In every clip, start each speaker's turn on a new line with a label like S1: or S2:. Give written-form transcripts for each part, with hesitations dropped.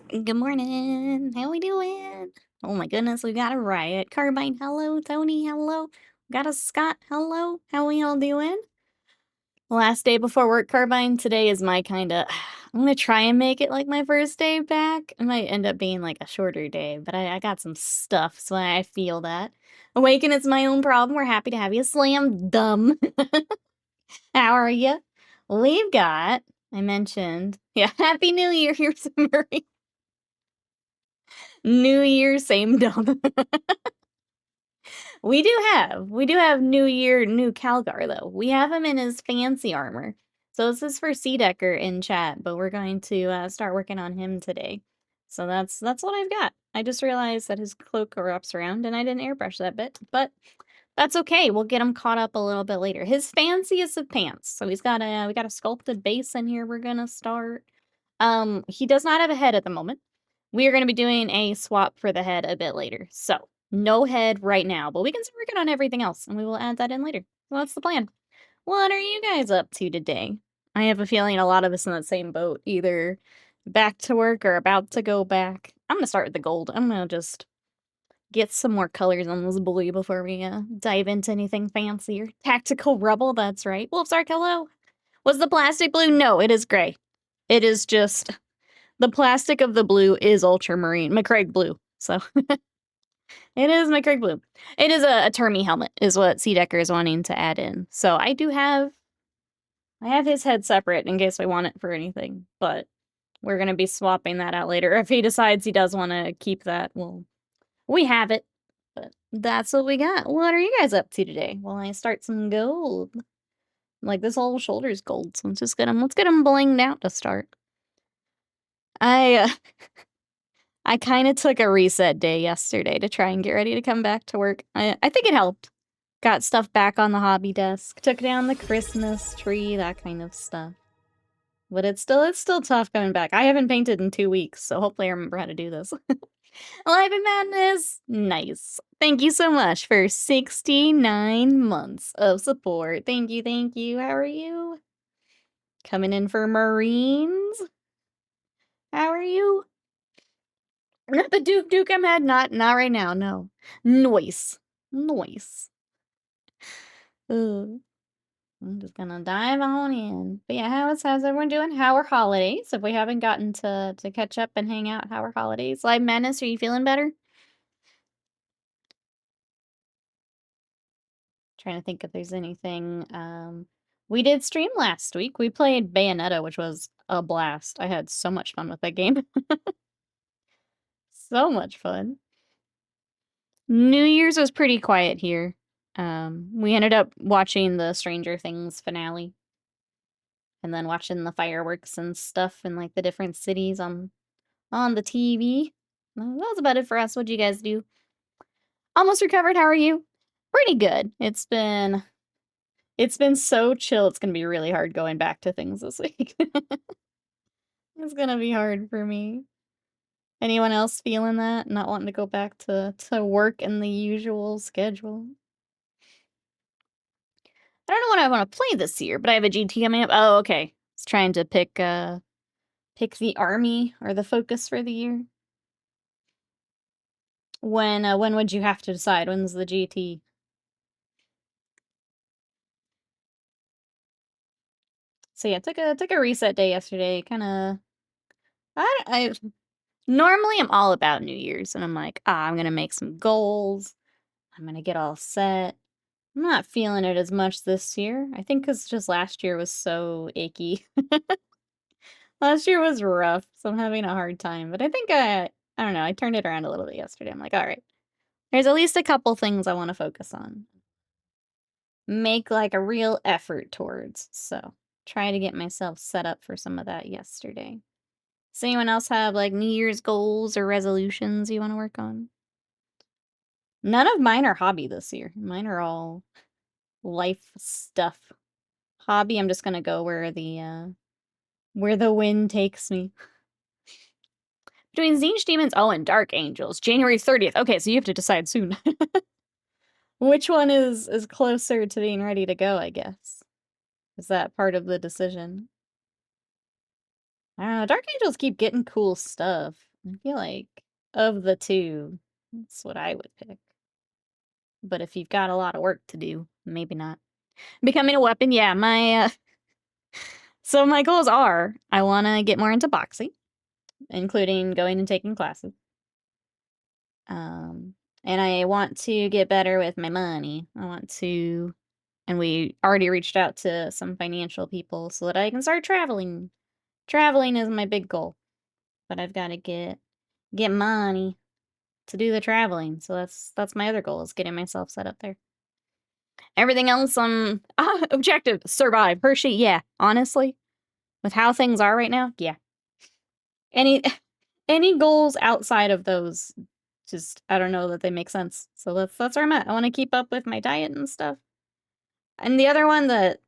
S1: Good morning. How we doing? Oh my goodness, we got a riot. Carbine, hello. Tony, hello. Got a Scott, hello. How we all doing? Last day before work, Carbine. Today is my kinda... I'm gonna try and make it like my first day back. It might end up being like a shorter day, but I got some stuff, so I feel that. Awaken, it's my own problem. We're happy to have you. Slam dumb. How are you? We've got... I mentioned... Yeah, Happy New Year. Here's Marie. New Year, same dumb. We do have New Year, new Calgar, though. We have him in his fancy armor. So this is for Decker in chat, but we're going to start working on him today. So that's what I've got. I just realized that his cloak wraps around, and I didn't airbrush that bit, but that's okay. We'll get him caught up a little bit later. His fanciest of pants. So he's got we got a sculpted base in here we're gonna start. He does not have a head at the moment. We are going to be doing a swap for the head a bit later. So, no head right now, but we can start working on everything else, and we will add that in later. So that's the plan. What are you guys up to today? I have a feeling a lot of us in that same boat, either back to work or about to go back. I'm going to start with the gold. I'm going to just get some more colors on this blue before we dive into anything fancier. Tactical rubble, that's right. Wolfsark, hello. Was the plastic blue? No, it is gray. It is just... The plastic of the blue is ultramarine, McCraig blue. So it is McCraig blue. It is a Termy helmet, is what Decker is wanting to add in. So I have his head separate in case I want it for anything, but we're gonna be swapping that out later. If he decides he does want to keep that, well, we have it. But that's what we got. What are you guys up to today? Well, I start some gold. Like this whole shoulder's gold, so let's get him blinged out to start. I kind of took a reset day yesterday to try and get ready to come back to work. I think it helped. Got stuff back on the hobby desk. Took down the Christmas tree, that kind of stuff. But it's still tough coming back. I haven't painted in 2 weeks, so hopefully I remember how to do this. Live in Madness! Nice. Thank you so much for 69 months of support. Thank you, thank you. How are you? Coming in for Marines? How are you? Not the Duke I'm at, not right now, no. Noise. Ugh. I'm just gonna dive on in. But yeah, how's everyone doing? How are holidays? If we haven't gotten to catch up and hang out, how are holidays? Live Menace, are you feeling better? Trying to think if there's anything. We did stream last week. We played Bayonetta, which was a blast. I had so much fun with that game. So much fun. New Year's was pretty quiet here. We ended up watching the Stranger Things finale. And then watching the fireworks and stuff in, like, the different cities on the TV. Well, that was about it for us. What'd you guys do? Almost recovered, how are you? Pretty good. It's been so chill, it's gonna be really hard going back to things this week. It's gonna be hard for me. Anyone else feeling that? Not wanting to go back to work in the usual schedule? I don't know what I want to play this year, but I have a GT coming up. Oh, okay. I was trying to pick the army or the focus for the year. When would you have to decide? When's the GT? So yeah, took a reset day yesterday. Kind of, I normally I'm all about New Year's, and I'm like, I'm gonna make some goals. I'm gonna get all set. I'm not feeling it as much this year. I think because just last year was so icky. Last year was rough, so I'm having a hard time. But I think I don't know. I turned it around a little bit yesterday. I'm like, all right, there's at least a couple things I want to focus on. Make like a real effort towards. So try to get myself set up for some of that yesterday. Does anyone else have like New Year's goals or resolutions you want to work on? None of mine are hobby this year. Mine are all life stuff. Hobby, I'm just gonna go where the wind takes me. Between Zinj Demons, and Dark Angels, January 30th. Okay, so you have to decide soon. Which one is closer to being ready to go, I guess? Is that part of the decision? I don't know, Dark Angels keep getting cool stuff. I feel like of the two, that's what I would pick. But if you've got a lot of work to do, maybe not. Becoming a weapon, yeah, so my goals are, I wanna get more into boxing, including going and taking classes. And I want to get better with my money. I want to, and we already reached out to some financial people so that I can start traveling. Traveling is my big goal, but I've got to get money to do the traveling. So that's my other goal, is getting myself set up there. Everything else on objective, survive. Hershey, yeah. Honestly, with how things are right now, yeah. Any any goals outside of those, just I don't know that they make sense. So that's where I'm at. I want to keep up with my diet and stuff. And the other one that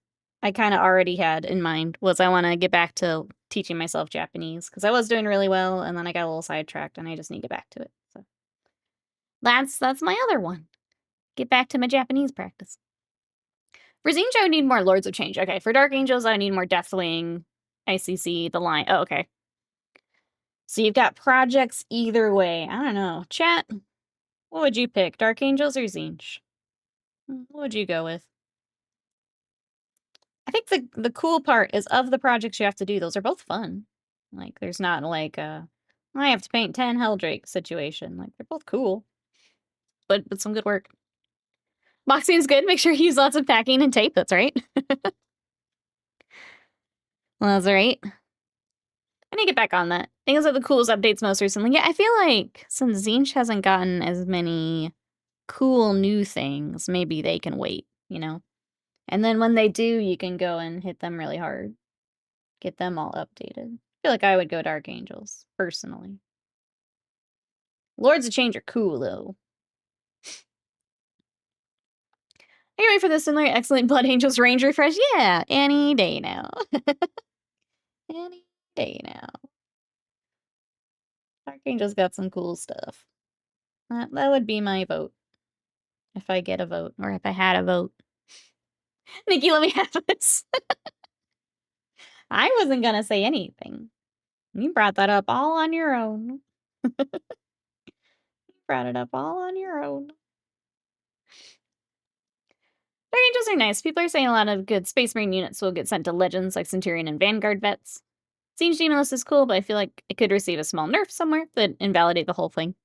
S1: I kind of already had in mind was I want to get back to teaching myself Japanese, because I was doing really well and then I got a little sidetracked and I just need to get back to it. So that's my other one. Get back to my Japanese practice. For Zinj, I would need more Lords of Change. Okay, for Dark Angels, I need more Deathwing, ICC, the line. Oh, okay. So you've got projects either way. I don't know. Chat, what would you pick? Dark Angels or Zinj? What would you go with? I think the cool part is, of the projects you have to do, those are both fun. Like, there's not like a, I have to paint 10 Helldrake situation. Like, they're both cool. But some good work. Boxing's good. Make sure you use lots of packing and tape. That's right. Well, that's right. I need to get back on that. I think those are the coolest updates most recently. Yeah, I feel like since Zinch hasn't gotten as many cool new things, maybe they can wait, you know? And then when they do, you can go and hit them really hard. Get them all updated. I feel like I would go Dark Angels, personally. Lords of Change are cool, though. Are you ready for the similar excellent Blood Angels range refresh? Yeah, any day now. Any day now. Dark Angels got some cool stuff. That would be my vote. If I get a vote, or if I had a vote. Nikki, let me have this. I wasn't gonna say anything. You brought that up all on your own. You brought it up all on your own. Dark Angels are nice. People are saying a lot of good Space Marine units will get sent to Legends, like Centurion and Vanguard vets. Siege Demon list is cool, but I feel like it could receive a small nerf somewhere that invalidate the whole thing.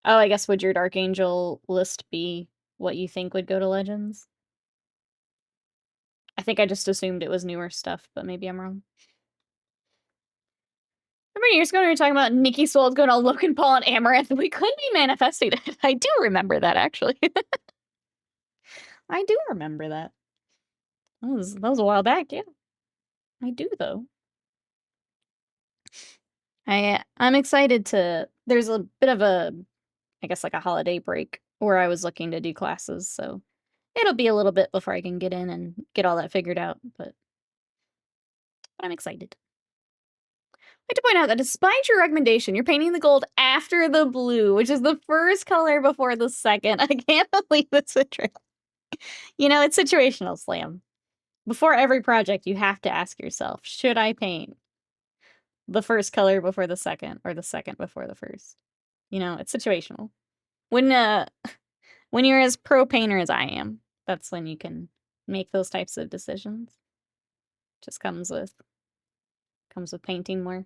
S1: Oh, I guess would your Dark Angel list be what you think would go to Legends? I think I just assumed it was newer stuff, but maybe I'm wrong. Remember years ago when we were talking about Nikki Souls going to Logan Paul and Amaranth? We could be manifesting it. I do remember that, actually. I do remember that. That was a while back, yeah. I do, though. I'm excited to... There's a bit of a, I guess, like a holiday break where I was looking to do classes, so it'll be a little bit before I can get in and get all that figured out, but I'm excited. I'd like to point out that despite your recommendation, you're painting the gold after the blue, which is the first color before the second. I can't believe it's a trick. You know, it's situational, Slam. Before every project, you have to ask yourself, should I paint the first color before the second, or the second before the first? You know, it's situational. When you're as pro painter as I am, that's when you can make those types of decisions. Just comes with painting more.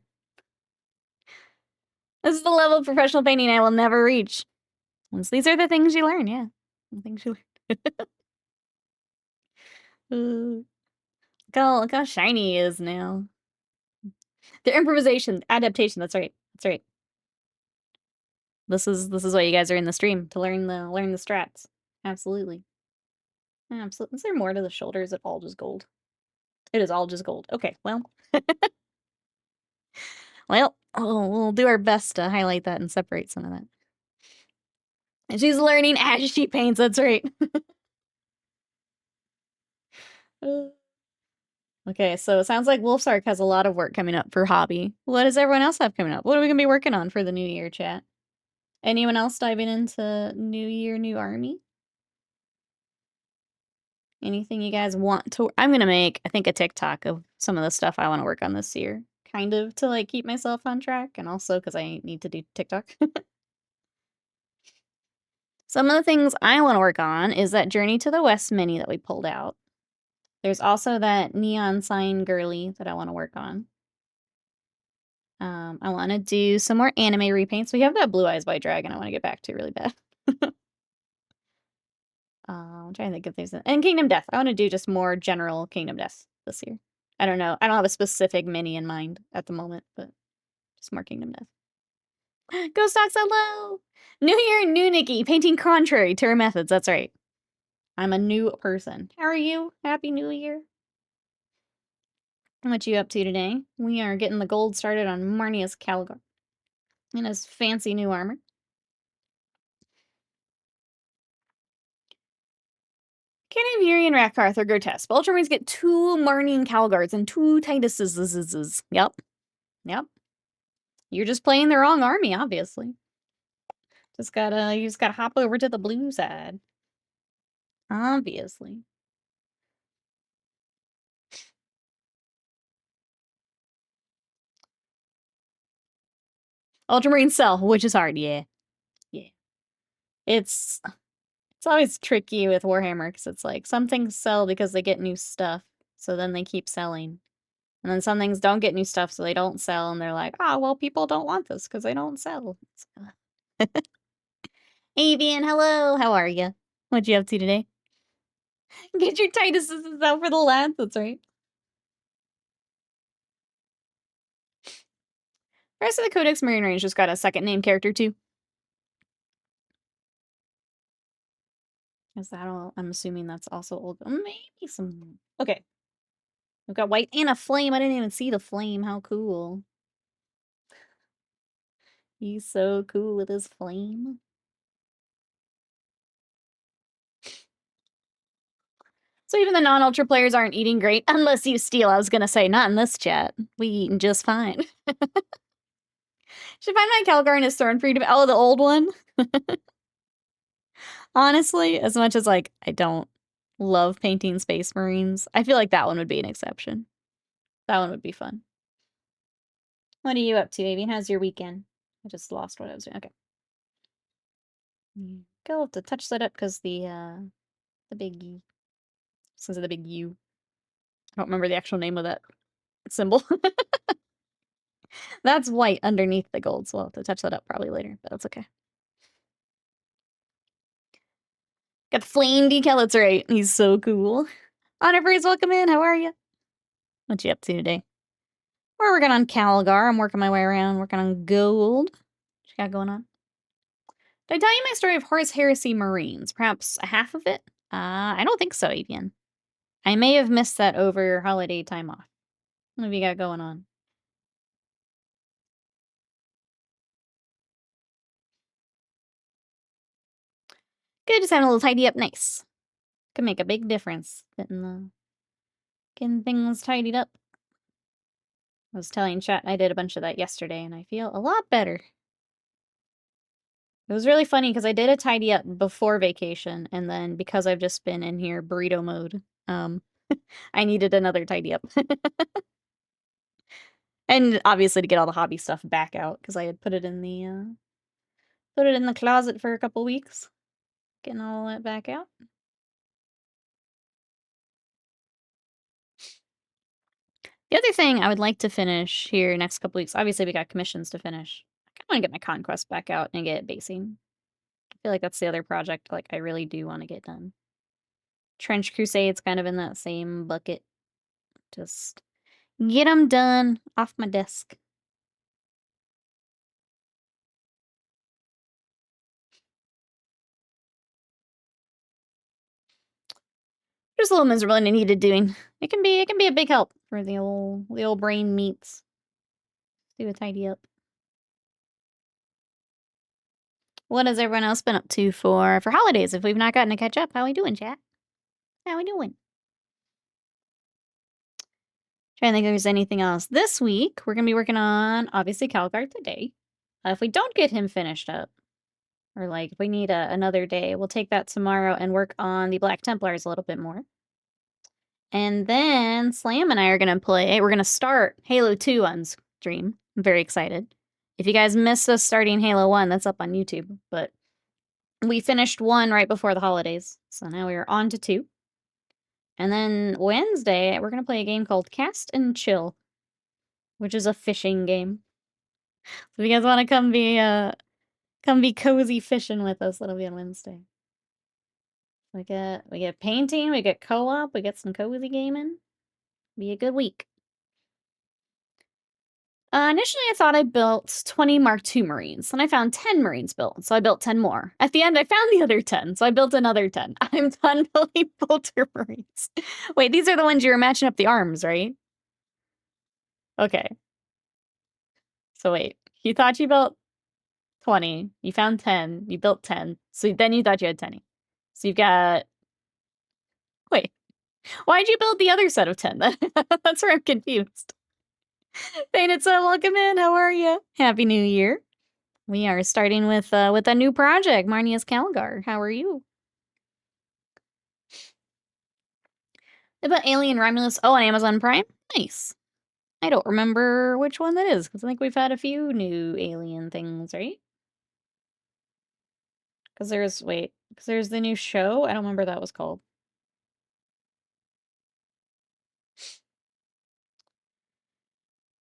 S1: This is the level of professional painting I will never reach. These are the things you learn, yeah. The things you learn. Look how shiny he is now. The improvisation, adaptation, that's right. That's right. This is why you guys are in the stream, to learn the strats. Absolutely. Absolutely. Is there more to the shoulder? Is it all just gold? It is all just gold. Okay, well. Well, we'll do our best to highlight that and separate some of that. And she's learning as she paints, that's right. Okay, so it sounds like Wolfsark has a lot of work coming up for hobby. What does everyone else have coming up? What are we going to be working on for the new year, chat? Anyone else diving into new year, new army? Anything you guys want to... I'm going to make, I think, a TikTok of some of the stuff I want to work on this year. kind of to, like, keep myself on track, and also because I need to do TikTok. Some of the things I wanna work on is that Journey to the West mini that we pulled out. There's also that neon sign girly that I wanna work on. I wanna do some more anime repaints. We have that Blue Eyes White Dragon I wanna get back to really bad. I'm trying to think if there's and Kingdom Death. I wanna do just more general Kingdom Death this year. I don't know. I don't have a specific mini in mind at the moment, but just more Kingdom Death. Ghost Dogs, hello! New year, new Nikki, painting contrary to her methods. That's right. I'm a new person. How are you? Happy New Year. What you up to today? We are getting the gold started on Marneus Calgar in his fancy new armor. Canadian Rathcarth are grotesque. But Ultramarines get 2 Marnean Calgars and 2 Tituses. Yep. Yep. You're just playing the wrong army, obviously. You just gotta hop over to the blue side. Obviously. Ultramarine sell, which is hard, yeah. Yeah. It's always tricky with Warhammer, because it's like, some things sell because they get new stuff, so then they keep selling. And then some things don't get new stuff, so they don't sell, and they're like, "Oh, well, people don't want this because they don't sell." Avian, hello, how are you? What you up to today? Get your Tituses out for the lads, that's right. Rest of the Codex Marine Range just got a second name character, too. Is that all? I'm assuming that's also old. Maybe some... Okay. We've got white and a flame. I didn't even see the flame. How cool. He's so cool with his flame. So even the non-ultra players aren't eating great, unless you steal. I was gonna say, not in this chat. We eating just fine. Should find my Calgar in his Thorn Freedom. Oh, the old one? Honestly, as much as, like, I don't love painting Space Marines, I feel like that one would be an exception. That one would be fun. What are you up to, Avian? How's your weekend? I just lost what I was doing. Okay. Go have to touch that up because the big E. Since of the big U. I don't remember the actual name of that symbol. That's white underneath the gold, so I'll have to touch that up probably later, but that's okay. Got the flame decal, that's right. He's so cool. Honor Breeze, welcome in. How are you? What you up to today? We're working on Calgar. I'm working my way around, working on gold. What you got going on? Did I tell you my story of Horus Heresy Marines? Perhaps a half of it? I don't think so, Avian. I may have missed that over your holiday time off. What have you got going on? Good, just having a little tidy up. Nice. Could make a big difference getting things tidied up. I was telling chat I did a bunch of that yesterday, and I feel a lot better. It was really funny because I did a tidy up before vacation, and then because I've just been in here burrito mode, I needed another tidy up. And obviously to get all the hobby stuff back out, because I had put it in the closet for a couple weeks. Getting all that back out. The other thing I would like to finish here next couple weeks, obviously we got commissions to finish. I kinda wanna get my conquest back out and get basing. I feel like that's the other project, like, I really do wanna get done. Trench Crusade's kind of in that same bucket. Just get them done off my desk. Just a little miserable and I needed doing. It can be a big help for the old brain meats. Do a tidy up. What has everyone else been up to for holidays? If we've not gotten to catch up, how we doing, chat? How we doing? Trying to think if there's anything else. This week, we're going to be working on, obviously, Calgar today. If we don't get him finished up, or, like, if we need another day, we'll take that tomorrow and work on the Black Templars a little bit more. And then Slam and I are going to play, we're going to start Halo 2 on stream. I'm very excited. If you guys missed us starting Halo 1, that's up on YouTube, but we finished 1 right before the holidays, so now we are on to 2. And then Wednesday, we're gonna play a game called Cast and Chill, which is a fishing game. So if you guys want to come be cozy fishing with us, that'll be on Wednesday. We get painting, we get co-op, we get some cozy gaming. Be a good week. Initially, I thought I built 20 Mark II Marines, and I found 10 Marines built, so I built 10 more. At the end, I found the other 10, so I built another 10. I'm done building Bolter Marines. Wait, these are the ones you were matching up the arms, right? Okay. So wait, you thought you built 20, you found 10, you built 10, so then you thought you had 10. So you've got... Wait, why'd you build the other set of 10 then? That's where I'm confused. Painted so welcome in, how are you? Happy New Year. We are starting with a new project, Marneus Calgar. How are you? About Alien Romulus. Oh, on Amazon Prime? Nice. I don't remember which one that is, because I think we've had a few new alien things, right? Because there's the new show. I don't remember what that was called.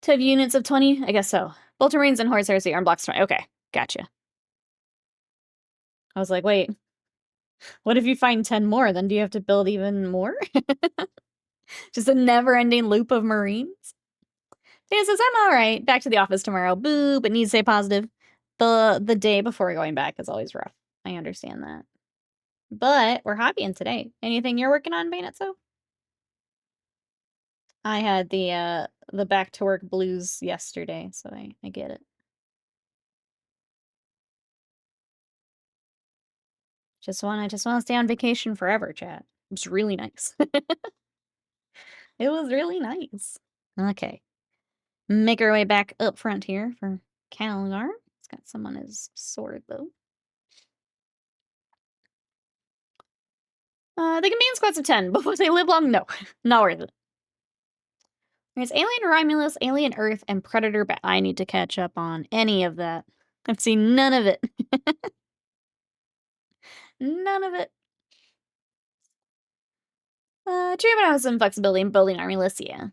S1: To have units of 20? I guess so. Bolter Marines and Horse Heresy, Arm Blocks 20. Okay, gotcha. I was like, wait. What if you find 10 more? Then do you have to build even more? Just a never-ending loop of Marines? Dana says, I'm alright. Back to the office tomorrow. Boo, but need to stay positive. The day before going back is always rough. I understand that. But we're hobbying today. Anything you're working on, Bainetso? I had the back to work blues yesterday, so I get it. Just wanna stay on vacation forever, chat. It was really nice. It was really nice. Okay. Make our way back up front here for Calgar. He's got some on his sword, though. They can be in squads of 10, but will they live long? No. Not worth it. There's Alien Romulus, Alien Earth, and Predator, but I need to catch up on any of that. I've seen none of it. None of it. True, has some flexibility in building Romulus, yeah.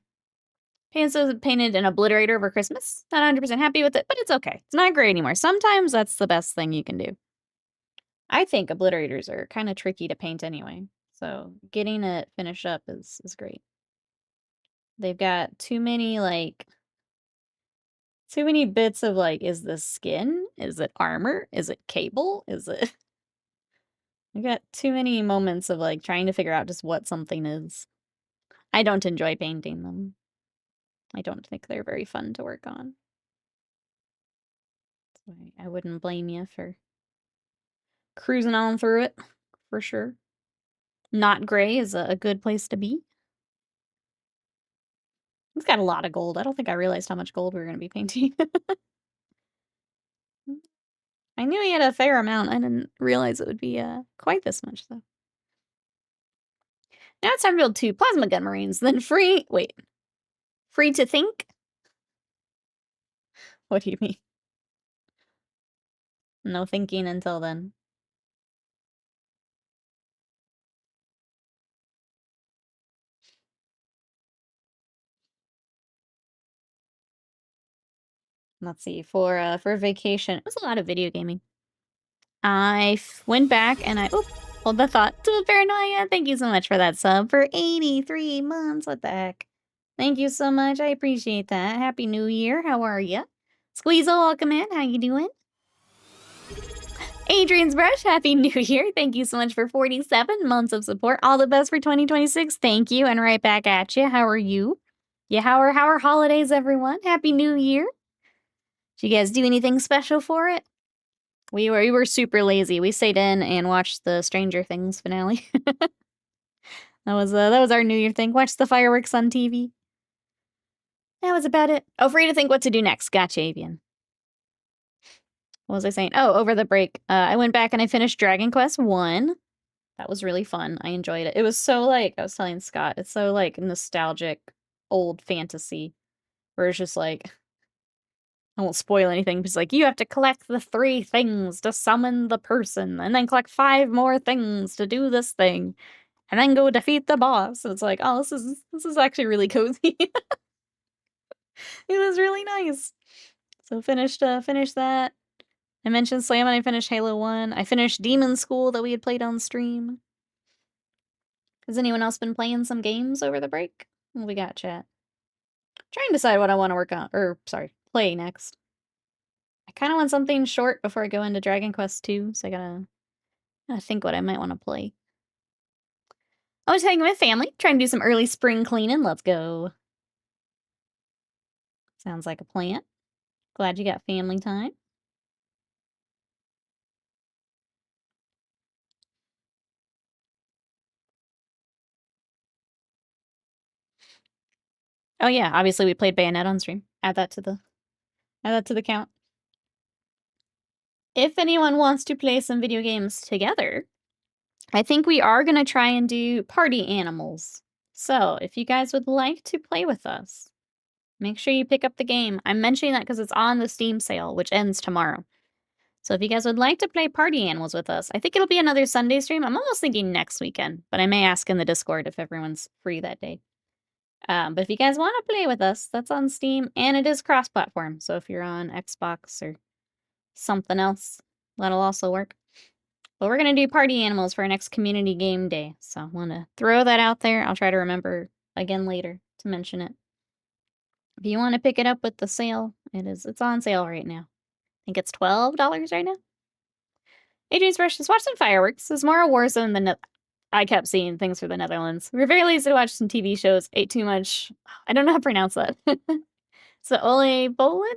S1: Painted an Obliterator over Christmas. Not 100% happy with it, but it's okay. It's not great anymore. Sometimes that's the best thing you can do. I think Obliterators are kind of tricky to paint anyway, so getting it finished up is great. They've got too many bits of is this skin? Is it armor? Is it cable? Is it... I've got too many moments of trying to figure out just what something is. I don't enjoy painting them. I don't think they're very fun to work on. So I wouldn't blame you for cruising on through it, for sure. Not gray is a good place to be. It's got a lot of gold. I don't think I realized how much gold we were going to be painting. I knew he had a fair amount. I didn't realize it would be quite this much, though. Now it's time to build 2 plasma gun marines. Then free to think? What do you mean? No thinking until then. Let's see, for vacation, it was a lot of video gaming. I went back and hold the thought to Paranoia. Thank you so much for that sub for 83 months. What the heck? Thank you so much. I appreciate that. Happy New Year. How are you? Squeezel, welcome in. How you doing? Adrian's Brush, Happy New Year. Thank you so much for 47 months of support. All the best for 2026. Thank you. And right back at you. How are you? Yeah, how are holidays, everyone? Happy New Year. Did you guys do anything special for it? We were super lazy. We stayed in and watched the Stranger Things finale. That was our New Year thing. Watch the fireworks on TV. That was about it. Oh, free to think what to do next. Gotcha, Avian. What was I saying? Oh, over the break, I went back and I finished Dragon Quest 1. That was really fun. I enjoyed it. It was so I was telling Scott, it's so nostalgic, old fantasy, where it's just I won't spoil anything, but it's like, you have to collect the 3 things to summon the person, and then collect 5 more things to do this thing, and then go defeat the boss. So it's like, oh, this is actually really cozy. It was really nice. So finished that. I mentioned Slam and I finished Halo 1. I finished Demon School that we had played on stream. Has anyone else been playing some games over the break? What we got, chat? Trying to decide what I want to work on, or sorry, play next. I kind of want something short before I go into Dragon Quest 2, so I gotta think what I might want to play. I was hanging with family, trying to do some early spring cleaning. Let's go. Sounds like a plan. Glad you got family time. Oh yeah, obviously we played Bayonet on stream. Add that to the count. If anyone wants to play some video games together, I think we are going to try and do party animals. So if you guys would like to play with us, make sure you pick up the game. I'm mentioning that because it's on the Steam sale, which ends tomorrow. So if you guys would like to play party animals with us, I think it'll be another Sunday stream. I'm almost thinking next weekend, but I may ask in the Discord if everyone's free that day. But if you guys want to play with us, that's on Steam, and it is cross-platform. So if you're on Xbox or something else, that'll also work. But we're going to do party animals for our next community game day. So I want to throw that out there. I'll try to remember again later to mention it. If you want to pick it up with the sale, it's on sale right now. I think it's $12 right now. Adrian's Rush just watch some fireworks. It's more a war zone than I kept seeing things for the Netherlands. We were very lazy to watch some TV shows, ate too much. I don't know how to pronounce that. So Ole Bolin?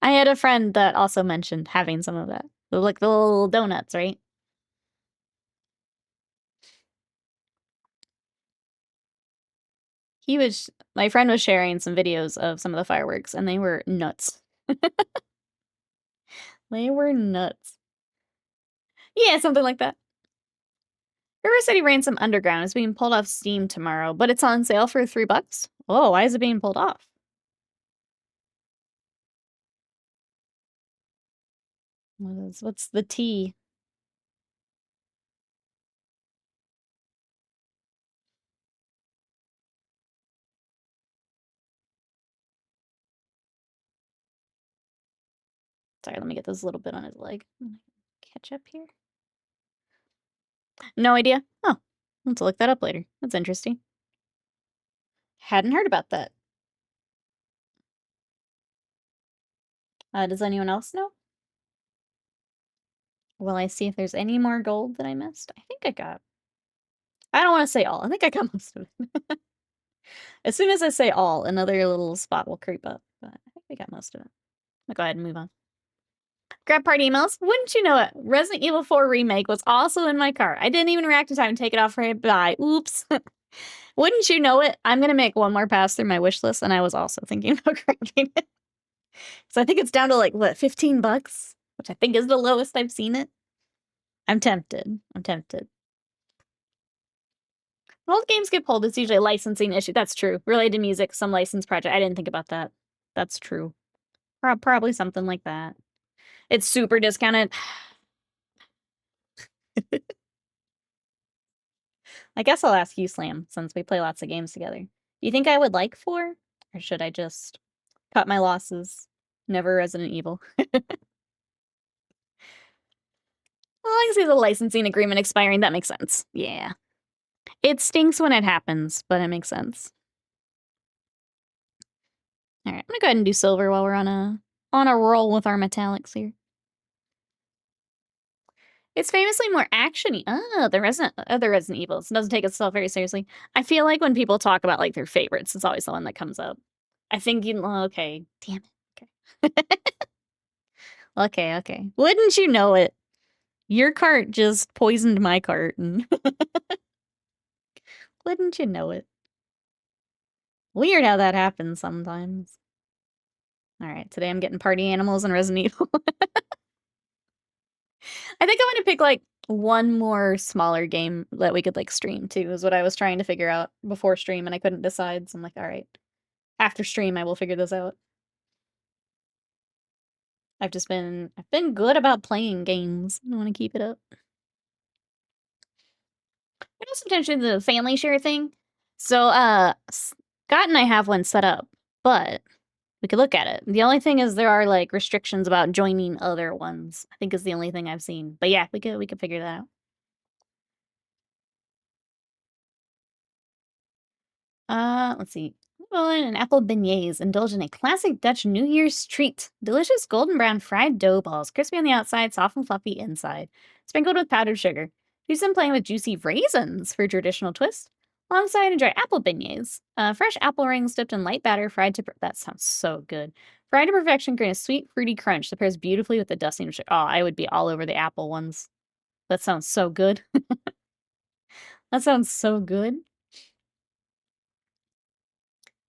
S1: I had a friend that also mentioned having some of that. Like the little donuts, right? My friend was sharing some videos of some of the fireworks, and they were nuts. They were nuts. Yeah, something like that. River City Ransom Underground is being pulled off Steam tomorrow, but it's on sale for $3. Oh, why is it being pulled off? What's the T? Sorry, let me get this little bit on his leg. Catch up here. No idea. Oh, let's look that up later. That's interesting. Hadn't heard about that. Does anyone else know? Will I see if there's any more gold that I missed? I think I got. I don't want to say all. I think I got most of it. As soon as I say all, another little spot will creep up. But I think we got most of it. I'll go ahead and move on. Grab party emails. Wouldn't you know it? Resident Evil 4 Remake was also in my cart. I didn't even react in time to take it off for a buy. Oops. Wouldn't you know it? I'm going to make one more pass through my wish list, and I was also thinking about grabbing it. So I think it's down to like, what, $15? Which I think is the lowest I've seen it. I'm tempted. When old games get pulled, it's usually a licensing issue. That's true. Related to music, some license project. I didn't think about that. That's true. Probably something like that. It's super discounted. I guess I'll ask you, Slam, since we play lots of games together. Do you think I would like 4? Or should I just cut my losses? Never Resident Evil. Well, I can see the licensing agreement expiring. That makes sense. Yeah. It stinks when it happens, but it makes sense. All right, I'm gonna go ahead and do silver while we're on a roll with our metallics here. It's famously more actiony. The other Resident Evils doesn't take itself very seriously. I feel like when people talk about like their favorites, it's always the one that comes up. I think okay, damn it. Okay. Okay. Wouldn't you know it? Your cart just poisoned my cart. And wouldn't you know it? Weird how that happens sometimes. All right, today I'm getting party animals and Resident Evil. I think I'm gonna pick like one more smaller game that we could like stream too, is what I was trying to figure out before stream, and I couldn't decide. So I'm like, all right, after stream I will figure this out. I've been good about playing games. I want to keep it up. I know sometimes do the family share thing. So, Scott and I have one set up, but we could look at it. The only thing is there are like restrictions about joining other ones. I think is the only thing I've seen. But yeah, we could figure that out. Let's see. And apple beignets indulge in a classic Dutch New Year's treat. Delicious golden brown fried dough balls, crispy on the outside, soft and fluffy inside, sprinkled with powdered sugar. Do some playing with juicy raisins for a traditional twist. Alongside, enjoy apple beignets. Fresh apple rings dipped in light batter, fried to that sounds so good. Fried to perfection, create a sweet, fruity crunch that pairs beautifully with the dusting of sugar. Oh, I would be all over the apple ones. That sounds so good. That sounds so good.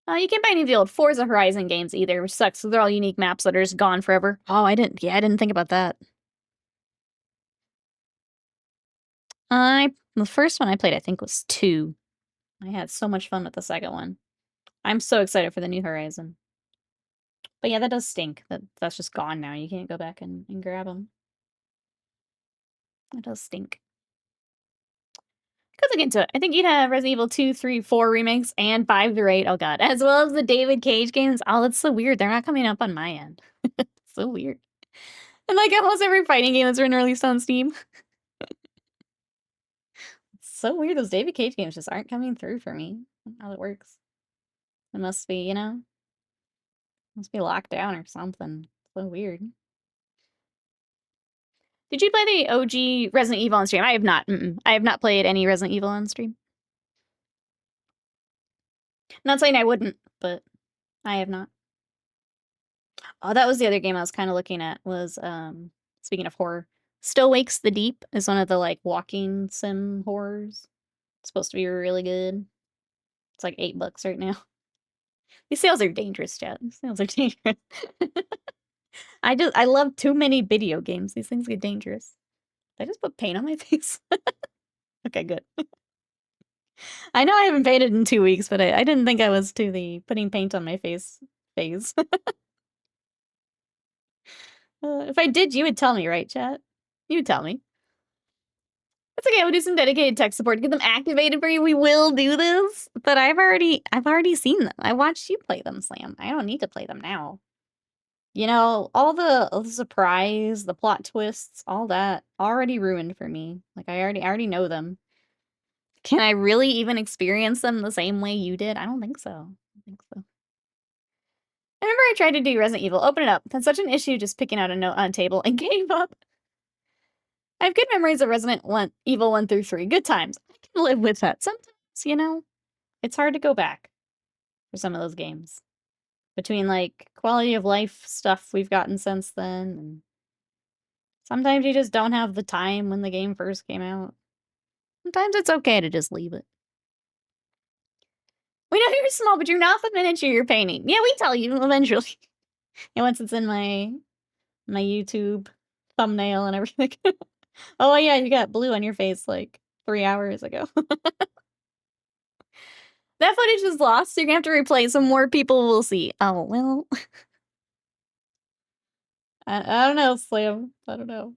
S1: You can't buy any of the old Forza Horizon games either, which sucks. So they're all unique maps that are just gone forever. Oh, I didn't think about that. The first one I played, I think, was 2. I had so much fun with the second one. I'm so excited for the new Horizon. But yeah, that does stink. That's just gone now. You can't go back and grab them. That does stink. Could look into it. I think you'd have Resident Evil 2, 3, 4 remakes and 5 through 8. Oh god. As well as the David Cage games. Oh, that's so weird. They're not coming up on my end. So weird. And like almost every fighting game that's been released on Steam. It's so weird. Those David Cage games just aren't coming through for me. I don't know how that works. It must be, must be locked down or something. So weird. Did you play the OG Resident Evil on stream? I have not. I have not played any Resident Evil on stream. Not saying I wouldn't, but I have not. Oh, that was the other game I was kind of looking at was, speaking of horror, Still Wakes the Deep is one of the, like, walking sim horrors. It's supposed to be really good. It's like $8 right now. These sales are dangerous, chat. These sales are dangerous. I love too many video games. These things get dangerous. Did I just put paint on my face? Okay, good. I know I haven't painted in 2 weeks, but I didn't think I was to the putting paint on my face phase. If I did, you would tell me, right, chat? You would tell me. It's okay, we'll do some dedicated tech support to get them activated for you. We will do this. But I've already seen them. I watched you play them, Slam. I don't need to play them now. All the surprise, the plot twists, all that already ruined for me. Like I already know them. Can I really even experience them the same way you did? I don't think so. I think so. I remember I tried to do Resident Evil. Open it up. Had such an issue just picking out a note on a table and gave up. I have good memories of Resident Evil 1 through 3. Good times. I can live with that. Sometimes, it's hard to go back for some of those games. Between, like, quality of life stuff we've gotten since then, and sometimes you just don't have the time when the game first came out. Sometimes it's okay to just leave it. We know you're small, but you're not the miniature you're painting. Yeah, we tell you eventually. And once it's in my YouTube thumbnail and everything. Oh, yeah, you got blue on your face like 3 hours ago. That footage is lost, so you're gonna have to replay so more people will see. Oh, well. I don't know, Slam. I don't know.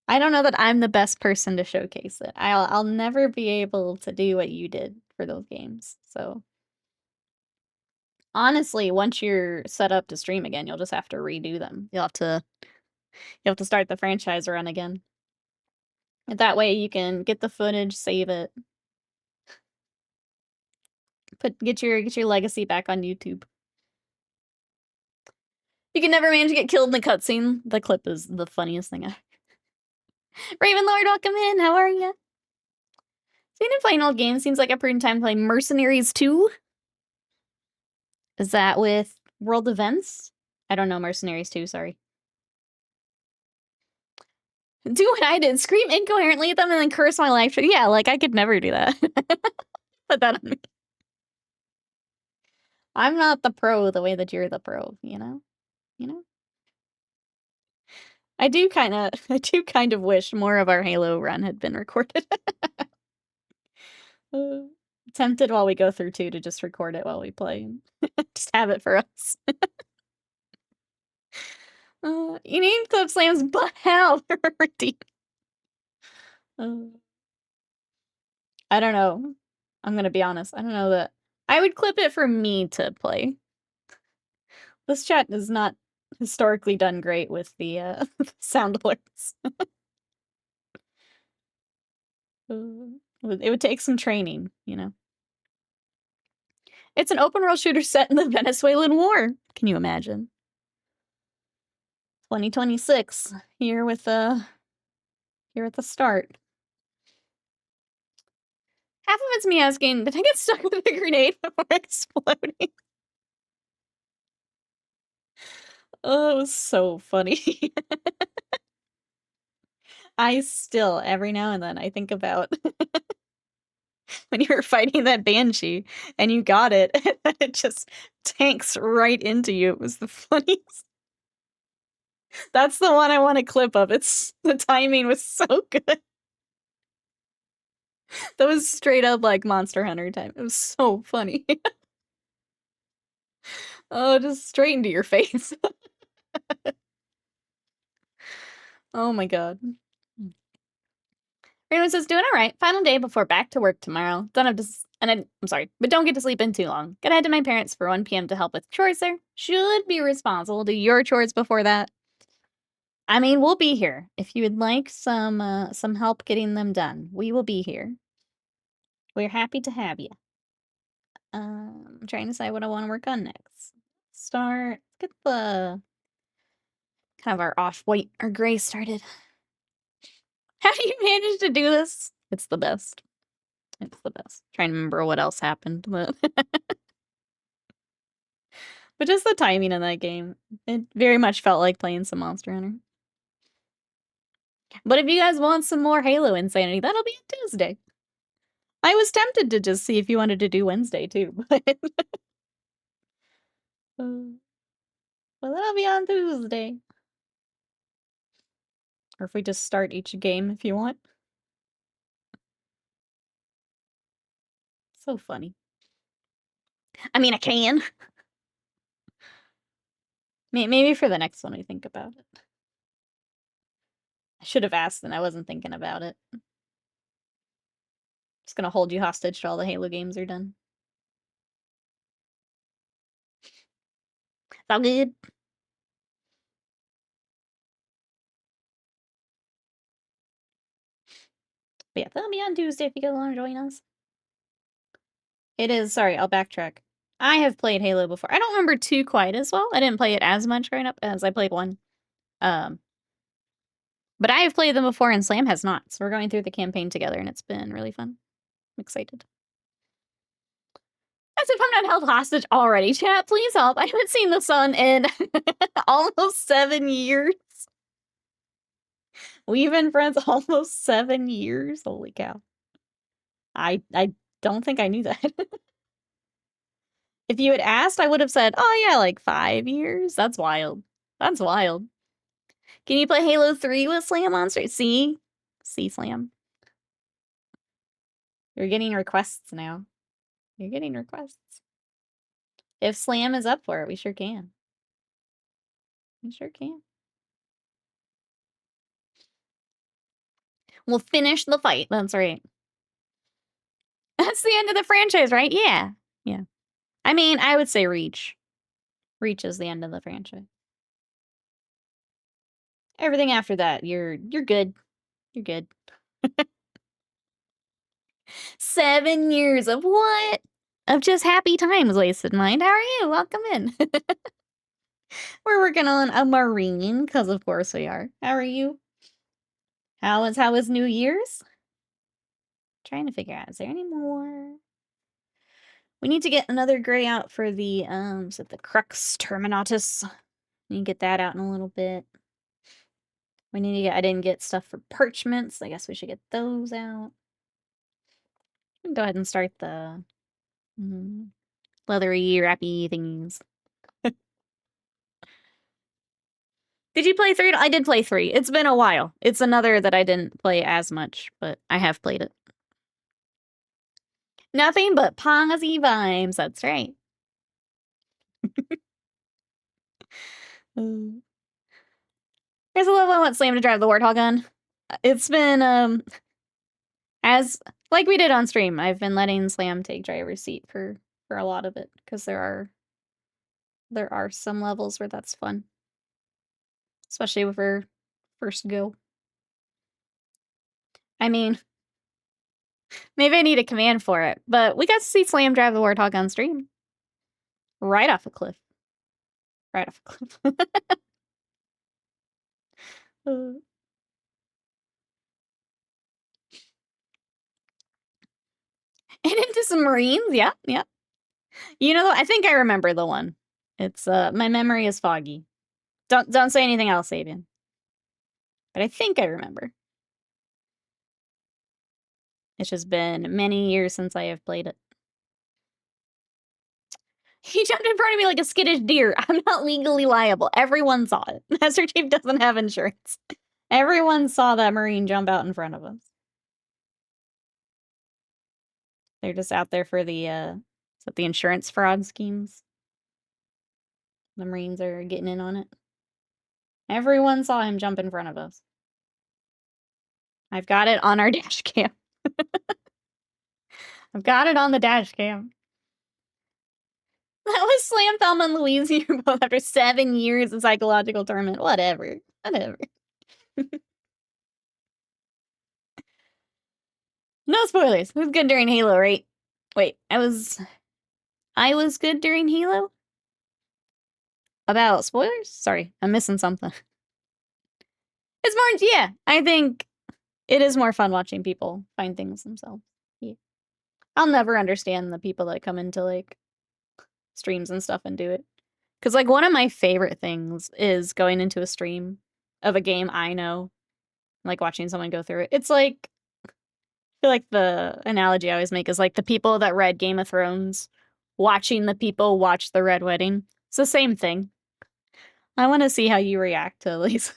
S1: I don't know that I'm the best person to showcase it. I'll never be able to do what you did for those games. So honestly, once you're set up to stream again, you'll just have to redo them. You'll have to start the franchise run again. And that way you can get the footage, save it. Get your legacy back on YouTube. You can never manage to get killed in the cutscene. The clip is the funniest thing ever. Raven Lord, welcome in. How are you? Speaking of playing old games, seems like a prudent time to play Mercenaries 2. Is that with World Events? I don't know Mercenaries 2, sorry. Do what I did. Scream incoherently at them and then curse my life. Yeah, like, I could never do that. Put that on me. I'm not the pro the way that you're the pro, you know? I do kind of wish more of our Halo run had been recorded. Tempted while we go through 2 to just record it while we play. Just have it for us. You named Clip Slams, but how? I don't know. I'm gonna be honest. I don't know that I would clip it for me to play. This chat is not historically done great with the sound alerts. It would take some training, you know. It's an open world shooter set in the Venezuelan War. Can you imagine? 2026 here with here at the start. Half of it's me asking, did I get stuck with a grenade before exploding? Oh, it was so funny. I still, every now and then, I think about when you were fighting that banshee and you got it, and it just tanks right into you. It was the funniest. That's the one I want a clip of. The timing was so good. That was straight up like Monster Hunter time. It was so funny. Oh, just straight into your face. Oh my god. Everyone says, doing all right. Final day before back to work tomorrow. Don't have to, I'm sorry, but don't get to sleep in too long. Gotta head to my parents for 1 p.m. to help with chores there. Should be responsible. Do your chores before that. I mean, we'll be here. If you would like some help getting them done, we will be here. We're happy to have you. I'm trying to decide what I want to work on next. Get the kind of our off-white or gray started. How do you manage to do this? It's the best. It's the best. Trying to remember what else happened, but but just the timing in that game. It very much felt like playing some Monster Hunter. But if you guys want some more Halo insanity, that'll be on Tuesday. I was tempted to just see if you wanted to do Wednesday too, but well, that'll be on Tuesday. Or if we just start each game if you want. So funny. I mean, I can. Maybe for the next one we think about it. I should have asked and I wasn't thinking about it. Just gonna hold you hostage till all the Halo games are done. It's all good. But yeah, that'll be on Tuesday if you guys want to join us. It is, sorry, I'll backtrack. I have played Halo before. I don't remember 2 quite as well. I didn't play it as much growing up as I played 1. But I have played them before and Slam has not. So we're going through the campaign together and it's been really fun. I'm excited. As if I'm not held hostage already. Chat, please help. I haven't seen the sun in almost 7 years. We've been friends almost 7 years. Holy cow. I don't think I knew that. If you had asked, I would have said, oh yeah, like 5 years. That's wild. That's wild. Can you play Halo 3 with Slam Monster? See? See, Slam. You're getting requests now. You're getting requests. If Slam is up for it, we sure can. We sure can. We'll finish the fight. That's right. That's the end of the franchise, right? Yeah. Yeah. I mean, I would say Reach. Reach is the end of the franchise. Everything after that, you're good. You're good. 7 years of what? Of just happy times wasted, mind. How are you? Welcome in. We're working on a Marine, because of course we are. How are you? How is New Year's? Trying to figure out, is there any more? We need to get another gray out for the, is it the Crux Terminatus? We need to get that out in a little bit. We need to get, I didn't get stuff for parchments. I guess we should get those out. Go ahead and start the leathery, wrappy things. Did you play 3? I did play 3. It's been a while. It's another that I didn't play as much, but I have played it. Nothing but posy vibes. That's right. There's a level I want Slam to drive the Warthog on. It's been, as like we did on stream, I've been letting Slam take driver's seat for a lot of it, because there are some levels where that's fun. Especially with her first go. I mean, maybe I need a command for it, but we got to see Slam drive the Warthog on stream. Right off a cliff. Right off a cliff. And into some Marines, yeah. You know, I think I remember the one. It's my memory is foggy. Don't say anything else, Sabian. But I think I remember. It's just been many years since I have played it. He jumped in front of me like a skittish deer. I'm not legally liable. Everyone saw it. Master Chief doesn't have insurance. Everyone saw that Marine jump out in front of us. They're just out there for the, the insurance fraud schemes. The Marines are getting in on it. Everyone saw him jump in front of us. I've got it on our dash cam. I've got it on the dash cam. That was Slam, Thelma, and Louise here both after 7 years of psychological torment. Whatever. No spoilers. It was good during Halo, right? Wait, I was good during Halo? About spoilers? Sorry, I'm missing something. It's more, yeah, I think it is more fun watching people find things themselves. Yeah. I'll never understand the people that come into, like, streams and stuff and do it. Because, like, one of my favorite things is going into a stream of a game I know, like, watching someone go through it. It's like, I feel like the analogy I always make is, like, the people that read Game of Thrones watching the people watch the Red Wedding. It's the same thing. I want to see how you react to these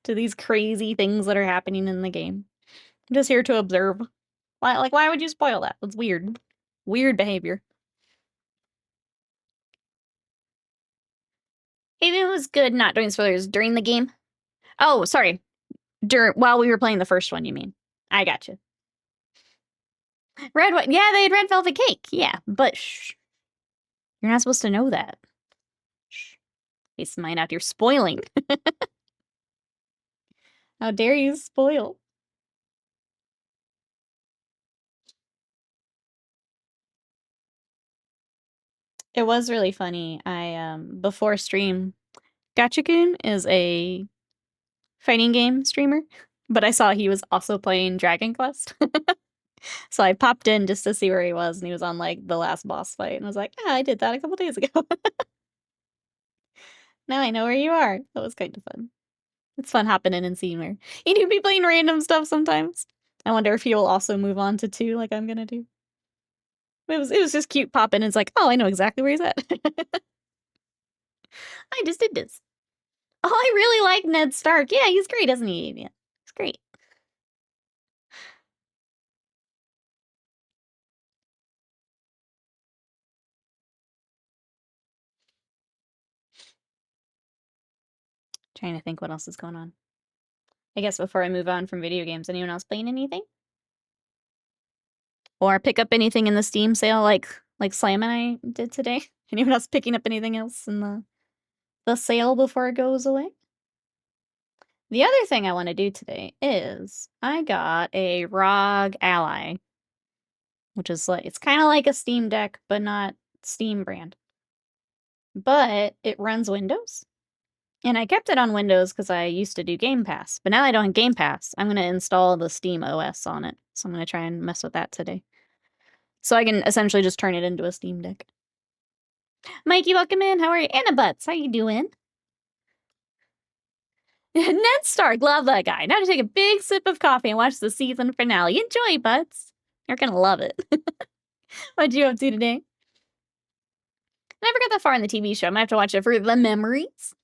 S1: to these crazy things that are happening in the game. I'm just here to observe. Why would you spoil that? That's weird. Weird behavior. Maybe it was good not doing spoilers during the game. Oh, sorry. While we were playing the first one, you mean? I gotcha. Yeah, they had red velvet cake. Yeah, but shh. You're not supposed to know that. Shh. Face mine out. You're spoiling. How dare you spoil? It was really funny. I before stream, Gachikun is a fighting game streamer, but I saw he was also playing Dragon Quest. So I popped in just to see where he was, and he was on, like, the last boss fight, and I was like, yeah, I did that a couple days ago. Now I know where you are. That was kind of fun. It's fun hopping in and seeing where he do be playing random stuff sometimes. I wonder if he will also move on to 2 like I'm gonna do. It was just cute popping, and it's like, oh, I know exactly where he's at. I just did this. Oh, I really like Ned Stark. Yeah, he's great, isn't he? Yeah, he's great. Trying to think what else is going on. I guess before I move on from video games, anyone else playing anything? Or pick up anything in the Steam sale like Slam and I did today? Anyone else picking up anything else in the sale before it goes away? The other thing I want to do today is I got a ROG Ally, which is like, it's kind of like a Steam Deck, but not Steam brand. But it runs Windows. And I kept it on Windows because I used to do Game Pass. But now that I don't have Game Pass, I'm going to install the Steam OS on it. So I'm going to try and mess with that today. So I can essentially just turn it into a Steam Deck. Mikey, welcome in. How are you? Anna Butts, how you doing? Ned Stark, love that guy. Now to take a big sip of coffee and watch the season finale. Enjoy, Butts. You're gonna love it. What'd you up to today? Never got that far in the TV show. I might have to watch it for the memories.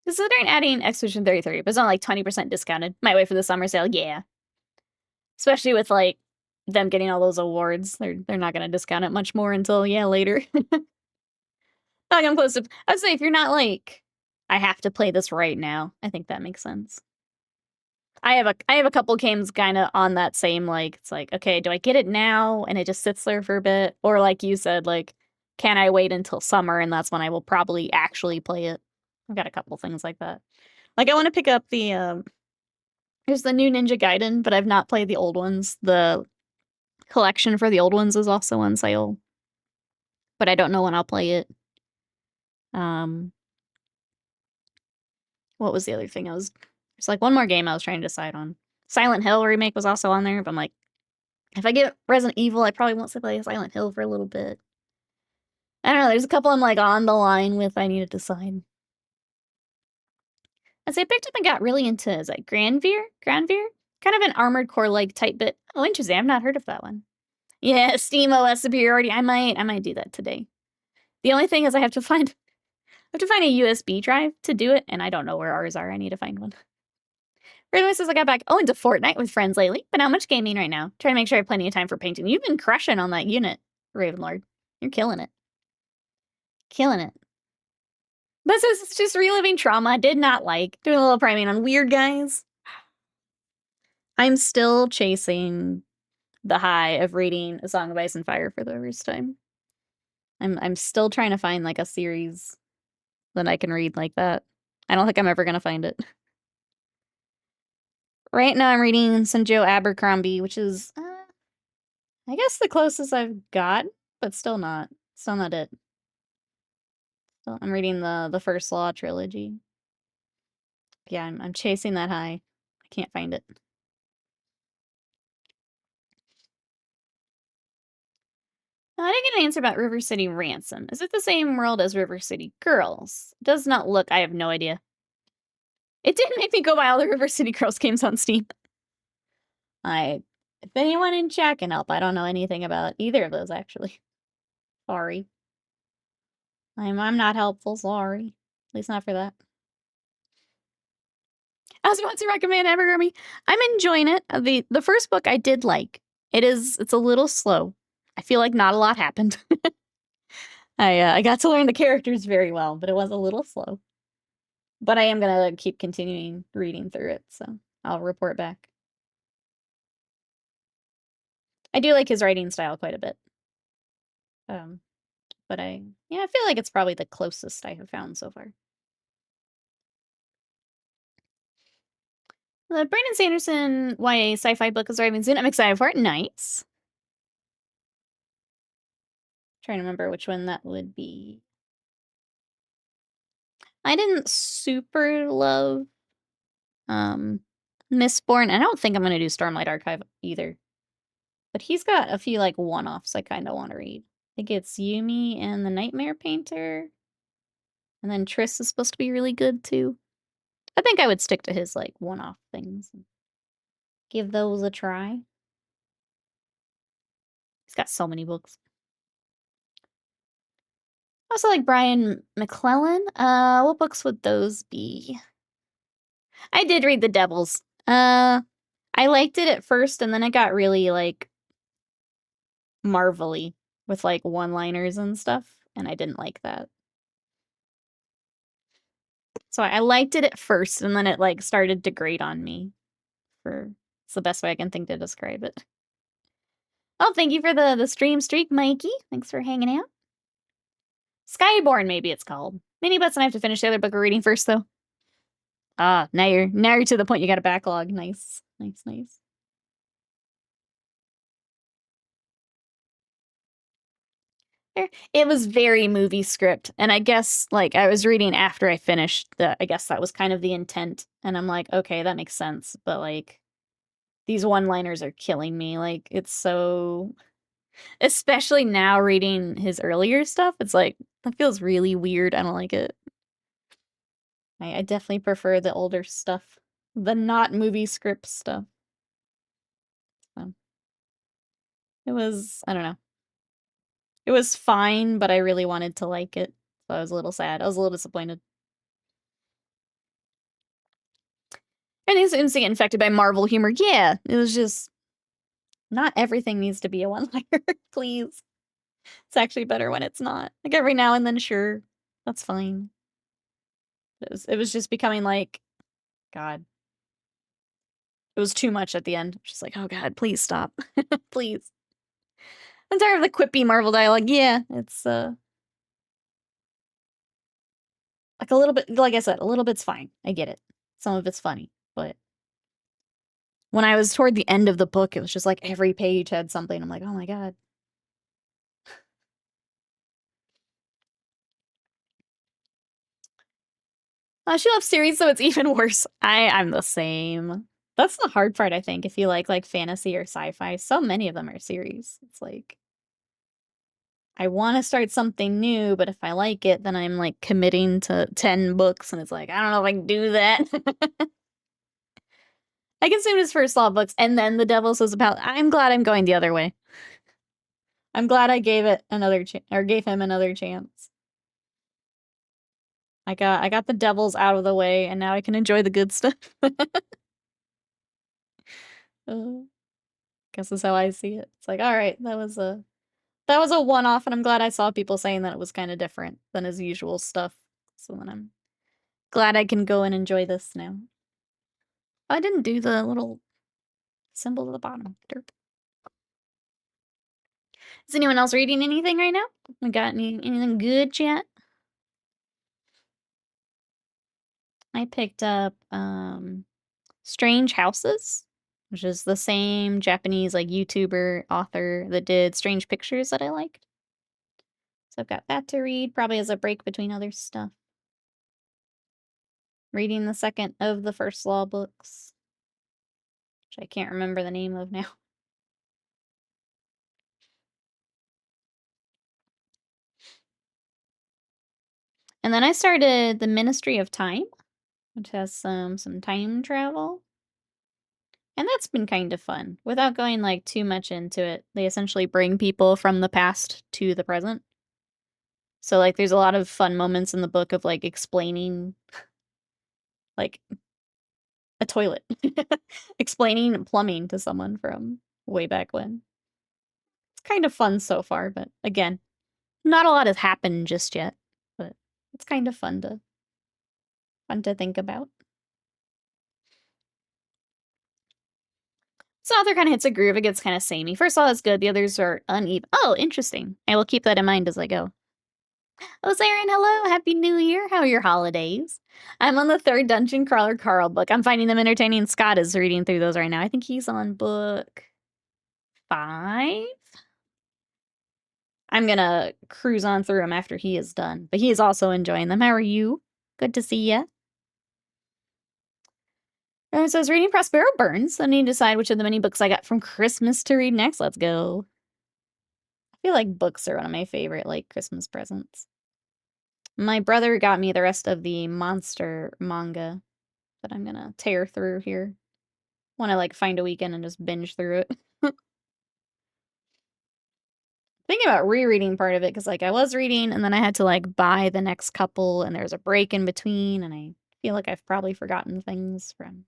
S1: Considering adding Expedition 33, but it's not like 20% discounted. Might wait for the summer sale, yeah. Especially with, like, them getting all those awards. They're not gonna discount it much more until, yeah, later. Like, I'm close to... I'd say if you're not, like... I have to play this right now. I think that makes sense. I have a couple games kind of on that same, like, it's like, okay, do I get it now and it just sits there for a bit? Or like you said, like, can I wait until summer and that's when I will probably actually play it? I've got a couple things like that. Like, I want to pick up there's the new Ninja Gaiden, but I've not played the old ones. The collection for the old ones is also on sale, but I don't know when I'll play it. What was the other thing there's like one more game I was trying to decide on. Silent Hill remake was also on there, but I'm like, if I get Resident Evil, I probably won't play Silent Hill for a little bit. I don't know, there's a couple I'm like on the line with I need to decide. As I picked up and got really into, is like Granvir? Kind of an Armored Core like type bit. Oh, interesting. I've not heard of that one. Yeah, Steam OS superiority. I might do that today. The only thing is I have to find a USB drive to do it, and I don't know where ours are. I need to find one. Randomly says I got back into Fortnite with friends lately, but not much gaming right now. Trying to make sure I have plenty of time for painting. You've been crushing on that unit, Ravenlord. You're killing it. Killing it. This is just reliving trauma I did not like. Doing a little priming on weird guys. I'm still chasing the high of reading A Song of Ice and Fire for the first time. I'm still trying to find like a series that I can read like that. I don't think I'm ever gonna find it. Right now I'm reading some Joe Abercrombie, which is I guess the closest I've got, but still not it. So I'm reading the First Law trilogy. Yeah, I'm chasing that high. I can't find it. I didn't get an answer about River City Ransom. Is it the same world as River City Girls? Does not look. I have no idea. It did make me go buy all the River City Girls games on Steam. If anyone in chat can help, I don't know anything about either of those actually. Sorry. I'm not helpful. Sorry. At least not for that. I was about to recommend Abercrombie. I'm enjoying it. The first book I did like. It's a little slow. I feel like not a lot happened. I got to learn the characters very well, but it was a little slow. But I am gonna keep continuing reading through it, so I'll report back. I do like his writing style quite a bit. But I feel like it's probably the closest I have found so far. The Brandon Sanderson YA sci-fi book is arriving soon. I'm excited for it. Nice. Trying to remember which one that would be. I didn't super love Mistborn. I don't think I'm gonna do Stormlight Archive either. But he's got a few like one-offs I kind of want to read. I think it's Yumi and the Nightmare Painter. And then Triss is supposed to be really good too. I think I would stick to his like one-off things. Give those a try. He's got so many books. Also like Brian McClellan. What books would those be? I did read The Devils. I liked it at first, and then it got really like Marvel-y with like one-liners and stuff, and I didn't like that. So I liked it at first, and then it like started to grate on me. It's the best way I can think to describe it. Oh, thank you for the stream streak, Mikey. Thanks for hanging out. Skyborn, maybe it's called. Mini Butts and I have to finish the other book we're reading first, though. Ah, now you're to the point you got a backlog. Nice. It was very movie script, and I guess like I was reading after I finished I guess that was kind of the intent, and I'm like, okay, that makes sense, but like these one-liners are killing me. Like it's so, especially now reading his earlier stuff, it's like that feels really weird. I don't like it. I definitely prefer the older stuff, the not movie script stuff. So, it was, I don't know. It was fine, but I really wanted to like it. So I was a little sad. I was a little disappointed. And these students get infected by Marvel humor. Yeah, it was just not everything needs to be a one-liner, please. It's actually better when it's not. Like every now and then, sure, that's fine. It was just becoming like, God. It was too much at the end. Just like, oh God, please stop. Please. I'm tired of the quippy Marvel dialogue. Yeah, it's like a little bit, like I said, a little bit's fine. I get it. Some of it's funny, but when I was toward the end of the book, it was just like every page had something. I'm like, oh my God. She loves series, so it's even worse. I'm the same. That's the hard part, I think, if you like fantasy or sci-fi. So many of them are series. It's like I want to start something new, but if I like it, then I'm like committing to 10 books, and it's like, I don't know if I can do that. I consumed his first law books, and then The Devil's was about. I'm glad I'm going the other way. I'm glad I gave it another gave him another chance. I got the Devils out of the way, and now I can enjoy the good stuff. Guess that's how I see it. It's like, all right, that was a one-off, and I'm glad I saw people saying that it was kind of different than his usual stuff. So then I'm glad I can go and enjoy this now. I didn't do the little symbol at the bottom. Derp. Is anyone else reading anything right now? We got anything good, chat? I picked up Strange Houses, which is the same Japanese like YouTuber author that did Strange Pictures that I liked. So I've got that to read, probably as a break between other stuff. Reading the second of the first law books, which I can't remember the name of now. And then I started The Ministry of Time, which has some time travel. And that's been kind of fun. Without going like too much into it, they essentially bring people from the past to the present. So like there's a lot of fun moments in the book of like explaining like a toilet. Explaining plumbing to someone from way back when. It's kind of fun so far, but again, not a lot has happened just yet. But it's kind of fun to think about. So author kind of hits a groove. It gets kind of samey. First law is good. The others are uneven. Oh, interesting. I will keep that in mind as I go. Oh, Zarin, hello. Happy New Year. How are your holidays? I'm on the third Dungeon Crawler Carl book. I'm finding them entertaining. Scott is reading through those right now. I think he's on book 5. I'm gonna cruise on through them after he is done. But he is also enjoying them. How are you? Good to see ya. So I was reading Prospero Burns. I need to decide which of the many books I got from Christmas to read next. Let's go. I feel like books are one of my favorite, like, Christmas presents. My brother got me the rest of the monster manga that I'm gonna tear through here. Wanna, like, find a weekend and just binge through it. Thinking about rereading part of it, because, like, I was reading, and then I had to, like, buy the next couple, and there was a break in between, and I feel like I've probably forgotten things from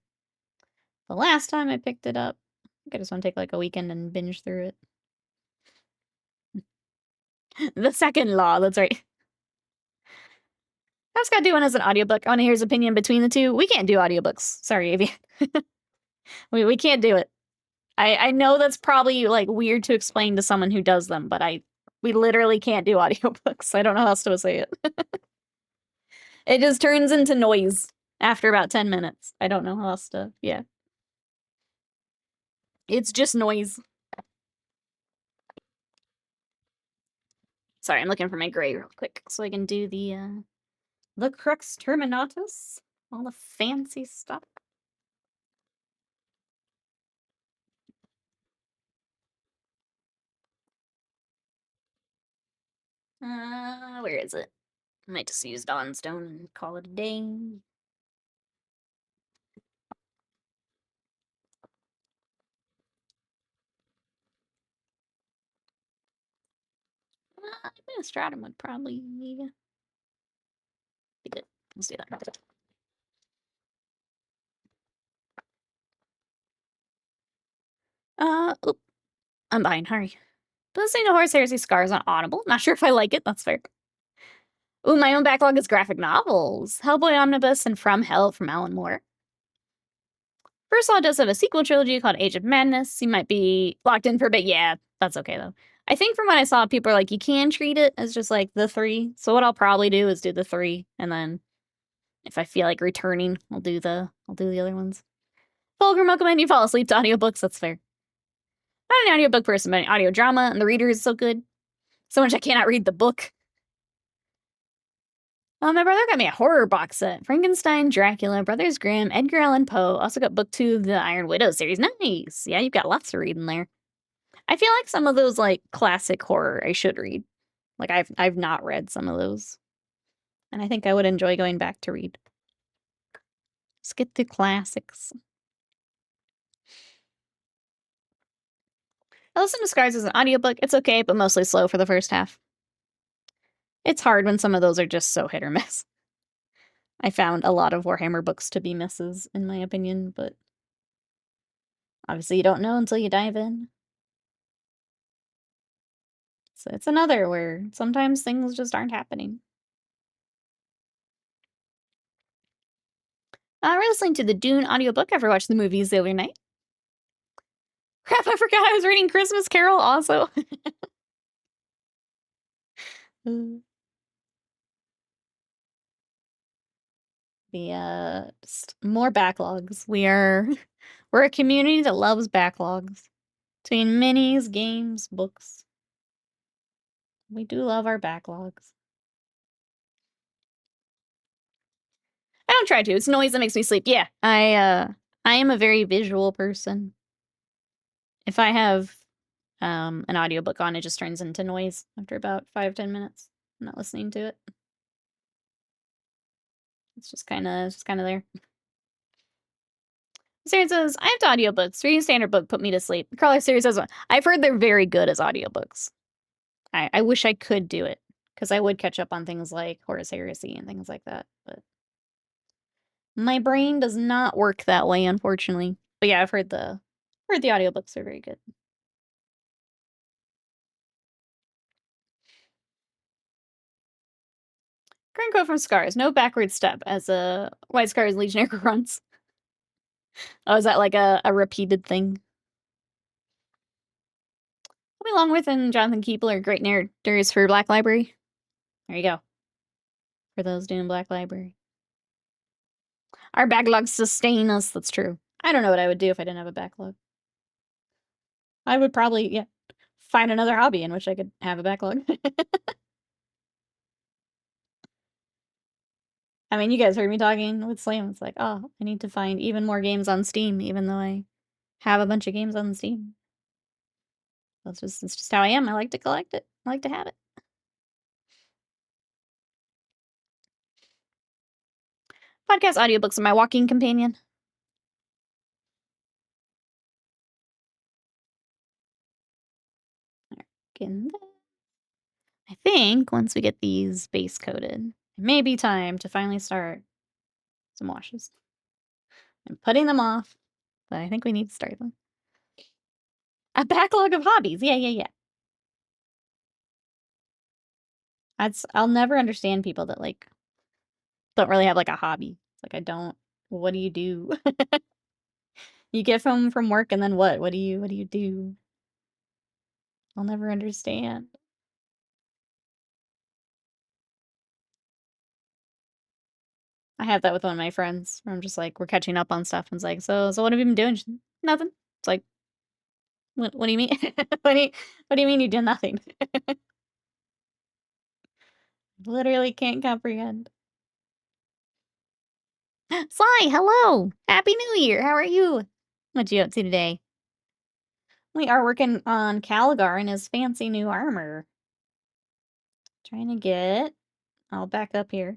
S1: the last time I picked it up. I think I just want to take, like, a weekend and binge through it. The second law, that's right. How's Scott doing as an audiobook? I want to hear his opinion between the two. We can't do audiobooks. Sorry, Avian. we can't do it. I know that's probably like weird to explain to someone who does them, but we literally can't do audiobooks. I don't know how else to say it. It just turns into noise after about 10 minutes. I don't know how else to, yeah. It's just noise. Sorry, I'm looking for my gray real quick so I can do the Crux Terminatus, all the fancy stuff. Where is it? I might just use Dawnstone and call it a day. Stratum would probably be good. Let's do that. Oop. I'm behind. Hurry. Listening to Horse Heresy Scars on Audible. Not sure if I like it. That's fair. Ooh, my own backlog is graphic novels. Hellboy Omnibus and From Hell from Alan Moore. First Law does have a sequel trilogy called Age of Madness. You might be locked in for a bit. Yeah, that's okay, though. I think from what I saw, people are like, you can treat it as just, like, the 3. So what I'll probably do is do the 3, and then if I feel like returning, I'll do the other ones. Fulgrim, recommend you fall asleep to audiobooks. That's fair. Not an audiobook person, but an audio drama, and the reader is so good. So much I cannot read the book. My brother got me a horror box set. Frankenstein, Dracula, Brothers Grimm, Edgar Allan Poe. Also got book 2 of the Iron Widow series. Nice! Yeah, you've got lots to read in there. I feel like some of those, like, classic horror I should read. Like, I've not read some of those. And I think I would enjoy going back to read. Let's get the classics. I listen to Scars as an audiobook. It's okay, but mostly slow for the first half. It's hard when some of those are just so hit or miss. I found a lot of Warhammer books to be misses, in my opinion, but obviously you don't know until you dive in. So it's another where sometimes things just aren't happening. We're listening to the Dune audiobook after watching the movies the other night. Crap, I forgot I was reading Christmas Carol also. Just more backlogs. We're a community that loves backlogs. Between minis, games, books. We do love our backlogs. I don't try to. It's noise that makes me sleep. Yeah, I am a very visual person. If I have an audiobook on, it just turns into noise after about 5-10 minutes. I'm not listening to it. It's just kind of there. Sarah says, I have to audiobooks. Reading standard book put me to sleep. Carly Series says, I've heard they're very good as audiobooks. I wish I could do it, because I would catch up on things like Horus Heresy and things like that, but my brain does not work that way, unfortunately. But yeah, I've heard the audiobooks are very good. Current quote from Scars. No backward step as a White Scars Legionnaire grunts. Oh, is that like a repeated thing? Bobby Longworth and Jonathan Keeble are great narrators for Black Library. There you go. For those doing Black Library. Our backlogs sustain us. That's true. I don't know what I would do if I didn't have a backlog. I would probably, find another hobby in which I could have a backlog. I mean, you guys heard me talking with Slam. It's like, oh, I need to find even more games on Steam, even though I have a bunch of games on Steam. It's just how I am. I like to collect it. I like to have it. Podcast audiobooks are my walking companion. I think once we get these base coated, it may be time to finally start some washes. I'm putting them off, but I think we need to start them. A backlog of hobbies. Yeah. I'll never understand people that, like, don't really have, like, a hobby. It's like, I don't. What do you do? You get home from work and then what? What do you do? I'll never understand. I have that with one of my friends where I'm just like, we're catching up on stuff and it's like, so what have you been doing? She's, nothing. It's like, what do you mean? what do you mean you did nothing? Literally can't comprehend. Sly, hello! Happy New Year! How are you? What you up to today? We are working on Calgar and his fancy new armor. Trying to get... I'll back up here.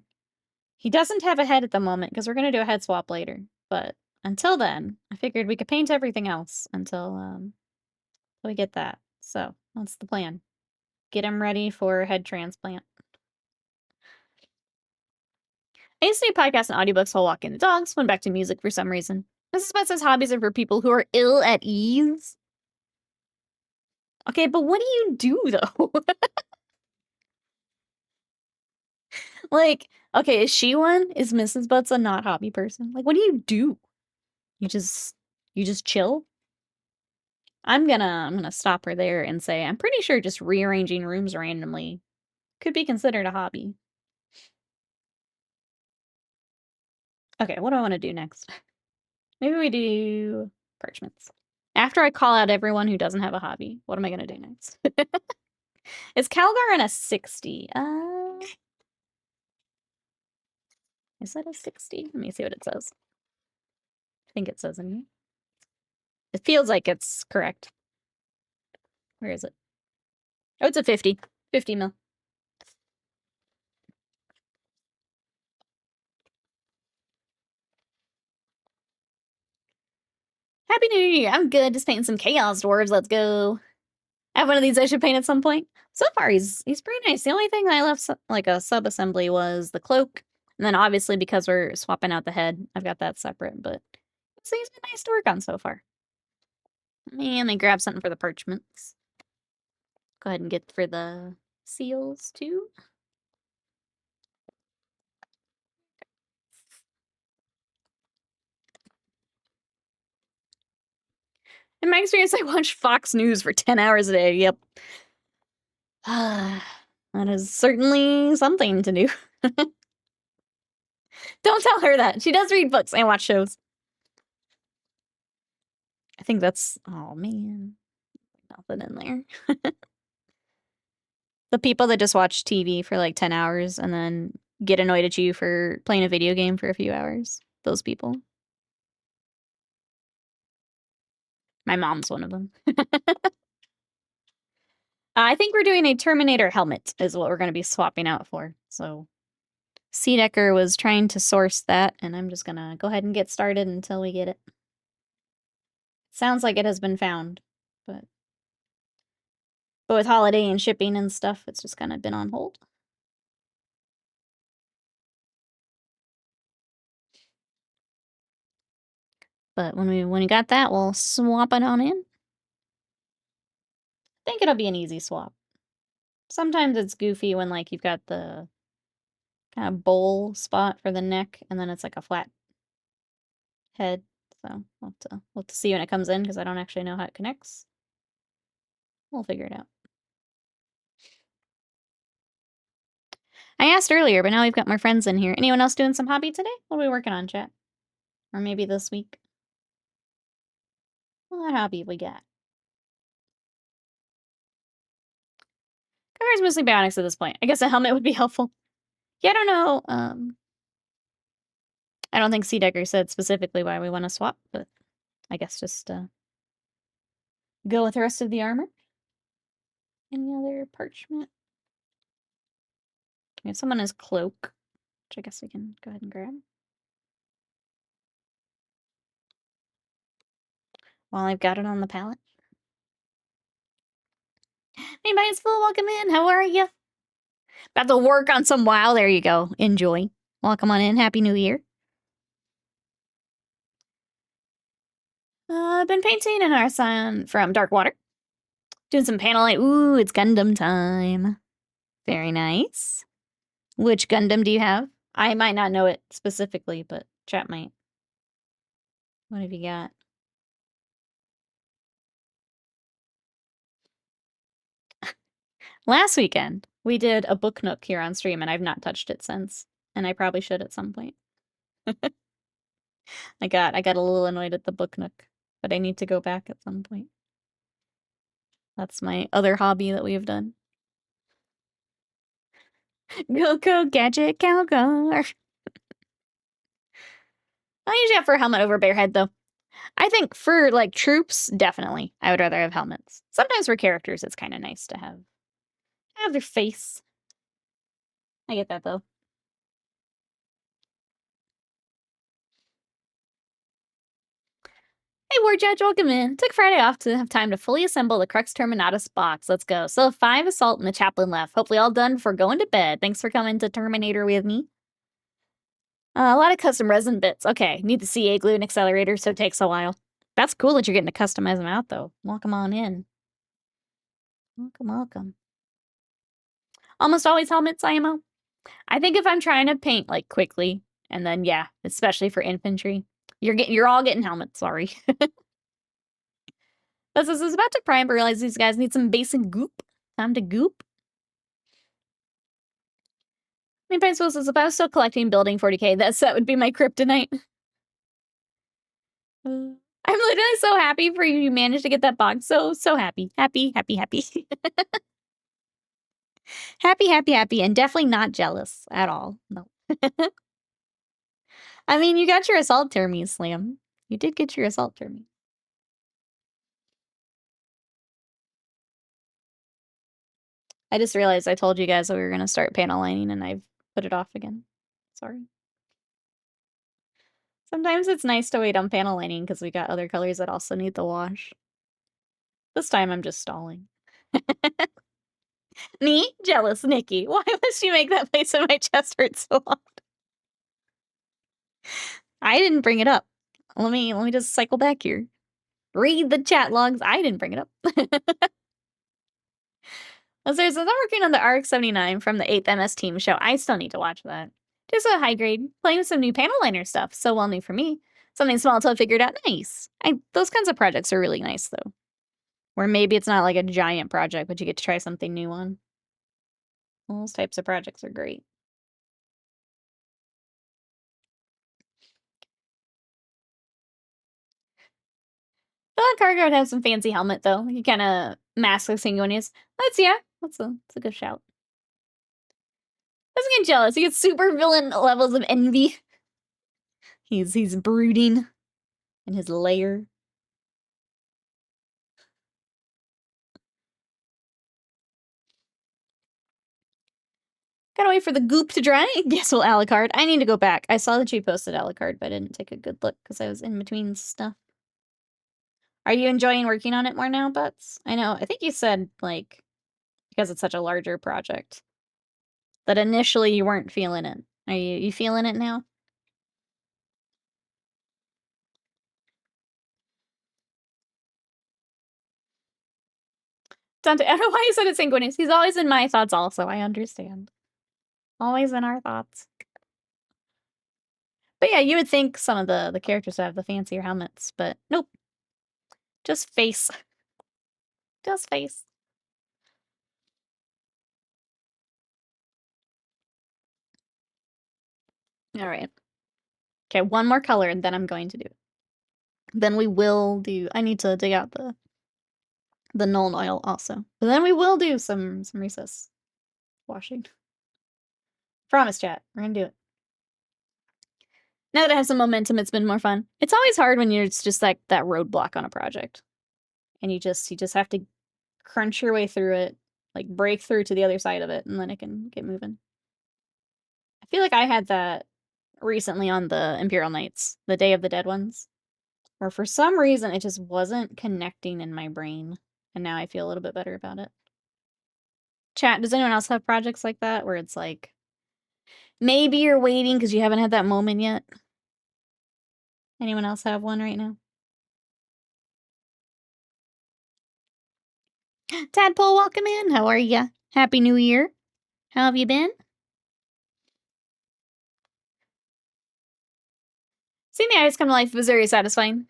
S1: He doesn't have a head at the moment because we're going to do a head swap later. But until then, I figured we could paint everything else until we get that. So that's the plan. Get him ready for head transplant. I used to do podcasts and audiobooks while walking the dogs. Went back to music for some reason. Mrs. Beth says hobbies are for people who are ill at ease. Okay, but what do you do, though? Like, okay, is she one? Is Mrs. Butts a not hobby person? Like, what do? You just chill? I'm gonna stop her there and say I'm pretty sure just rearranging rooms randomly could be considered a hobby. Okay, what do I want to do next? Maybe we do parchments. After I call out everyone who doesn't have a hobby, what am I gonna do next? Is Calgar in a 60? Is that a 60? Let me see what it says. I think it says in here. It feels like it's correct. Where is it? Oh, it's a 50. 50 mil. Happy New Year! I'm good. Just painting some Chaos Dwarves. Let's go. I have one of these I should paint at some point. So far, he's pretty nice. The only thing I left like a sub-assembly was the cloak. And then obviously because we're swapping out the head, I've got that separate. But he's been nice to work on so far. And they grab something for the parchments. Go ahead and get for the seals too. In my experience, I watch Fox News for 10 hours a day. Yep. That is certainly something to do. Don't tell her that. She does read books and watch shows. I think that's... Oh, man. Nothing in there. The people that just watch TV for like 10 hours and then get annoyed at you for playing a video game for a few hours. Those people. My mom's one of them. I think we're doing a Terminator helmet is what we're going to be swapping out for. So Seedecker was trying to source that, and I'm just going to go ahead and get started until we get it. Sounds like it has been found, but with holiday and shipping and stuff, it's just kind of been on hold. But when we got that, we'll swap it on in. I think it'll be an easy swap. Sometimes it's goofy when like you've got the kind of bowl spot for the neck, and then it's like a flat head. So we'll have to see when it comes in because I don't actually know how it connects. We'll figure it out. I asked earlier, but now we've got more friends in here. Anyone else doing some hobby today? What are we working on, chat? Or maybe this week? What hobby have we got? Cover's mostly bionics at this point. I guess a helmet would be helpful. Yeah, I don't know. I don't think Seedecker said specifically why we want to swap, but I guess just go with the rest of the armor. Any other parchment? We have someone as cloak, which I guess we can go ahead and grab. While I've got it on the palette. Hey, Mine's Full, welcome in. How are you? About to work on some WoW. There you go. Enjoy. Welcome on in. Happy New Year. I've been painting an Arson from Darkwater. Doing some panel light. Ooh, it's Gundam time. Very nice. Which Gundam do you have? I might not know it specifically, but chat might. What have you got? Last weekend, we did a book nook here on stream, and I've not touched it since. And I probably should at some point. I got a little annoyed at the book nook, but I need to go back at some point. That's my other hobby that we have done. Go Gadget Calgar. I usually have for a helmet over bare head, though. I think for, like, troops, definitely. I would rather have helmets. Sometimes for characters, it's kind of nice to have their face. I get that, though. Hey, War Judge, welcome in. Took Friday off to have time to fully assemble the Crux Terminatus box. Let's go. So 5 Assault and the Chaplain left. Hopefully all done before going to bed. Thanks for coming to Terminator with me. A lot of custom resin bits. Okay, need the CA glue and accelerator, so it takes a while. That's cool that you're getting to customize them out, though. Welcome on in. Welcome. Almost always helmets, IMO. I think if I'm trying to paint, like, quickly, and then, yeah, especially for infantry, you're all getting helmets, sorry. This is about to prime, but realize these guys need some basic goop. Time to goop. I mean, I suppose if I was still collecting building 40K, that would be my kryptonite. I'm literally so happy for you. You managed to get that box. So happy. Happy. Happy, and definitely not jealous at all. No. I mean, you got your assault termies, Slam. You did get your assault termies. I just realized I told you guys that we were going to start panel lining, and I've put it off again. Sorry. Sometimes it's nice to wait on panel lining because we got other colors that also need the wash. This time I'm just stalling. Me? Jealous, Nikki. Why must you make that place in my chest hurt so hard? I didn't bring it up. Let me just cycle back here. Read the chat logs. I didn't bring it up. I'm working on the RX-79 from the 8th MS Team show. I still need to watch that. Just a high grade, playing with some new panel liner stuff. So well new for me. Something small till I figured out. Nice. Those kinds of projects are really nice, though. Where maybe it's not like a giant project, but you get to try something new on. Those types of projects are great. I thought Cargo would have some fancy helmet, though. He kind of masks the Sanguinius. That's a good shout. Doesn't get jealous. He gets super villain levels of envy. He's brooding in his lair. Gotta wait for the goop to dry. Guess we'll Alucard. I need to go back. I saw that you posted Alucard, but I didn't take a good look because I was in between stuff. Are you enjoying working on it more now, Butts? I know. I think you said, like, because it's such a larger project, that initially you weren't feeling it. Are you feeling it now? Dante, I don't know why you said it's Sanguinius. He's always in my thoughts also. I understand. Always in our thoughts. But yeah, you would think some of the characters have the fancier helmets, but nope. Just face. Just face. Alright. Okay, one more color, and then I'm going to do it. Then we will do... I need to dig out the Nuln Oil also. But then we will do some recess washing. Promise, chat. We're gonna do it. Now that I have some momentum, it's been more fun. It's always hard when it's just like that roadblock on a project. And you just have to crunch your way through it, like break through to the other side of it, and then it can get moving. I feel like I had that recently on the Imperial Knights, the Day of the Dead ones, where for some reason it just wasn't connecting in my brain, and now I feel a little bit better about it. Chat, does anyone else have projects like that, where it's like, maybe you're waiting because you haven't had that moment yet? Anyone else have one right now? Tadpole, welcome in. How are ya? Happy New Year. How have you been? Seeing the eyes come to life was very satisfying.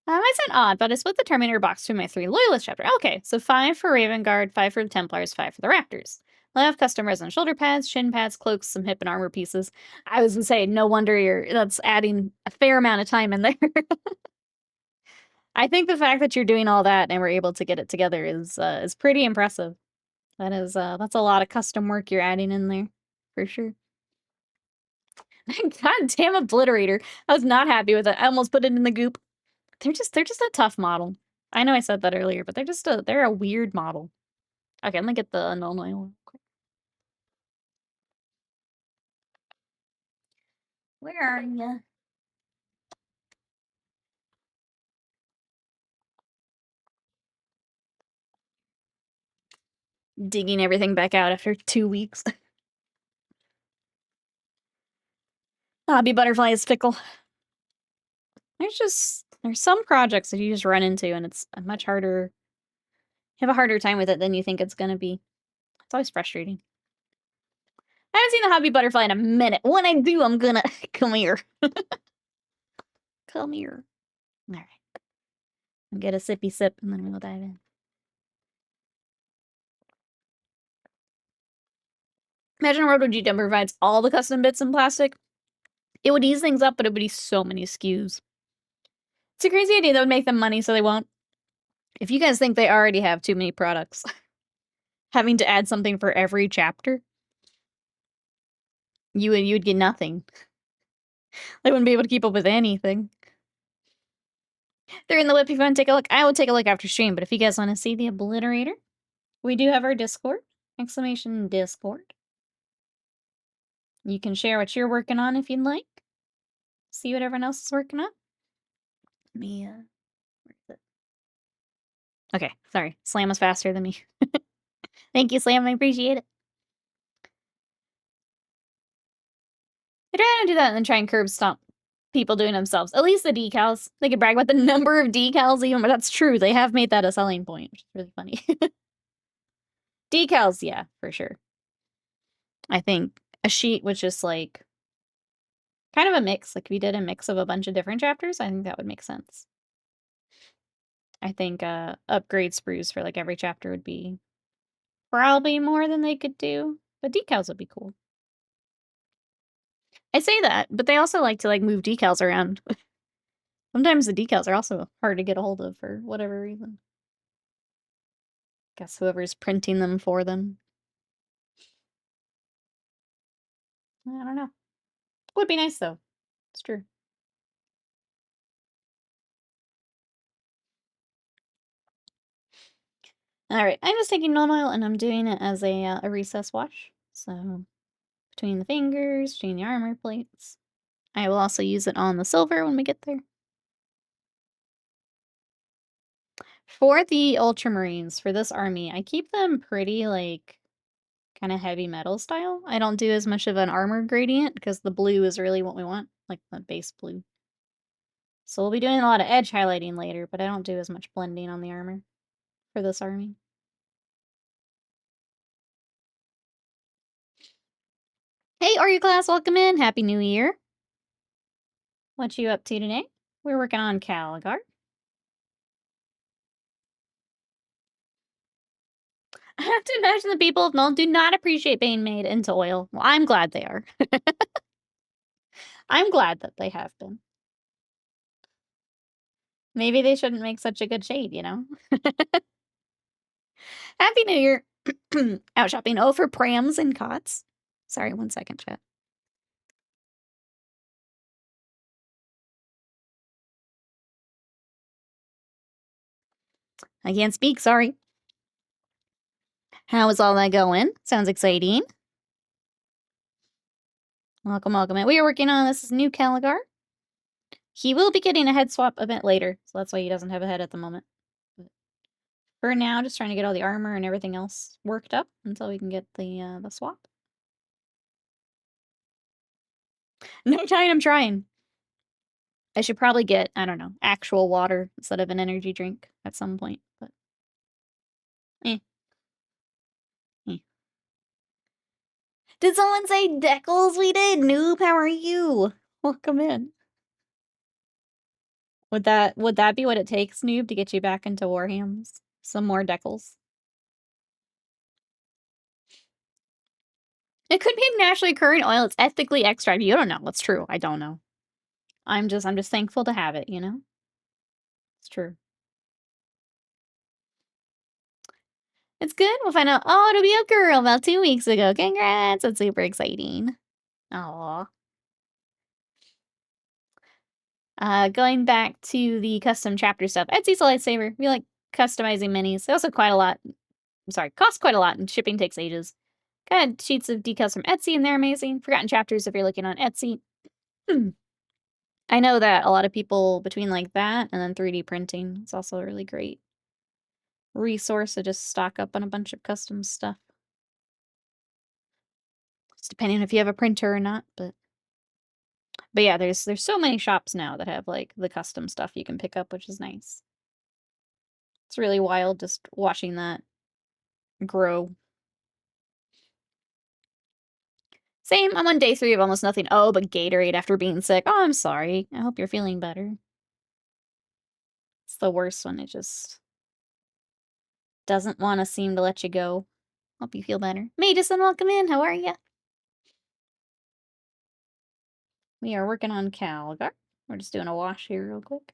S1: I said odd, but I split the Terminator box between my 3 Loyalist chapter. Okay, so 5 for Raven Guard, 5 for the Templars, 5 for the Raptors. I have custom resin shoulder pads, shin pads, cloaks, some hip and armor pieces. I was gonna say, no wonder that's adding a fair amount of time in there. I think the fact that you're doing all that and we're able to get it together is pretty impressive. That's a lot of custom work you're adding in there, for sure. God damn Obliterator. I was not happy with it. I almost put it in the goop. They're just a tough model. I know I said that earlier, but they're a weird model. Okay, I'm gonna get the null oil real quick. Where are ya? Digging everything back out after 2 weeks. Hobby butterfly is fickle. There's some projects that you just run into and it's much harder. You have a harder time with it than you think it's gonna be. It's always frustrating. I haven't seen the hobby butterfly in a minute. When I do, I'm gonna... Come here. Come here. All right. I'll get a sippy sip, and then we'll dive in. Imagine a world where GW provides all the custom bits in plastic. It would ease things up, but it would be so many SKUs. It's a crazy idea that would make them money, so they won't. If you guys think they already have too many products, having to add something for every chapter, you would get nothing. They wouldn't be able to keep up with anything. They're in the whip if you want to take a look. I will take a look after stream, but if you guys want to see the Obliterator, we do have our Discord. Exclamation Discord. You can share what you're working on if you'd like. See what everyone else is working on. Let me, where is it? Okay, sorry. Slam was faster than me. Thank you, Slam. I appreciate it. I try not to do that and then try and curb stomp people doing themselves. At least the decals. They could brag about the number of decals even, but that's true. They have made that a selling point, which is really funny. Decals, yeah, for sure. I think a sheet was just like kind of a mix. Like if you did a mix of a bunch of different chapters, I think that would make sense. I think upgrade sprues for like every chapter would be probably more than they could do, but decals would be cool. I say that, but they also like to like move decals around. Sometimes the decals are also hard to get a hold of for whatever reason. Guess whoever's printing them for them. I don't know. Would be nice though. It's true. All right, I'm just taking non oil and I'm doing it as a recess wash. So between the fingers, between the armor plates. I will also use it on the silver when we get there. For the Ultramarines, for this army, I keep them pretty, like, kind of heavy metal style. I don't do as much of an armor gradient because the blue is really what we want, like the base blue. So we'll be doing a lot of edge highlighting later, but I don't do as much blending on the armor for this army. Hey, Are You Class, welcome in. Happy New Year. What you up to today? We're working on Calgar. I have to imagine the people of Null do not appreciate being made into oil. Well, I'm glad they are. I'm glad that they have been. Maybe they shouldn't make such a good shade, you know? Happy New Year. Out shopping. Oh, for prams and cots. Sorry, 1 second, chat. I can't speak, sorry. How is all that going? Sounds exciting. Welcome, welcome. We are working on this is new Calgar. He will be getting a head swap event later, so that's why he doesn't have a head at the moment. But for now, just trying to get all the armor and everything else worked up until we can get the swap. No time, I'm trying. I should probably get, I don't know, actual water instead of an energy drink at some point, but Did someone say Deckles? We did. Noob, how are you? Welcome in. Would that be what it takes, Noob, to get you back into Warhams? Some more Deckles? It could be a naturally occurring oil. It's ethically extracted. You don't know. It's true. I don't know. I'm just thankful to have it, you know? It's true. It's good. We'll find out. Oh, it'll be a girl about 2 weeks ago. Congrats. That's super exciting. Aw. Going back to the custom chapter stuff. Etsy's a lifesaver. We like customizing minis. They also cost quite a lot, and shipping takes ages. Got sheets of decals from Etsy, and they're amazing. Forgotten chapters if you're looking on Etsy. I know that a lot of people between like that and then 3D printing, it's also a really great resource to just stock up on a bunch of custom stuff. Just depending on if you have a printer or not, but yeah, there's so many shops now that have like the custom stuff you can pick up, which is nice. It's really wild just watching that grow. Same. I'm on day 3 of almost nothing. Oh, but Gatorade after being sick. Oh, I'm sorry. I hope you're feeling better. It's the worst when it just doesn't want to seem to let you go. Hope you feel better. Madison, welcome in. How are you? We are working on Calgar. We're just doing a wash here real quick.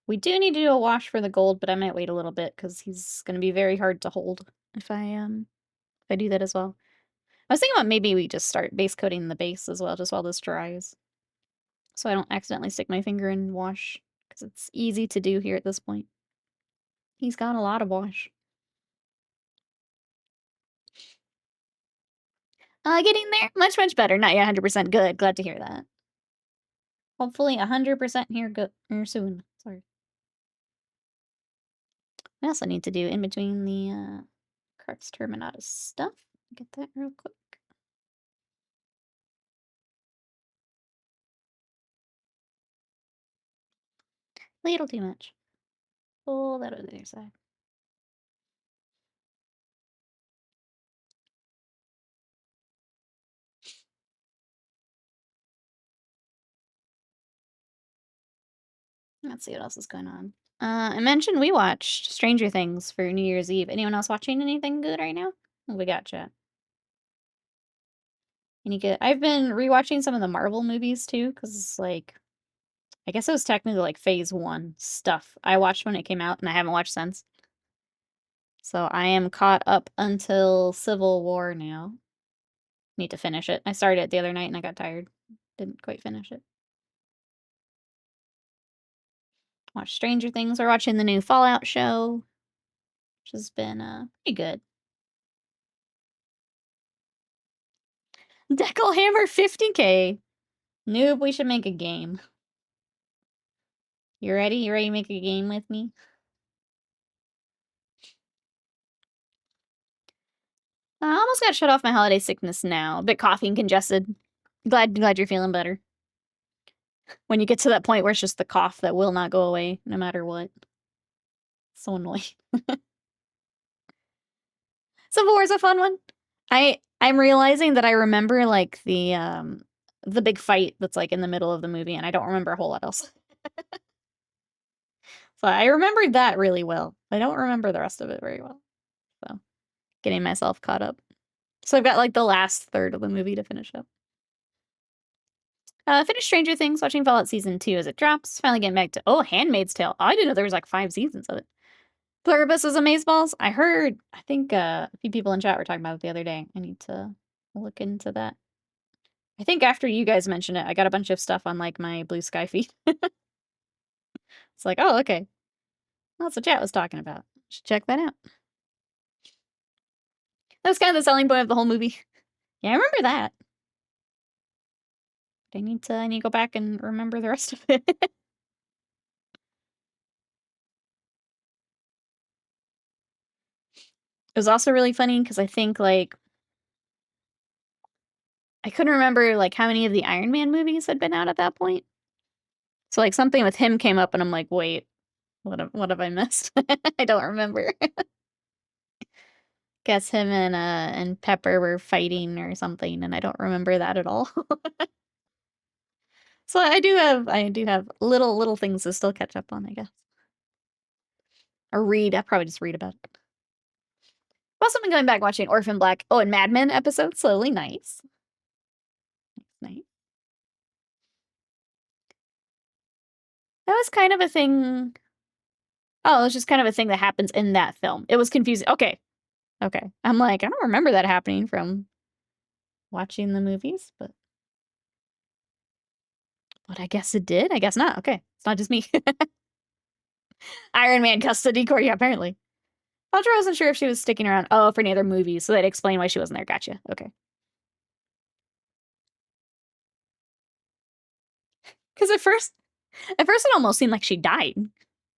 S1: We do need to do a wash for the gold, but I might wait a little bit because he's going to be very hard to hold if I do that as well. I was thinking about maybe we just start base coating the base as well, just while this dries. So I don't accidentally stick my finger in wash, because it's easy to do here at this point. He's got a lot of wash. Getting there. Much, much better. Not yet 100% good. Glad to hear that. Hopefully 100% here good soon. Sorry. I also need to do in between the Crux Terminatus stuff. Get that real quick. Little too much. Pull that over the other side. Let's see what else is going on. I mentioned we watched Stranger Things for New Year's Eve. Anyone else watching anything good right now? What we got, chat? Any good? I've been rewatching some of the Marvel movies too, because like, I guess it was technically like phase 1 stuff. I watched when it came out and I haven't watched since. So I am caught up until Civil War now. Need to finish it. I started it the other night and I got tired. Didn't quite finish it. Watch Stranger Things. We're watching the new Fallout show, which has been pretty good. Deckelhammer 50K. Noob, we should make a game. You ready? You ready to make a game with me? I almost got shut off my holiday sickness now. A bit coffee and congested. Glad you're feeling better. When you get to that point where it's just the cough that will not go away, no matter what. So annoying. Civil War is a fun one. I'm realizing that I remember like the big fight that's like in the middle of the movie, and I don't remember a whole lot else. So I remembered that really well. I don't remember the rest of it very well. So getting myself caught up. So I've got like the last third of the movie to finish up. Finished Stranger Things, watching Fallout Season 2 as it drops. Finally getting back to, Handmaid's Tale. Oh, I didn't know there was like 5 seasons of it. Pluribus is Amazeballs. I think a few people in chat were talking about it the other day. I need to look into that. I think after you guys mentioned it, I got a bunch of stuff on like my Blue Sky feed. It's like, oh, okay. Well, that's what chat was talking about. Should check that out. That was kind of the selling point of the whole movie. Yeah, I remember that. But I need to go back and remember the rest of it. It was also really funny because I think like I couldn't remember like how many of the Iron Man movies had been out at that point. So like something with him came up and I'm like, wait, what have I missed? I don't remember. Guess him and Pepper were fighting or something, and I don't remember that at all. So I do have little things to still catch up on, I guess. Or read. I'll probably just read about it. I've also been going back watching Orphan Black. Oh, and Mad Men episodes slowly. Nice. Nice. That was kind of a thing. Oh, it was just kind of a thing that happens in that film. It was confusing. Okay. I'm like, I don't remember that happening from watching the movies, but I guess it did. I guess not. Okay. It's not just me. Iron Man custody court. Yeah, apparently. Audra wasn't sure if she was sticking around. Oh, for any other movies, so that explained why she wasn't there. Gotcha. Okay. Because at first it almost seemed like she died.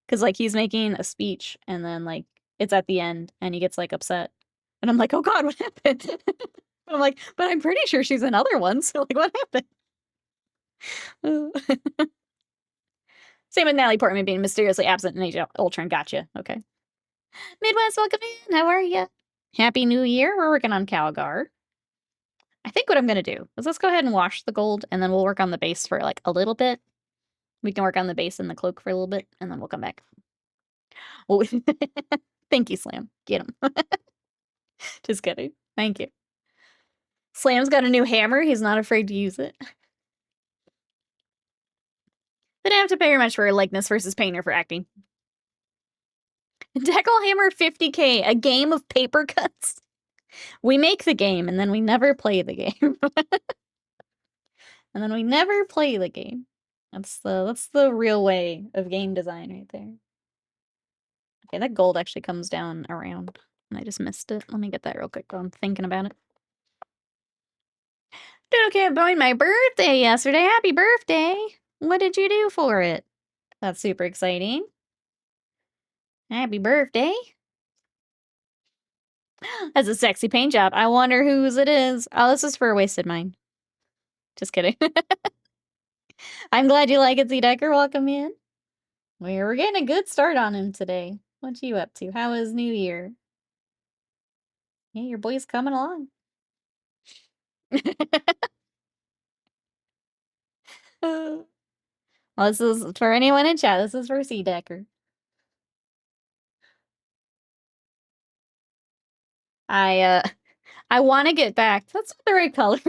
S1: Because like he's making a speech and then like it's at the end and he gets like upset. And I'm like, oh God, what happened? But I'm like, but I'm pretty sure she's in other ones. So like, what happened? Same with Natalie Portman being mysteriously absent in Age of Ultron. Gotcha. Okay. Midwest, welcome in. How are you? Happy New Year. We're working on Calgar. I think what I'm going to do is let's go ahead and wash the gold, and then we'll work on the base for like a little bit. We can work on the base and the cloak for a little bit, and then we'll come back. Oh, thank you, Slam. Get him. Just kidding. Thank you. Slam's got a new hammer. He's not afraid to use it. They don't have to pay very much for likeness versus painter for acting. Deckle Hammer 50K, a game of paper cuts. We make the game, and then we never play the game. And then we never play the game. That's the real way of game design right there. Okay, that gold actually comes down around, and I just missed it. Let me get that real quick while I'm thinking about it. Doing okay about my birthday yesterday. Happy birthday! What did you do for it? That's super exciting. Happy birthday. That's a sexy paint job. I wonder whose it is. Oh, this is for a wasted mine. Just kidding. I'm glad you like it, Z-Decker. Welcome in. We're getting a good start on him today. What you up to? How was New Year? Yeah, your boy's coming along. Well, this is for anyone in chat. This is for Z-Decker. I want to get back. That's not the right color.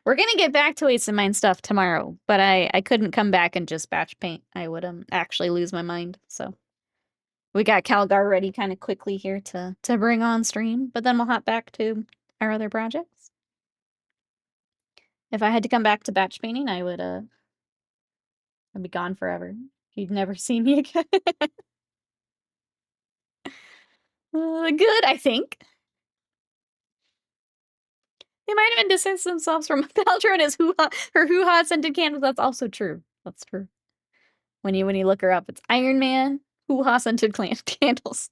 S1: We're gonna get back to Wasted Mine stuff tomorrow, but I couldn't come back and just batch paint. I would actually lose my mind. So we got Calgar ready kind of quickly here to bring on stream, but then we'll hop back to our other projects. If I had to come back to batch painting, I would I'd be gone forever. You'd never see me again. Good, I think. They might have distanced themselves from Valdro and his her hoo-ha scented candles. That's also true. That's true. When you look her up, it's Iron Man hoo-ha scented candles.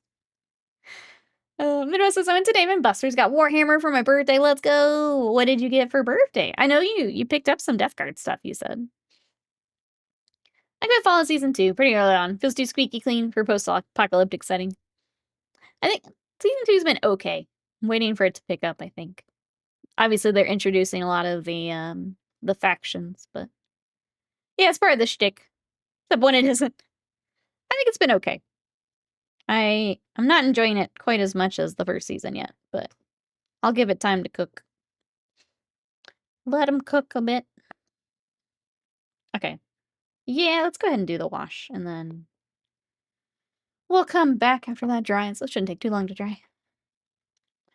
S1: Midwest says, I went to Dave and Buster's, got Warhammer for my birthday. Let's go. What did you get for birthday? I know you picked up some Death Guard stuff, you said. I got Fall of Season 2 pretty early on. Feels too squeaky clean for post-apocalyptic setting. I think Season 2's been okay. I'm waiting for it to pick up, I think. Obviously, they're introducing a lot of the factions, but yeah, it's part of the shtick. Except when it isn't. I think it's been okay. I'm not enjoying it quite as much as the first season yet, but I'll give it time to cook. Let them cook a bit. Okay. Yeah, let's go ahead and do the wash, and then we'll come back after that dries. It shouldn't take too long to dry.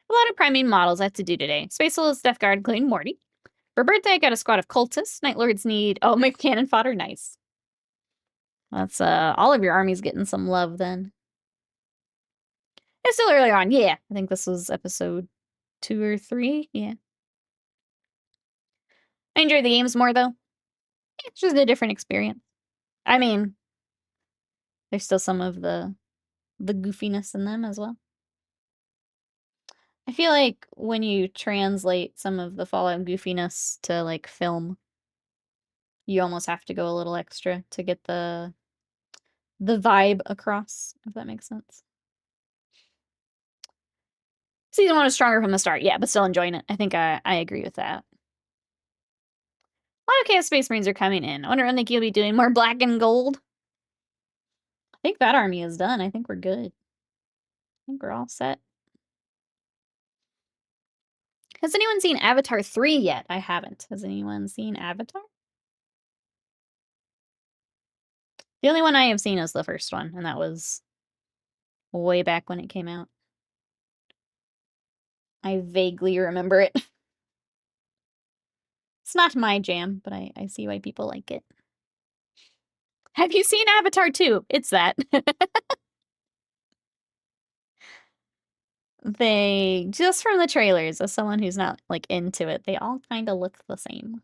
S1: A lot of priming models I have to do today. Space Souls, Death Guard, including Morty. For birthday, I got a squad of cultists. Night Lords need... Oh, my cannon fodder. Nice. That's, all of your armies getting some love, then. It's still early on. Yeah. I think this was episode 2 or 3. Yeah. I enjoy the games more, though. It's just a different experience. I mean, there's still some of the goofiness in them as well. I feel like when you translate some of the Fallout goofiness to, like, film, you almost have to go a little extra to get the vibe across, if that makes sense. Season 1 was stronger from the start, yeah, but still enjoying it. I think I agree with that. A lot of Chaos Space Marines are coming in. I wonder when you'll be doing more black and gold. I think that army is done. I think we're good. I think we're all set. Has anyone seen Avatar 3 yet? I haven't. Has anyone seen Avatar? The only one I have seen is the first one, and that was way back when it came out. I vaguely remember it. It's not my jam, but I see why people like it. Have you seen Avatar 2? It's that. They, just from the trailers, as someone who's not, like, into it, they all kind of look the same.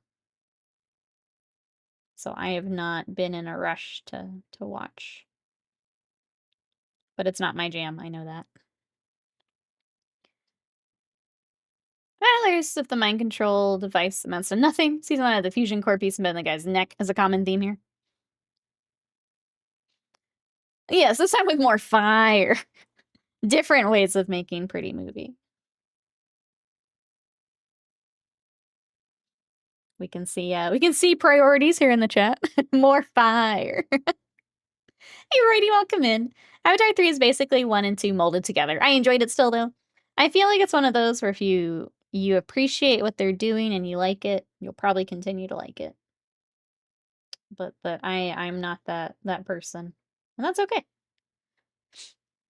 S1: So I have not been in a rush to watch. But it's not my jam, I know that. There's if the mind control device amounts to nothing. Season 1 had the fusion core piece embedded in the guy's neck as a common theme here. Yes, this time with more fire. Different ways of making pretty movie. We can see priorities here in the chat. More fire. Hey, Righty, welcome in. Avatar 3 is basically 1 and 2 molded together. I enjoyed it still, though. I feel like it's one of those where if you appreciate what they're doing and you like it, you'll probably continue to like it. But I'm not that person. And that's okay.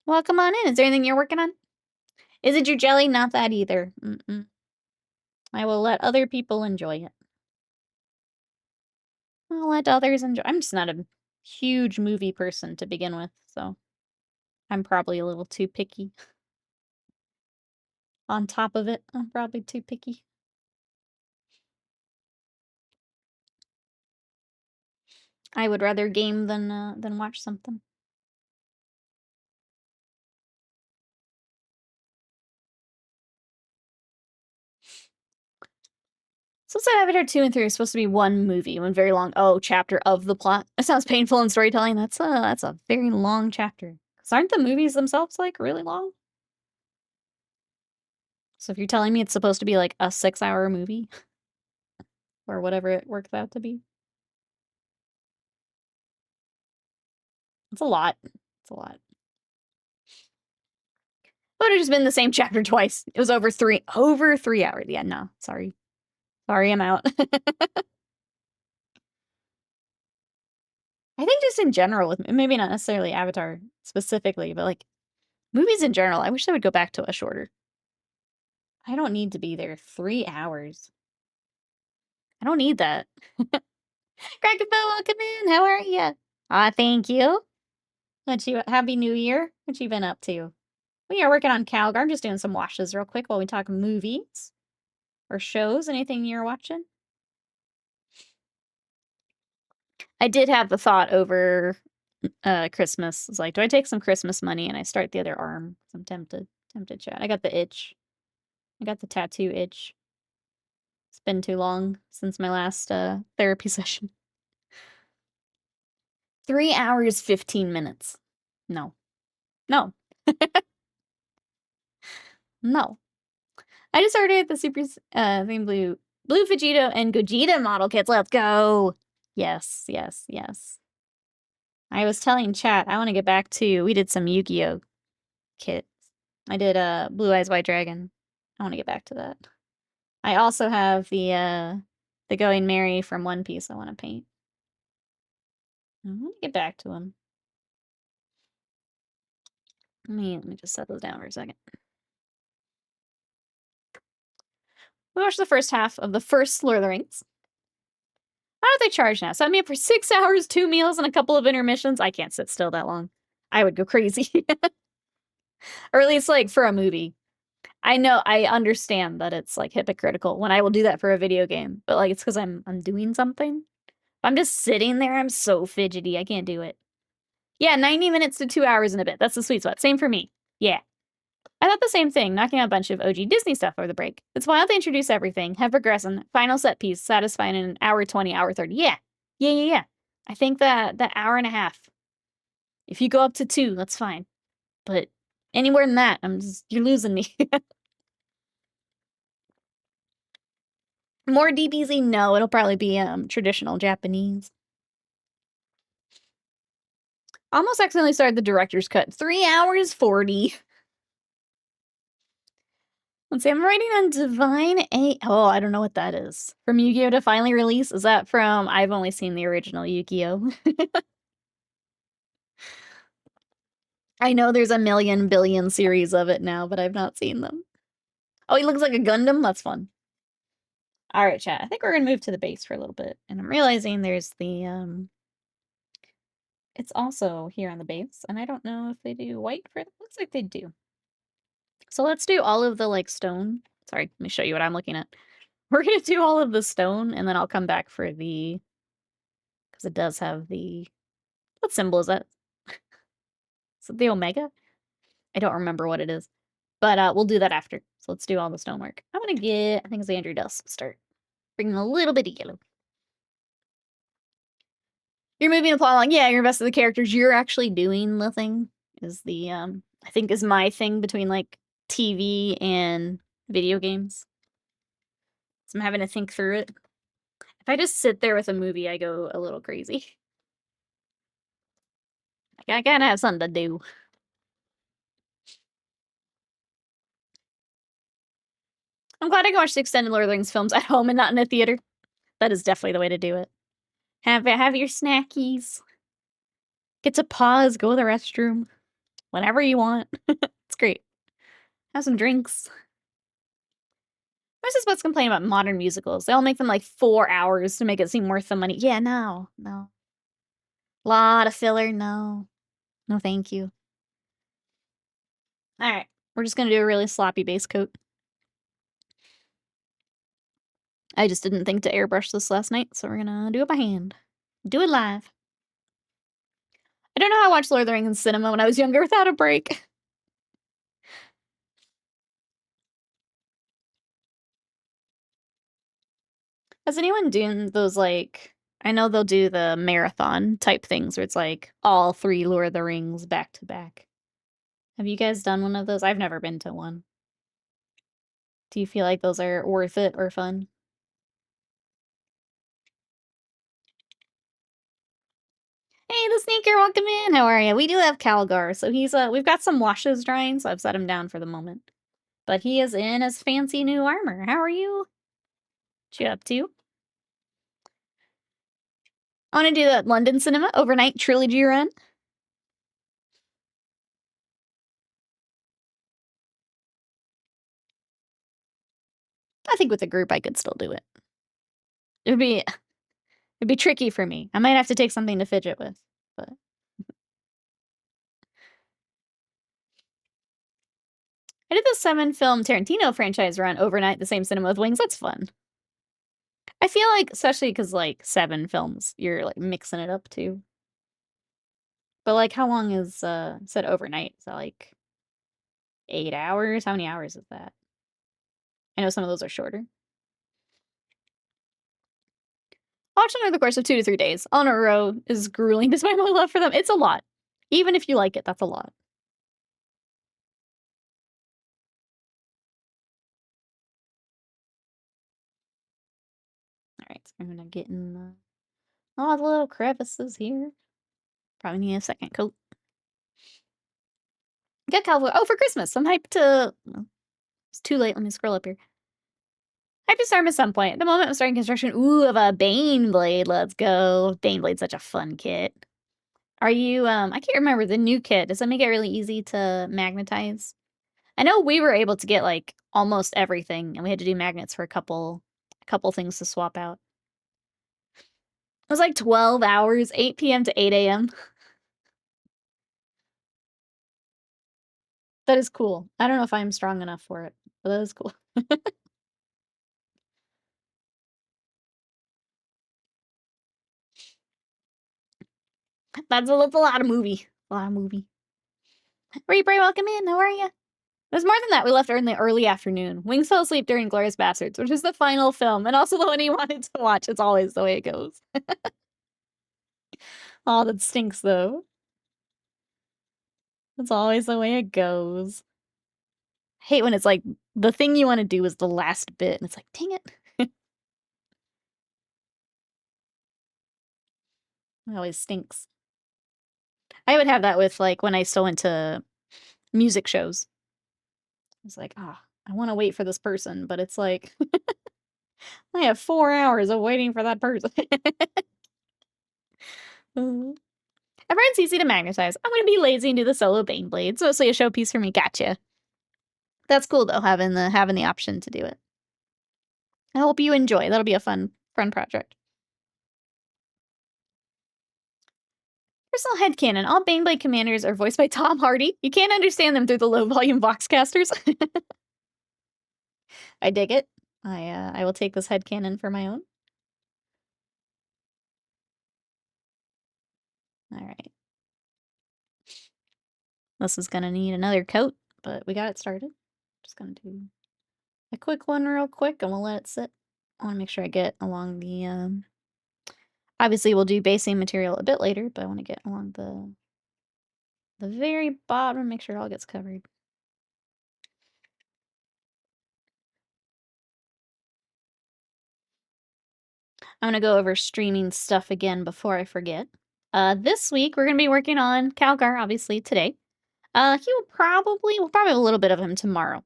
S1: Welcome on in. Is there anything you're working on? Is it your jelly? Not that either. I will let other people enjoy it. I'll let others enjoy. I'm just not a huge movie person to begin with, so I'm probably a little too picky. On top of it, I'm probably too picky. I would rather game than watch something. So said Avatar 2 and 3 are supposed to be one movie, one very long chapter of the plot. It sounds painful in storytelling. That's a very long chapter. 'Cause aren't the movies themselves like really long? So if you're telling me it's supposed to be like a 6-hour movie or whatever it works out to be. It's a lot. It's a lot. It would have just been the same chapter twice. It was over 3 hours. Yeah, no, sorry. Sorry, I'm out. I think just in general, with maybe not necessarily Avatar specifically, but like movies in general, I wish they would go back to a shorter. I don't need to be there 3 hours. I don't need that. Crackabell, welcome in. How are you? Thank you. Happy New Year. What you been up to? We are working on Calgar. I'm just doing some washes real quick while we talk movies or shows. Anything you're watching? I did have the thought over Christmas. It's like, do I take some Christmas money and I start the other arm? I'm tempted chat. I got the itch. I got the tattoo itch. It's been too long since my last therapy session. 3 hours, 15 minutes. No. No. No. I just ordered the super thing blue Vegeta and Gogeta model kits. Let's go. Yes, yes, yes. I was telling chat, I want to get back to, we did some Yu-Gi-Oh kits. I did Blue Eyes White Dragon. I want to get back to that. I also have the Going Merry from One Piece I want to paint. I want to get back to them. Let me just set those down for a second. We watched the first half of the first Lord of the Rings. How do they charge now? Set me up for 6 hours, 2 meals, and a couple of intermissions. I can't sit still that long. I would go crazy. Or at least, like, for a movie. I know, I understand that it's, like, hypocritical when I will do that for a video game. But, like, it's because I'm doing something. If I'm just sitting there, I'm so fidgety. I can't do it. Yeah, 90 minutes to 2 hours and a bit. That's the sweet spot. Same for me. Yeah. I thought the same thing, knocking out a bunch of OG Disney stuff over the break. It's wild they introduce everything, have progression, final set piece, satisfying in an hour 20, hour 30. Yeah. Yeah. I think that hour and a half. If you go up to 2, that's fine. But anywhere than that, you're losing me. More DBZ? No, it'll probably be traditional Japanese. Almost accidentally started the director's cut. 3 hours 40. Let's see, I'm writing on Divine A. Oh, I don't know what that is. From Yu-Gi-Oh! To finally release? Is that from... I've only seen the original Yu-Gi-Oh! I know there's a million billion series of it now, but I've not seen them. Oh, he looks like a Gundam? That's fun. Alright, chat. I think we're gonna move to the base for a little bit. And I'm realizing there's the, it's also here on the base. And I don't know if they do white for it. Looks like they do. So let's do all of the, like, stone. Sorry, let me show you what I'm looking at. We're gonna do all of the stone, and then I'll come back for the... Because it does have the... What symbol is that? Is it the Omega? I don't remember what it is. But we'll do that after. So let's do all the stonework. I'm gonna get... I think it's the Andrew Dust start. Bringing a little bit of yellow. You're moving the plot along. Yeah, you're invested in the characters. You're actually doing the thing. Is the I think is my thing between like TV and video games. So I'm having to think through it. If I just sit there with a movie, I go a little crazy. I gotta have something to do. I'm glad I can watch the extended Lord of the Rings films at home and not in a theater. That is definitely the way to do it. Have your snackies. Get to pause, go to the restroom. Whenever you want. It's great. Have some drinks. I was just about to complain about modern musicals. They all make them like 4 hours to make it seem worth the money. Yeah, no. Lot of filler, no. No, thank you. Alright, we're just gonna do a really sloppy base coat. I just didn't think to airbrush this last night, so we're gonna do it by hand. Do it live. I don't know how I watched Lord of the Rings in cinema when I was younger without a break. Has anyone doing those, like... I know they'll do the marathon type things where it's like all 3 Lord of the Rings back to back. Have you guys done one of those? I've never been to one. Do you feel like those are worth it or fun? Hey, the sneaker, welcome in. How are you? We do have Calgar, so he's we've got some washes drying, so I've set him down for the moment. But he is in his fancy new armor. How are you? What you up to? I want to do that London Cinema overnight trilogy run. I think with a group I could still do it. It'd be tricky for me. I might have to take something to fidget with, but I did the 7-film Tarantino franchise run overnight at the same cinema with Wings. That's fun. I feel like, especially because, like, 7 films, you're, like, mixing it up, too. But, like, how long is, said overnight? Is that, like, 8 hours? How many hours is that? I know some of those are shorter. Watch them over the course of 2 to 3 days. On a row is grueling despite my love for them. It's a lot. Even if you like it, that's a lot. Alright, so I'm gonna get in all the little crevices here. Probably need a second coat. Get Cowboy. Oh, for Christmas. I'm hyped to... well, it's too late. Let me scroll up here. Hyped to start at some point. At the moment, I'm starting construction. Ooh, of a Baneblade. Let's go. Baneblade's such a fun kit. Are you, I can't remember the new kit. Does that make it really easy to magnetize? I know we were able to get, like, almost everything, and we had to do magnets for a couple things to swap out. It was like 12 hours, 8 p.m. to 8 a.m. That is cool. I don't know if I'm strong enough for it, but that is cool. That's a lot of movie. A lot of movie. Reaper, welcome in. How are you? There's more than that. We left in the early afternoon. Wings fell asleep during Glorious Bastards, which is the final film, and also the one he wanted to watch. It's always the way it goes. Oh, that stinks, though. That's always the way it goes. I hate when it's like, the thing you want to do is the last bit, and it's like, dang it. It always stinks. I would have that with, like, when I still went to music shows. It's like, I want to wait for this person, but it's like, I have 4 hours of waiting for that person. Everyone's easy to magnetize. I'm gonna be lazy and do the solo Baneblade, so it's like a showpiece for me. Gotcha. That's cool though, having the option to do it. I hope you enjoy. That'll be a fun project. Personal headcanon. All Baneblade commanders are voiced by Tom Hardy. You can't understand them through the low-volume voxcasters. I dig it. I will take this headcanon for my own. Alright. This is gonna need another coat, but we got it started. Just gonna do a quick one real quick, and we'll let it sit. I wanna make sure I get along the, Obviously, we'll do basing material a bit later, but I want to get along the very bottom, make sure it all gets covered. I'm going to go over streaming stuff again before I forget. This week, we're going to be working on Calgar, obviously, today. We'll probably have a little bit of him tomorrow.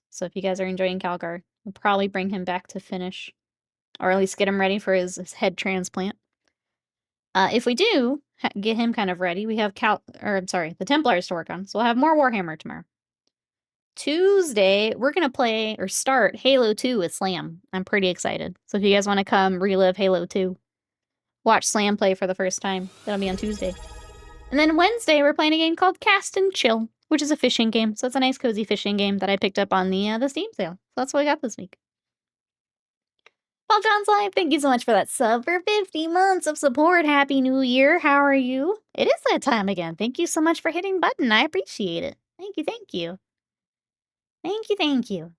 S1: So if you guys are enjoying Calgar, we'll probably bring him back to finish. Or at least get him ready for his head transplant. If we do get him kind of ready, we have the Templars to work on. So we'll have more Warhammer tomorrow. Tuesday, we're going to play or start Halo 2 with Slam. I'm pretty excited. So if you guys want to come relive Halo 2, watch Slam play for the first time, that'll be on Tuesday. And then Wednesday, we're playing a game called Cast and Chill, which is a fishing game. So it's a nice, cozy fishing game that I picked up on the Steam sale. So that's what we got this week. Paul John's Live, thank you so much for that sub for 50 months of support. Happy New Year. How are you? It is that time again. Thank you so much for hitting button. I appreciate it. Thank you, thank you. Thank you, thank you.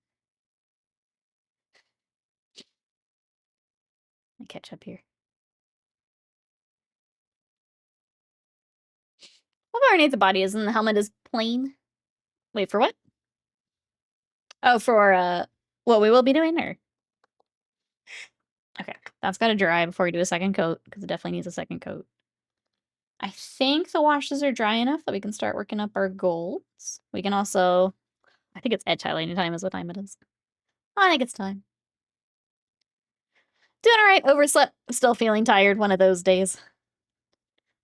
S1: Let me catch up here. What marinate the body is and the helmet is plain. Wait, for what? Oh, for what we will be doing, or? Okay, that's got to dry before we do a second coat, because it definitely needs a second coat. I think the washes are dry enough that we can start working up our golds. We can also, I think it's edge highlighting time is what time it is. I think it's time. Doing all right, overslept, still feeling tired, one of those days.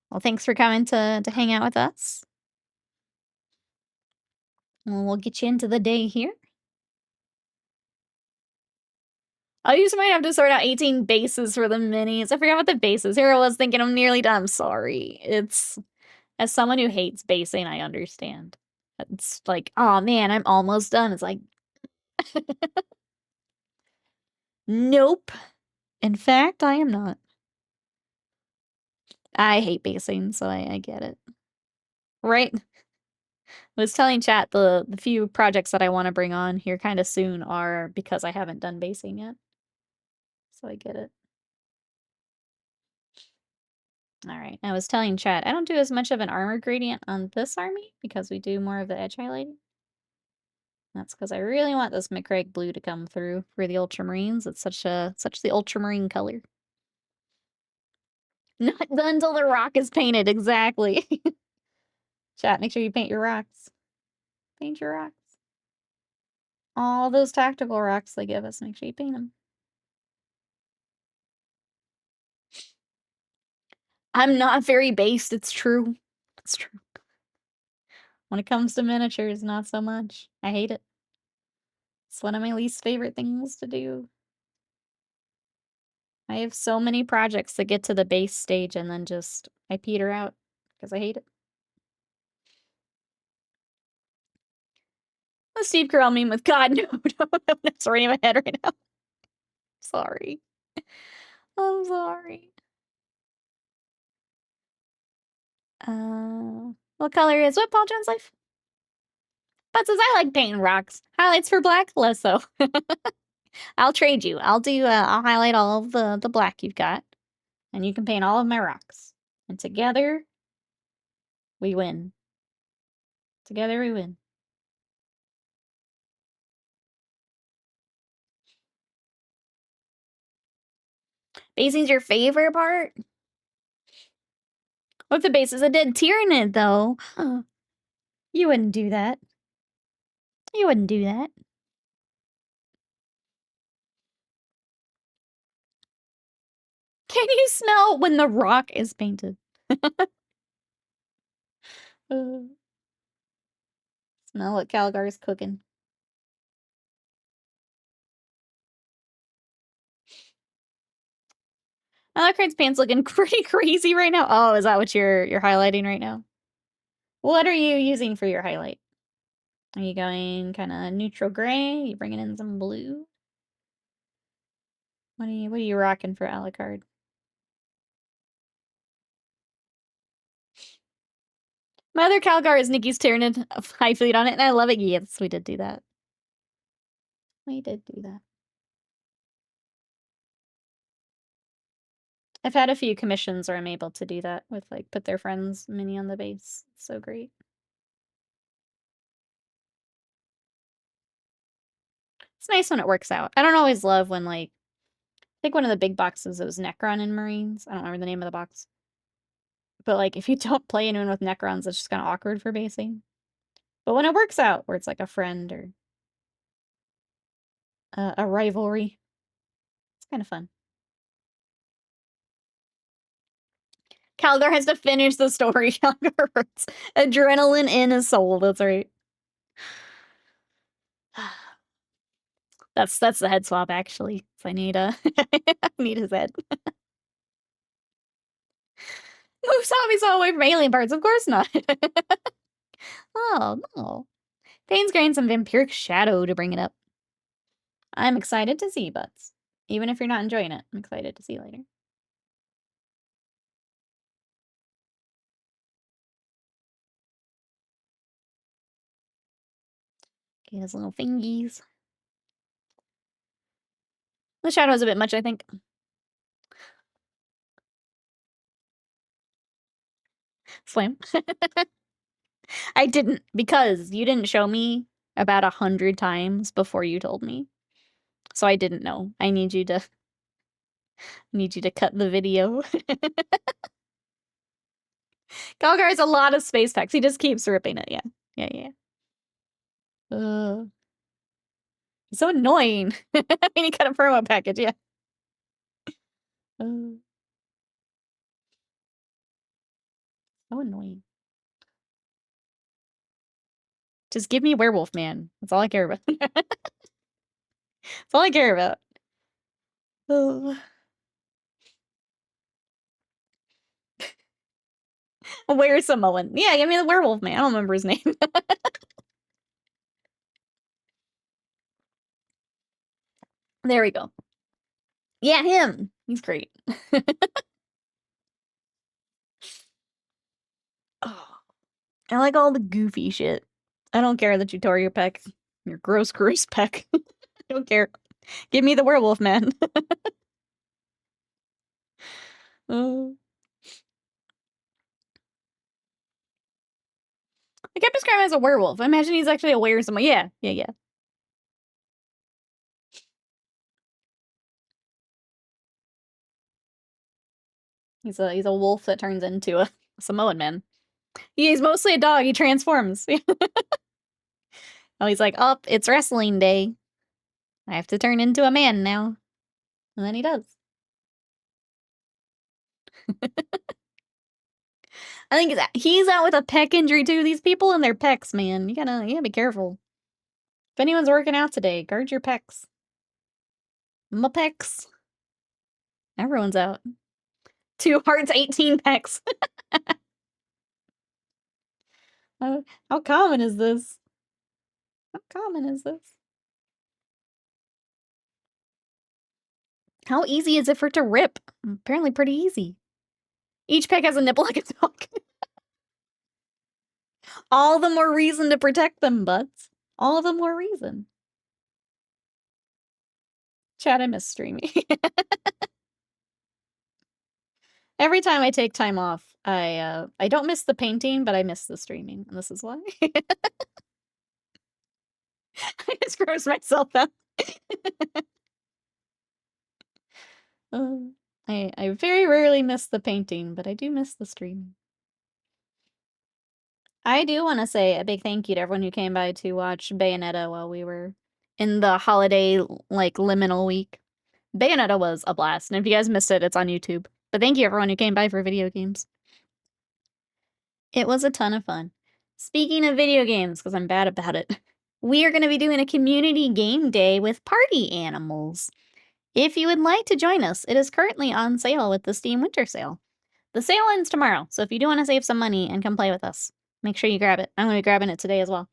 S1: Well, thanks for coming to hang out with us. Well, we'll get you into the day here. I just might have to sort out 18 bases for the minis. I forgot about the bases. Here I was thinking I'm nearly done. I'm sorry. It's, as someone who hates basing, I understand. It's like, oh man, I'm almost done. It's like, nope. In fact, I am not. I hate basing, so I get it. Right? I was telling chat the few projects that I want to bring on here kind of soon are because I haven't done basing yet. So I get it. Alright, I was telling chat, I don't do as much of an armor gradient on this army because we do more of the edge highlighting. That's because I really want this McCraig blue to come through for the Ultramarines. It's such the Ultramarine color. Not done until the rock is painted, exactly. Chat, make sure you paint your rocks. Paint your rocks. All those tactical rocks they give us, make sure you paint them. I'm not very based, it's true. It's true. When it comes to miniatures, not so much. I hate it. It's one of my least favorite things to do. I have so many projects that get to the base stage and then just, I peter out because I hate it. The Steve Carell meme with God, no, that's right in my head right now. Sorry. I'm sorry. What color is what, Paul John's Life? But says I like painting rocks. Highlights for black, less so. I'll trade you. I'll highlight all of the black you've got. And you can paint all of my rocks. And together, we win. Together we win. Basing's your favorite part? What if the base is a dead Tyranid, though? You wouldn't do that. You wouldn't do that. Can you smell when the rock is painted? Smell what Calgar's cooking. Alucard's pants looking pretty crazy right now. Oh, is that what you're highlighting right now? What are you using for your highlight? Are you going kind of neutral gray? Are you bringing in some blue? What are you rocking for Alucard? My other Calgar is Nikki's Tyranid, high fleet on it, and I love it. Yes, we did do that. We did do that. I've had a few commissions where I'm able to do that with, like, put their friends mini on the base. It's so great. It's nice when it works out. I don't always love when, like, I think one of the big boxes was Necron in Marines. I don't remember the name of the box. But, like, if you don't play anyone with Necrons, it's just kind of awkward for basing. But when it works out, where it's like a friend or a rivalry, it's kind of fun. Calgar has to finish the story. Calgar writes, adrenaline in his soul. That's right. That's the head swap, actually. So I need I need his head. Move zombies all away from alien parts. Of course not. Oh, no. Pain's gained some vampiric shadow to bring it up. I'm excited to see, Butts. Even if you're not enjoying it, I'm excited to see later. Okay, his little fingies. The shadow's a bit much, I think. Slam. I didn't, because you didn't show me about 100 times before you told me. So I didn't know. I need you to cut the video. Calgar has a lot of space packs. He just keeps ripping it. Yeah. Yeah. He's so annoying. I mean, he got a promo package, yeah. So annoying. Just give me Werewolf Man. That's all I care about. That's all I care about. Oh. Where's Samoan? Yeah, give me the Werewolf Man. I don't remember his name. There we go. Yeah, him. He's great. Oh, I like all the goofy shit. I don't care that you tore your pec. Your gross pec. I don't care. Give me the Werewolf Man. Oh. I kept describing him as a werewolf. I imagine he's actually a were someone. Yeah. He's a wolf that turns into a Samoan man. He's mostly a dog. He transforms. Oh, he's like, oh, it's wrestling day. I have to turn into a man now. And then he does. I think he's out with a pec injury too. These people and their pecs, man. You gotta be careful. If anyone's working out today, guard your pecs. My pecs. Everyone's out. 2 hearts, 18 pecs. How common is this? How common is this? How easy is it for it to rip? Apparently pretty easy. Each pec has a nipple like a dog. All the more reason to protect them, butts. All the more reason. Chat, I miss streaming. Every time I take time off, I don't miss the painting, but I miss the streaming, and this is why. I just gross myself out. I very rarely miss the painting, but I do miss the streaming. I do want to say a big thank you to everyone who came by to watch Bayonetta while we were in the holiday, like, liminal week. Bayonetta was a blast, and if you guys missed it, it's on YouTube. But thank you everyone who came by for video games. It was a ton of fun. Speaking of video games, because I'm bad about it, we are going to be doing a community game day with party animals. If you would like to join us, it is currently on sale with the Steam Winter Sale. The sale ends tomorrow, so if you do want to save some money and come play with us, make sure you grab it. I'm going to be grabbing it today as well.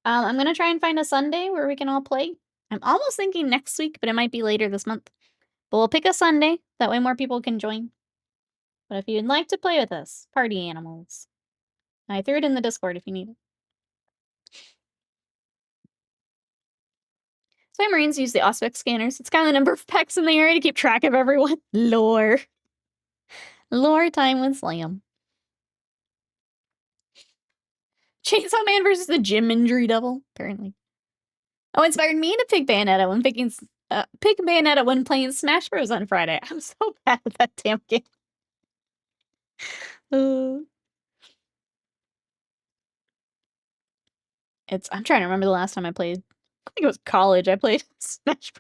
S1: I'm going to try and find a Sunday where we can all play. I'm almost thinking next week, but it might be later this month. But we'll pick a Sunday, that way more people can join. But if you'd like to play with us, party animals. I threw it in the Discord if you need it. So Marines use the Auspex scanners. It's kind of the number of pecks in the area to keep track of everyone. Lore. Lore time with Slam. Chainsaw Man versus the gym injury double, apparently. Oh, inspired me to pick Bayonetta when pick Bayonetta when playing Smash Bros on Friday. I'm so bad at that damn game. I'm trying to remember the last time I played. I think it was college. I played Smash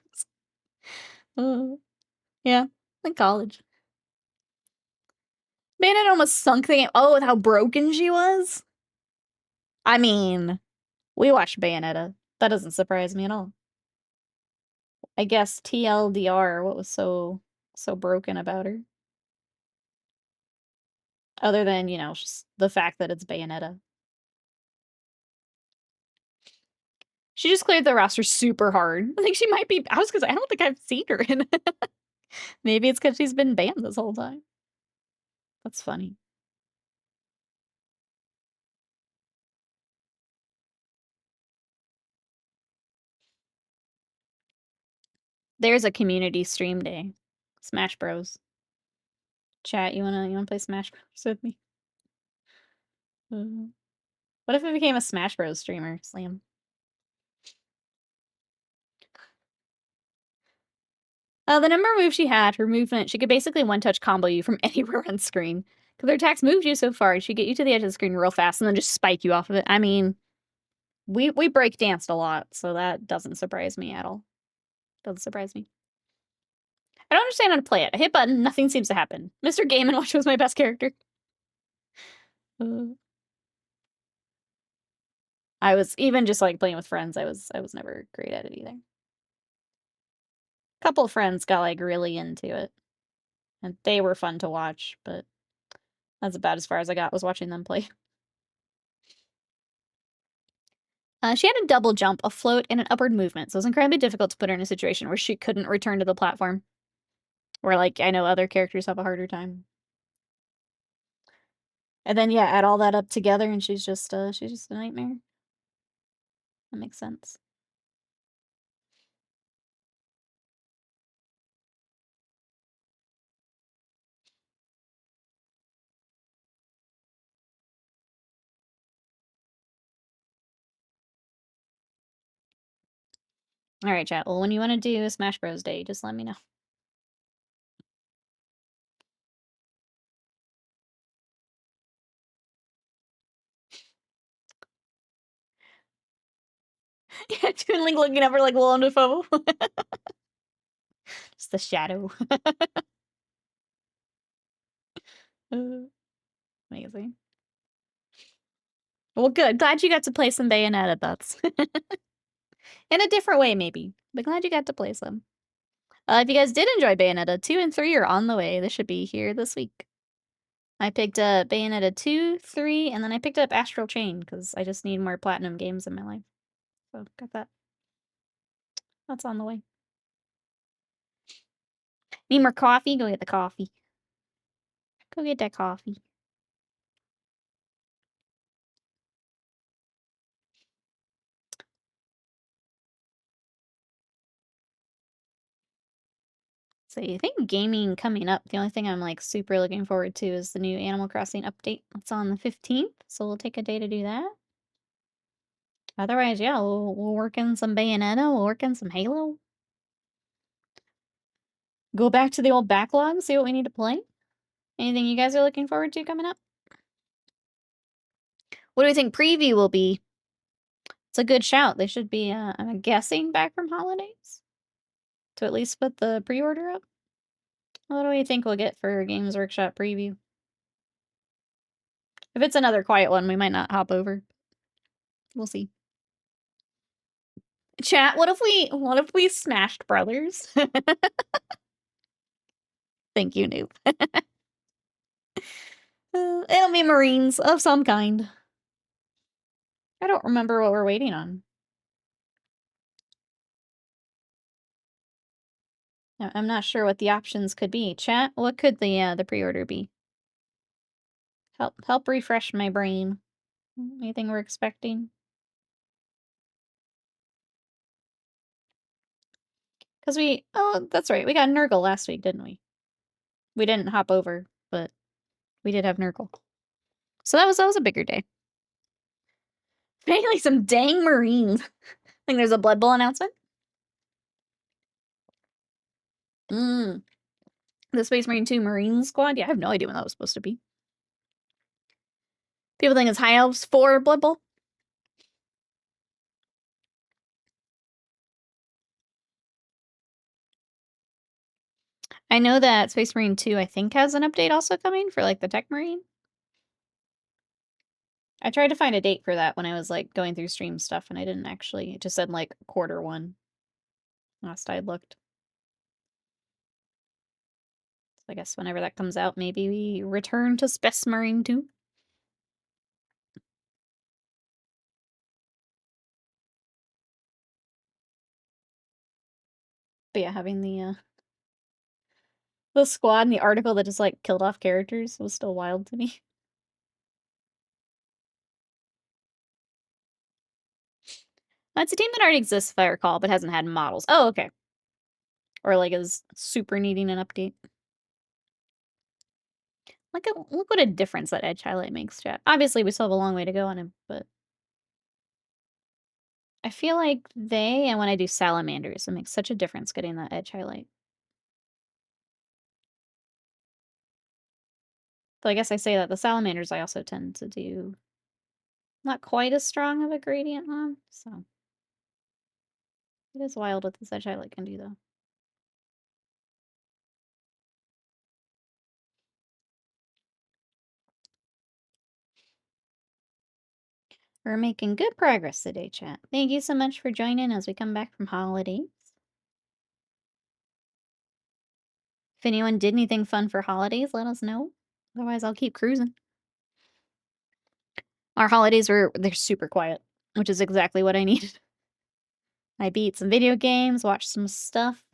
S1: Bros. Yeah, in college. Bayonetta almost sunk the game. Oh, with how broken she was. I mean, we watched Bayonetta. That doesn't surprise me at all. I guess TLDR, what was so broken about her? Other than, you know, just the fact that it's Bayonetta. She just cleared the roster super hard. I think she might be. I don't think I've seen her in. Maybe it's because she's been banned this whole time. That's funny. There's a community stream day. Smash Bros. Chat, you wanna play Smash Bros with me? What if I became a Smash Bros streamer, Slam? The number of moves she had, her movement, she could basically one-touch combo you from anywhere on screen. Because her attacks moved you so far, she'd get you to the edge of the screen real fast and then just spike you off of it. I mean, we break danced a lot, so that doesn't surprise me at all. Doesn't surprise me. I don't understand how to play it. I hit button, nothing seems to happen. Mr. Game & Watch was my best character. I was even just like playing with friends, I was never great at it either. A couple of friends got like really into it. And they were fun to watch, but that's about as far as I got, was watching them play. She had a double jump, a float, and an upward movement, so it was incredibly difficult to put her in a situation where she couldn't return to the platform. Where, like, I know other characters have a harder time. And then, yeah, add all that up together, and she's just a nightmare. That makes sense. Alright, chat. Well, when you want to do a Smash Bros. Day, just let me know. Yeah, Toon Link looking over like Willem Dafoe. Just the shadow. Amazing. Well, good. Glad you got to play some Bayonetta, that's in a different way, maybe. But glad you got to play some. If you guys did enjoy Bayonetta, 2 and 3 are on the way. They should be here this week. I picked up Bayonetta 2, 3, and then I picked up Astral Chain, because I just need more platinum games in my life. So, got that. That's on the way. Need more coffee? Go get the coffee. Go get that coffee. So I think gaming coming up, the only thing I'm like super looking forward to is the new Animal Crossing update. It's on the 15th, so we'll take a day to do that. Otherwise, yeah, we'll work in some Bayonetta, we'll work in some Halo. Go back to the old backlog, see what we need to play. Anything you guys are looking forward to coming up? What do we think preview will be? It's a good shout. They should be, I'm guessing, back from holidays? To at least put the pre-order up? What do we think we'll get for Games Workshop preview? If it's another quiet one, we might not hop over. We'll see. Chat, what if we smashed brothers? Thank you, noob. It'll be Marines of some kind. I don't remember what we're waiting on. I'm not sure what the options could be. Chat, what could the pre-order be? Help refresh my brain. Anything we're expecting? Because oh, that's right, we got Nurgle last week, didn't we? We didn't hop over, but we did have Nurgle. So that was a bigger day. Like some dang Marines. I think there's a Blood Bowl announcement. The Space Marine 2 Marine Squad? Yeah, I have no idea when that was supposed to be. People think it's High Elves for Blood Bowl. I know that Space Marine 2, I think, has an update also coming for, like, the Tech Marine. I tried to find a date for that when I was, like, going through stream stuff, and I didn't actually. It just said, like, Q1 last I looked. So I guess whenever that comes out, maybe we return to Space Marine 2. But yeah, having the squad and the article that just, like, killed off characters was still wild to me. It's a team that already exists, if I recall, but hasn't had models. Oh, okay. Or, like, is super needing an update. Look what a difference that edge highlight makes, chat. Obviously, we still have a long way to go on him, but I feel like and when I do salamanders, it makes such a difference getting that edge highlight. So I guess I say that the salamanders I also tend to do not quite as strong of a gradient on, so it is wild what this edge highlight can do, though. We're making good progress today, chat. Thank you so much for joining as we come back from holidays. If anyone did anything fun for holidays, let us know. Otherwise, I'll keep cruising. Our holidays they're super quiet, which is exactly what I needed. I beat some video games, watched some stuff.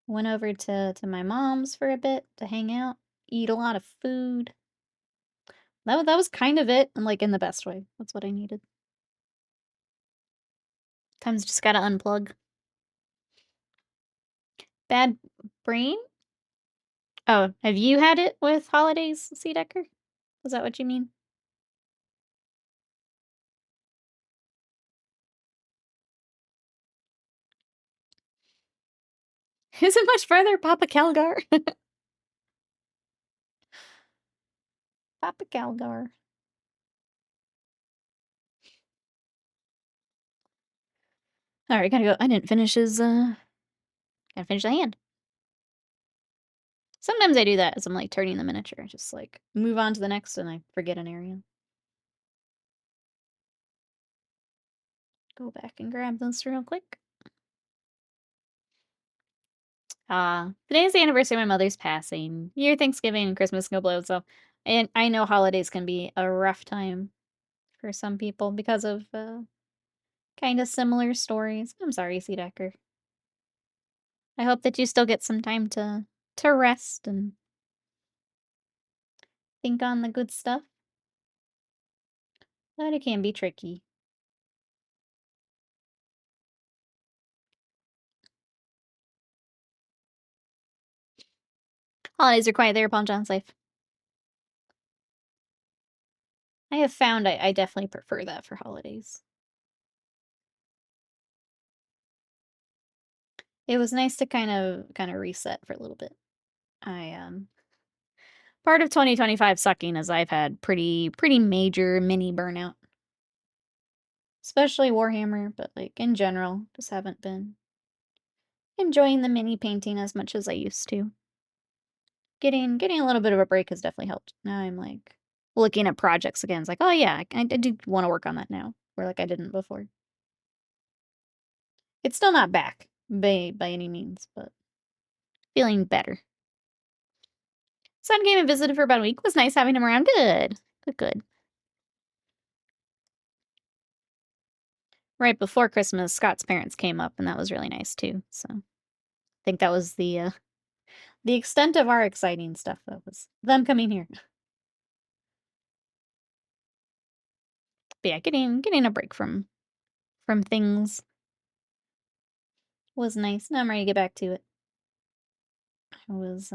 S1: Went over to my mom's for a bit to hang out, eat a lot of food. That was kind of it, and, like, in the best way. That's what I needed. Times just gotta unplug. Bad brain? Oh, have you had it with holidays, C. Decker? Is that what you mean? Isn't much further, Papa Calgar. Papa Calgar. Alright, gotta go. I didn't finish his, gotta finish the hand. Sometimes I do that as I'm, like, turning the miniature. Just, like, move on to the next and I forget an area. Go back and grab this real quick. Today's the anniversary of my mother's passing. Year Thanksgiving and Christmas go blow, so and I know holidays can be a rough time for some people because of, kinda similar stories. I'm sorry, C. Decker. I hope that you still get some time to rest and think on the good stuff, but it can be tricky. Holidays are quiet there upon John's life. I have found I definitely prefer that for holidays. It was nice to kinda reset for a little bit. I, part of 2025 sucking is I've had pretty major mini burnout. Especially Warhammer, but, like, in general, just haven't been enjoying the mini painting as much as I used to. Getting a little bit of a break has definitely helped. Now I'm, like, looking at projects again. It's like, "Oh, yeah, I do wanna work on that now," where, like, I didn't before. It's still not back by any means, but feeling better. Son came and visited for about a week. It was nice having him around. Good. Good. Right before Christmas, Scott's parents came up, and that was really nice too, so I think that was the extent of our exciting stuff, that was them coming here. But yeah, getting a break from things. Was nice. Now I'm ready to get back to it. I was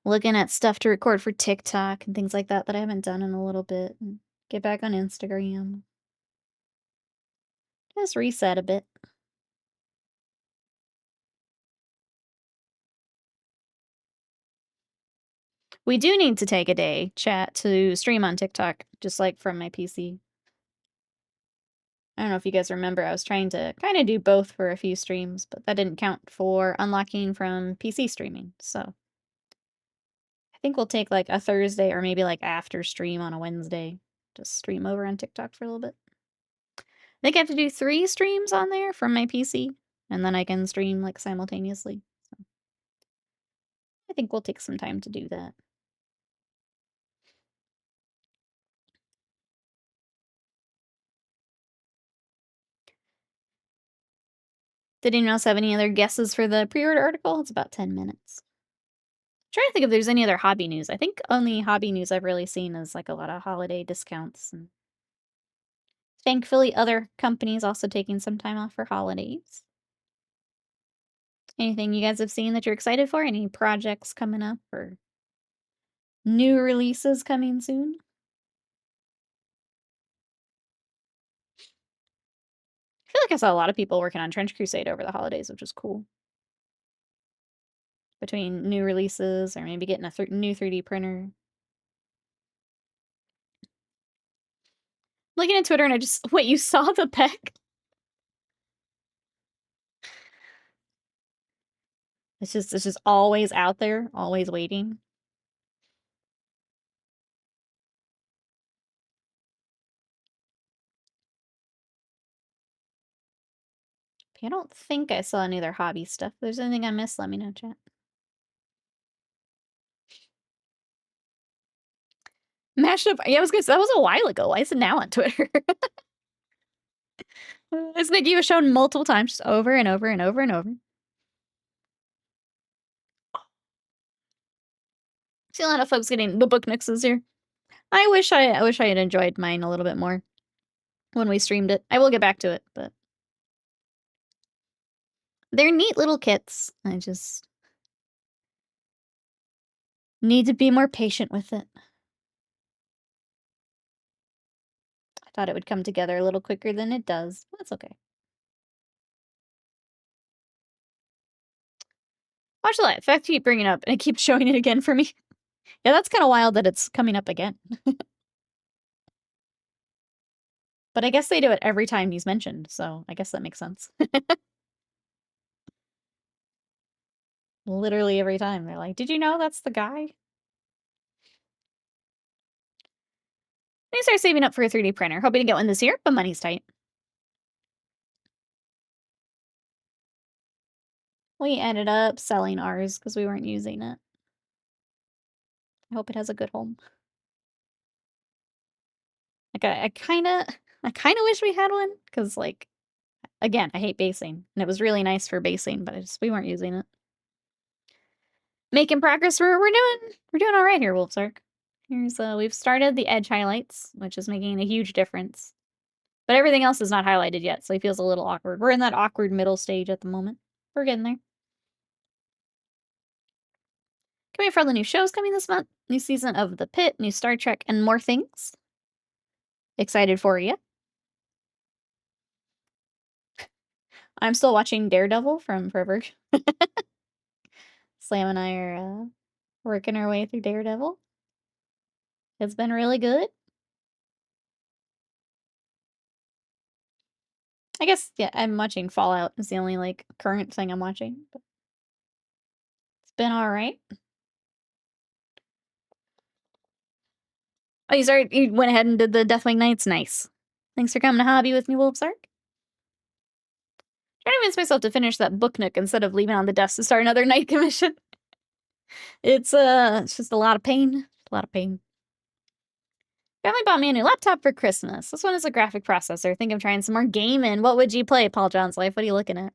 S1: looking at stuff to record for TikTok and things like that that I haven't done in a little bit. And get back on Instagram. Just reset a bit. We do need to take a day, chat, to stream on TikTok, just like from my PC. I don't know if you guys remember, I was trying to kind of do both for a few streams, but that didn't count for unlocking from PC streaming, so. I think we'll take like a Thursday or maybe like after stream on a Wednesday. Just stream over on TikTok for a little bit. I think I have to do 3 streams on there from my PC, and then I can stream like simultaneously. So I think we'll take some time to do that. Did anyone else have any other guesses for the pre-order article? It's about 10 minutes. I'm trying to think if there's any other hobby news. I think only hobby news I've really seen is like a lot of holiday discounts. And thankfully, other companies also taking some time off for holidays. Anything you guys have seen that you're excited for? Any projects coming up or new releases coming soon? I feel like I saw a lot of people working on Trench Crusade over the holidays, which is cool. Between new releases or maybe getting a new 3D printer. Looking at Twitter and I just... Wait, you saw the peck? It's just always out there, always waiting. I don't think I saw any other hobby stuff. If there's anything I missed, let me know, chat. Mashup. Yeah, I was gonna say that was a while ago. Why is it now on Twitter? This Nikki was shown multiple times, just over and over and over and over. See a lot of folks getting the book mixes here. I wish I had enjoyed mine a little bit more when we streamed it. I will get back to it, but they're neat little kits. I just need to be more patient with it. I thought it would come together a little quicker than it does. That's okay. Watch the light. In fact, keep bringing it up, and it keeps showing it again for me. Yeah, that's kind of wild that it's coming up again. But I guess they do it every time he's mentioned, so I guess that makes sense. Literally every time. They're like, did you know that's the guy? I need to start saving up for a 3D printer. Hoping to get one this year, but money's tight. We ended up selling ours because we weren't using it. I hope it has a good home. Like, I kind of wish we had one, because, like, again, I hate basing, and it was really nice for basing, but we weren't using it. Making progress. We're doing all right here, Wolfsark. Here's we've started the edge highlights, which is making a huge difference. But everything else is not highlighted yet, so he feels a little awkward. We're in that awkward middle stage at the moment. We're getting there. Can we wait for all the new shows coming this month? New season of The Pit, new Star Trek, and more things. Excited for you. I'm still watching Daredevil from Forever. Slam and I are working our way through Daredevil. It's been really good. I guess, yeah, I'm watching Fallout. It's the only, like, current thing I'm watching. But it's been alright. Oh, you went ahead and did the Deathwing Knights? Nice. Thanks for coming to hobby with me, Wolfsark. Trying to convince myself to finish that book nook instead of leaving on the desk to start another night commission. It's just a lot of pain. A lot of pain. Family bought me a new laptop for Christmas. This one is a graphic processor. Think of trying some more gaming. What would you play, Paul John's Life? What are you looking at?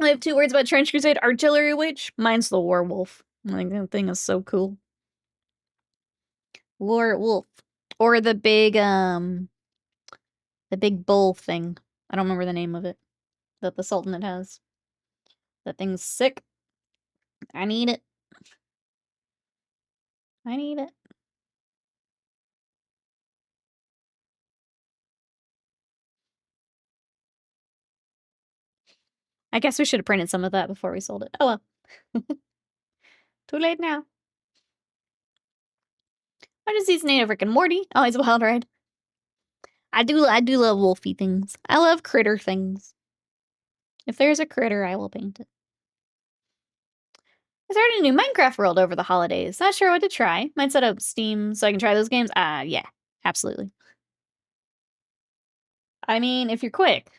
S1: I have 2 words about Trench Crusade Artillery Witch. Mine's the Werewolf. Like, that thing is so cool. Werewolf. Or the big The big bull thing. I don't remember the name of it. That the Sultanate has. That thing's sick. I need it. I need it. I guess we should have printed some of that before we sold it. Oh well. Too late now. I just see Nate of Rick and Morty. Oh, he's a wild ride. I do love wolfy things. I love critter things. If there's a critter, I will paint it. I started a new Minecraft world over the holidays. Not sure what to try. Might set up Steam so I can try those games. Yeah, absolutely. I mean, if you're quick.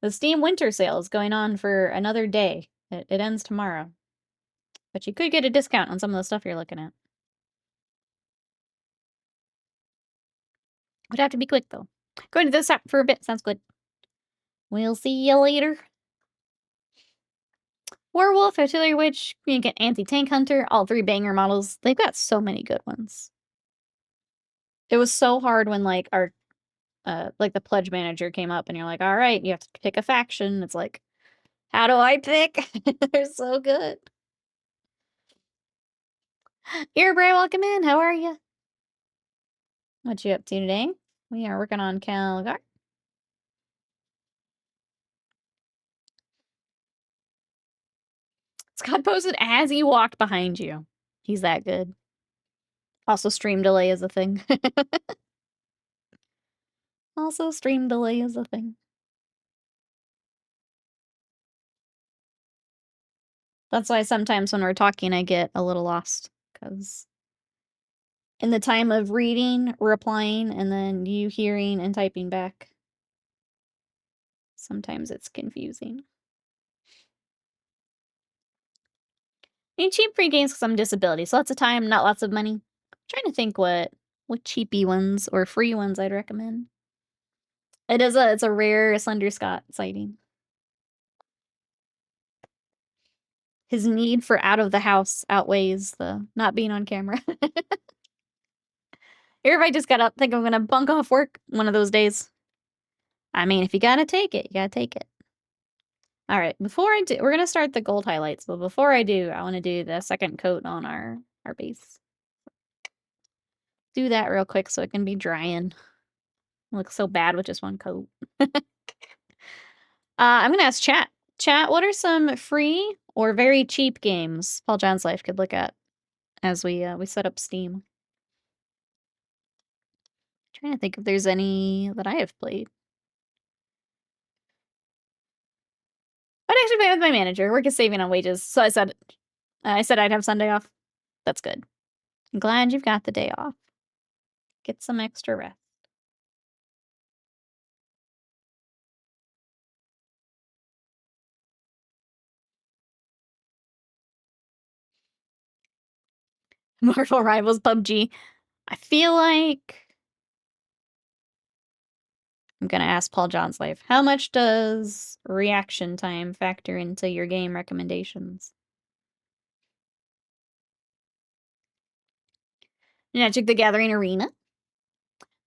S1: The Steam winter sale is going on for another day. It ends tomorrow. But you could get a discount on some of the stuff you're looking at. Would have to be quick, though. Going to this app for a bit. Sounds good. We'll see you later. Werewolf, Artillery Witch, you can get Anti-Tank Hunter, all 3 banger models. They've got so many good ones. It was so hard when, like, our, like, the Pledge Manager came up and you're like, all right, you have to pick a faction. It's like, how do I pick? They're so good. Earbray, welcome in. How are you? What you up to today? We are working on Calgar. Scott posted as he walked behind you. He's that good. Also, stream delay is a thing. Also, stream delay is a thing. That's why sometimes when we're talking, I get a little lost. Because in the time of reading, replying, and then you hearing and typing back, sometimes it's confusing. Need cheap free games because I'm disability. So lots of time, not lots of money. I'm trying to think what cheapy ones or free ones I'd recommend. It's a rare Slender Scott sighting. His need for out of the house outweighs the not being on camera. Everybody just got up, think I'm gonna bunk off work one of those days. I mean, if you gotta take it, you gotta take it. All right, before I do, we're gonna start the gold highlights, but before I do, I want to do the second coat on our base. Do that real quick so it can be drying. It looks so bad with just one coat. I'm gonna ask chat. Chat, what are some free or very cheap games Paul John's Life could look at as we set up Steam? Trying to think if there's any that I have played. I'd actually play with my manager. Work is saving on wages, so I said I'd have Sunday off. That's good. I'm glad you've got the day off. Get some extra rest. Marvel Rivals PUBG. I feel like I'm gonna ask Paul John's Life. How much does reaction time factor into your game recommendations? Magic the Gathering Arena.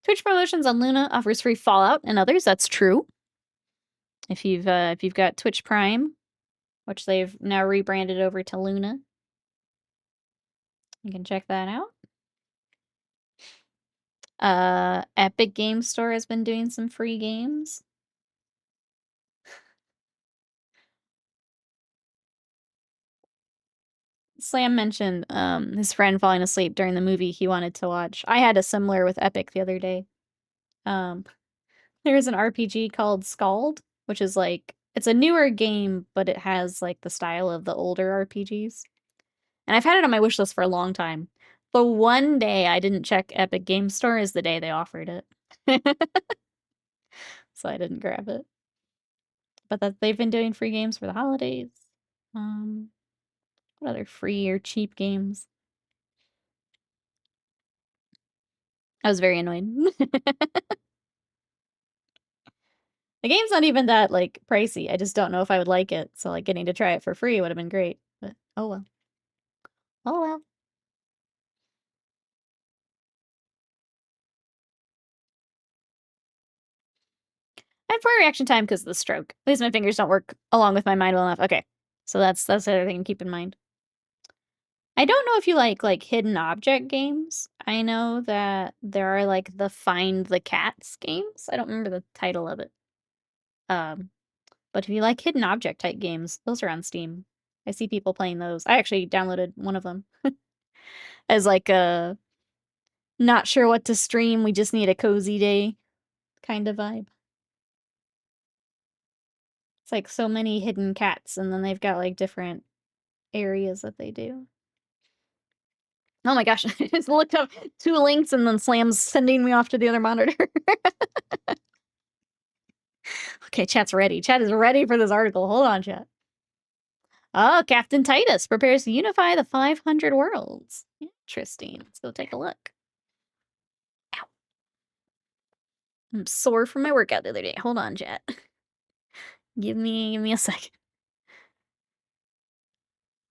S1: Twitch promotions on Luna offers free Fallout and others. That's true. If you've got Twitch Prime, which they've now rebranded over to Luna, you can check that out. Epic Game Store has been doing some free games. Slam mentioned his friend falling asleep during the movie he wanted to watch. I had a similar with Epic the other day. There's an RPG called Scald, which is like, it's a newer game, but it has like the style of the older RPGs. And I've had it on my wish list for a long time. The one day I didn't check Epic Game Store is the day they offered it. So I didn't grab it. But that they've been doing free games for the holidays. What other free or cheap games? I was very annoyed. The game's not even that, like, pricey. I just don't know if I would like it. So, like, getting to try it for free would have been great. But, oh well. Oh well. And for reaction time because of the stroke. At least my fingers don't work along with my mind well enough. Okay. So that's the other thing to keep in mind. I don't know if you like hidden object games. I know that there are like the Find the Cats games. I don't remember the title of it. But if you like hidden object type games, those are on Steam. I see people playing those. I actually downloaded one of them as like a not sure what to stream, we just need a cozy day kind of vibe. It's like so many hidden cats, and then they've got like different areas that they do. Oh my gosh, I just looked up 2 links and then Slam's sending me off to the other monitor. Okay, chat's ready. Chat is ready for this article. Hold on, chat. Oh, Captain Titus prepares to unify the 500 worlds. Interesting. Let's go take a look. Ow. I'm sore from my workout the other day. Hold on, chat. Give me a second.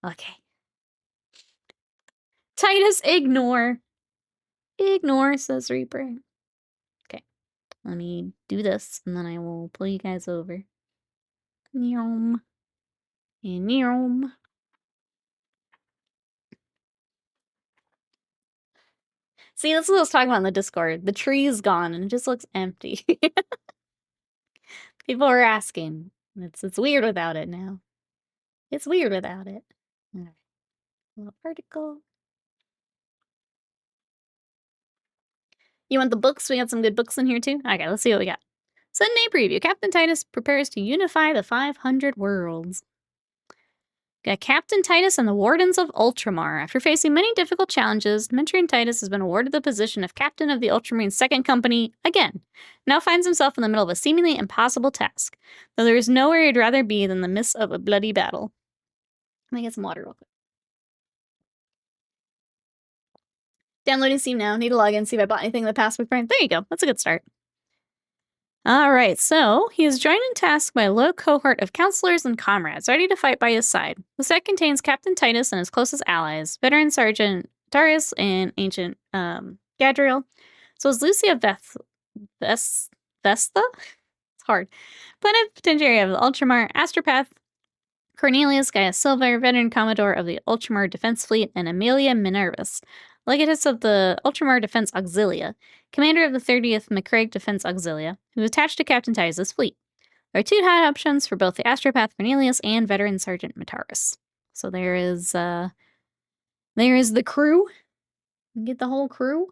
S1: Okay. Titus, ignore. Ignore, says Reaper. Okay. Let me do this, and then I will pull you guys over. Nyom. And nyom. See, this is what I was talking about in the Discord. The tree is gone, and it just looks empty. People are asking. It's weird without it now. It's weird without it. Alright. Little article. You want the books? We got some good books in here, too? Okay, let's see what we got. Sunday preview. Captain Titus prepares to unify the 500 worlds. Got Captain Titus and the Wardens of Ultramar. After facing many difficult challenges, Mentorian Titus has been awarded the position of captain of the Ultramarine Second Company again. Now finds himself in the middle of a seemingly impossible task, though there is nowhere he'd rather be than the midst of a bloody battle. Let me get some water real quick. Downloading Steam now. Need to log in, see if I bought anything in the past with Brian. There you go. That's a good start. Alright, so he is joined in task by a low cohort of counselors and comrades ready to fight by his side. The set contains Captain Titus and his closest allies, veteran Sergeant Darius and Ancient Gadriel, so is Lucia Vesta? It's hard. Plenipotentiary of the Ultramar, Astropath, Cornelius Gaius Silver, veteran Commodore of the Ultramar Defense Fleet, and Amelia Minervis, Legatus of the Ultramar Defense Auxilia, commander of the 30th McCraig Defense Auxilia, who is attached to Captain Titus' fleet. There are 2 high options for both the Astropath Cornelius and veteran Sergeant Mataris. So there is the crew. You get the whole crew.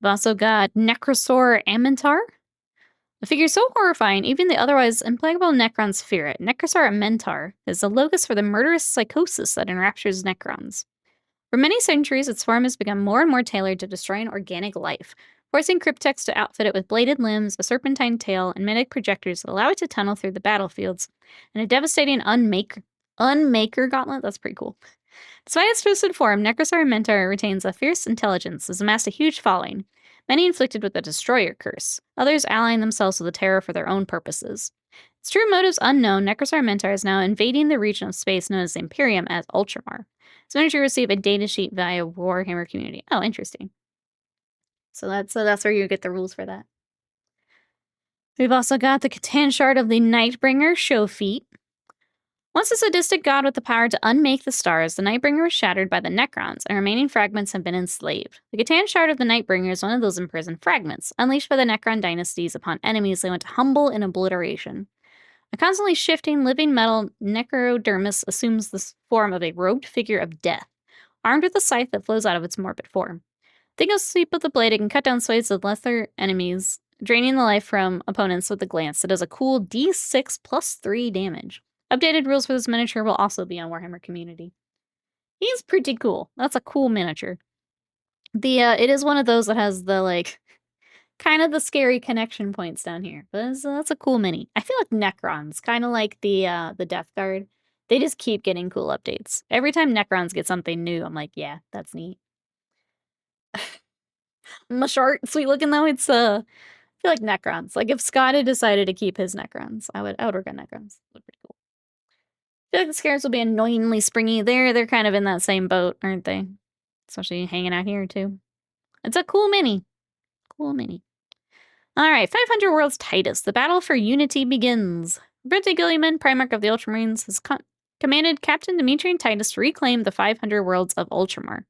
S1: We've also got Necrosaur Amintar. A figure so horrifying, even the otherwise implacable Necrons fear it. Necrosaur Amintar is the locus for the murderous psychosis that enraptures Necrons. For many centuries, its form has become more and more tailored to destroying organic life, forcing Cryptex to outfit it with bladed limbs, a serpentine tail, and medic projectors that allow it to tunnel through the battlefields, and a devastating Unmaker Gauntlet. That's pretty cool. Despite its twisted form, Necrosaur Mentor retains a fierce intelligence, has amassed a huge following, many inflicted with the Destroyer Curse, others allying themselves with the terror for their own purposes. Its true motives unknown, Necrosaur Mentor is now invading the region of space known as the Imperium as Ultramar. So miniature receive a datasheet via Warhammer community. Oh, interesting. So that's where you get the rules for that. We've also got the Catan Shard of the Nightbringer show feat. Once a sadistic god with the power to unmake the stars, the Nightbringer was shattered by the Necrons, and remaining fragments have been enslaved. The Catan Shard of the Nightbringer is one of those imprisoned fragments, unleashed by the Necron dynasties upon enemies they want to humble in obliteration. A constantly shifting, living metal necrodermis assumes the form of a robed figure of death, armed with a scythe that flows out of its morbid form. They go sweep with the blade and can cut down swathes of lesser enemies, draining the life from opponents with a glance that does a cool D6 plus 3 damage. Updated rules for this miniature will also be on Warhammer Community. He's pretty cool. That's a cool miniature. It is one of those that has the, like, kind of the scary connection points down here. But that's a cool mini. I feel like Necrons, kind of like the Death Guard. They just keep getting cool updates. Every time Necrons get something new, I'm like, yeah, that's neat. Mashart, sweet looking though. It's I feel like Necrons. Like if Scott had decided to keep his Necrons, I would work on Necrons. That would be pretty cool. I feel like the Scarabs will be annoyingly springy. They're kind of in that same boat, aren't they? Especially hanging out here too. It's a cool mini. Cool mini. All right, 500 Worlds Titus. The battle for unity begins. Brente Gilliman, Primarch of the Ultramarines, has commanded Captain Dimitri and Titus to reclaim the 500 Worlds of Ultramar.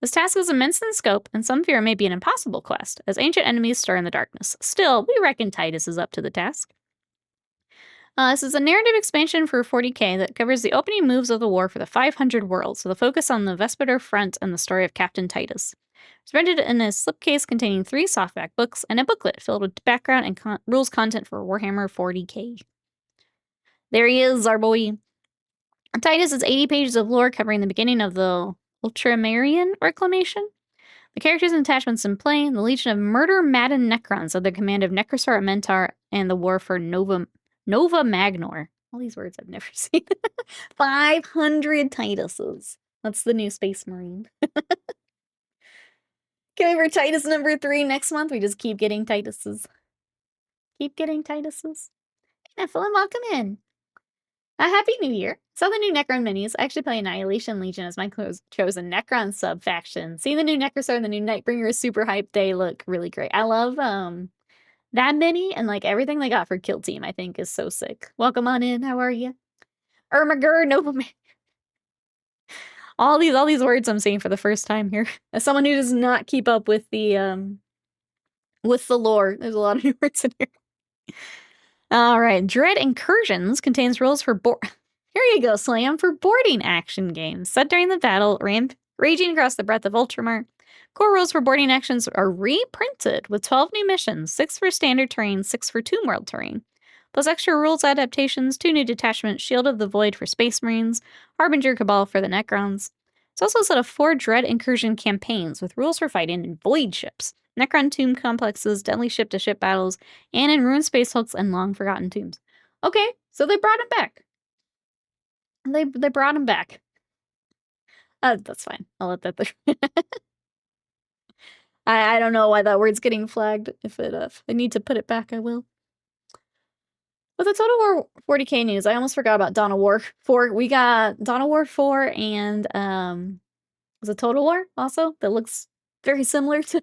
S1: This task is immense in scope, and some fear it may be an impossible quest, as ancient enemies stir in the darkness. Still, we reckon Titus is up to the task. This is a narrative expansion for 40K that covers the opening moves of the war for the 500 Worlds, with a focus on the Vespeter front and the story of Captain Titus. It's printed in a slipcase containing 3 softback books and a booklet filled with background and rules content for Warhammer 40K. There he is, our boy. Titus is 80 pages of lore covering the beginning of the Ultramarine Reclamation, the characters and attachments in play, and the Legion of murder-maddened Necrons under the command of Necrosaur Mentor, and the war for Nova Magnor. All these words I've never seen. 500 Tituses. That's the new Space Marine. Can we for Titus number 3 next month? We just keep getting Tituses. Keep getting Tituses. Nephilim, welcome in. A happy new year. Saw the new Necron minis. I actually play Annihilation Legion as my chosen Necron sub-faction. See the new Necrosaur and the new Nightbringer is super hyped. They look really great. I love that mini and like everything they got for Kill Team, I think is so sick. Welcome on in. How are you? Ermagur, Nobleman. All these words I'm saying for the first time here. As someone who does not keep up with the lore, there's a lot of new words in here. All right, Dread Incursions contains rules for here you go, Slam, for boarding action games set during the battle, raging across the breadth of Ultramar. Core rules for boarding actions are reprinted with 12 new missions, 6 for standard terrain, 6 for Tomb World terrain. Plus extra rules adaptations, 2 new detachments, Shield of the Void for Space Marines, Harbinger Cabal for the Necrons. It's also a set of 4 Dread Incursion campaigns with rules for fighting in Void ships, Necron tomb complexes, deadly ship-to-ship battles, and in ruined space hulks and long-forgotten tombs. Okay, so they brought him back. They brought him back. That's fine. I'll let that there. I don't know why that word's getting flagged. If I need to put it back, I will. With the Total War 40K news, I almost forgot about Dawn of War 4. We got Dawn of War 4 and was it Total War also? That looks very similar to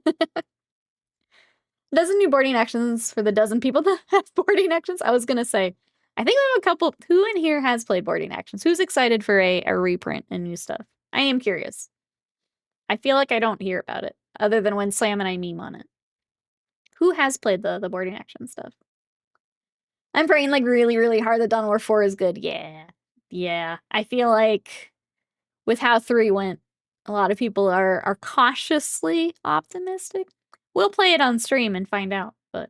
S1: dozen new boarding actions for the dozen people that have boarding actions. I was gonna say, I think we have a couple. Who in here has played boarding actions? Who's excited for a reprint and new stuff? I am curious. I feel like I don't hear about it, other than when Slam and I meme on it. Who has played the boarding action stuff? I'm praying like really, really hard that Dawn of War 4 is good. Yeah. I feel like with how 3 went, a lot of people are cautiously optimistic. We'll play it on stream and find out, but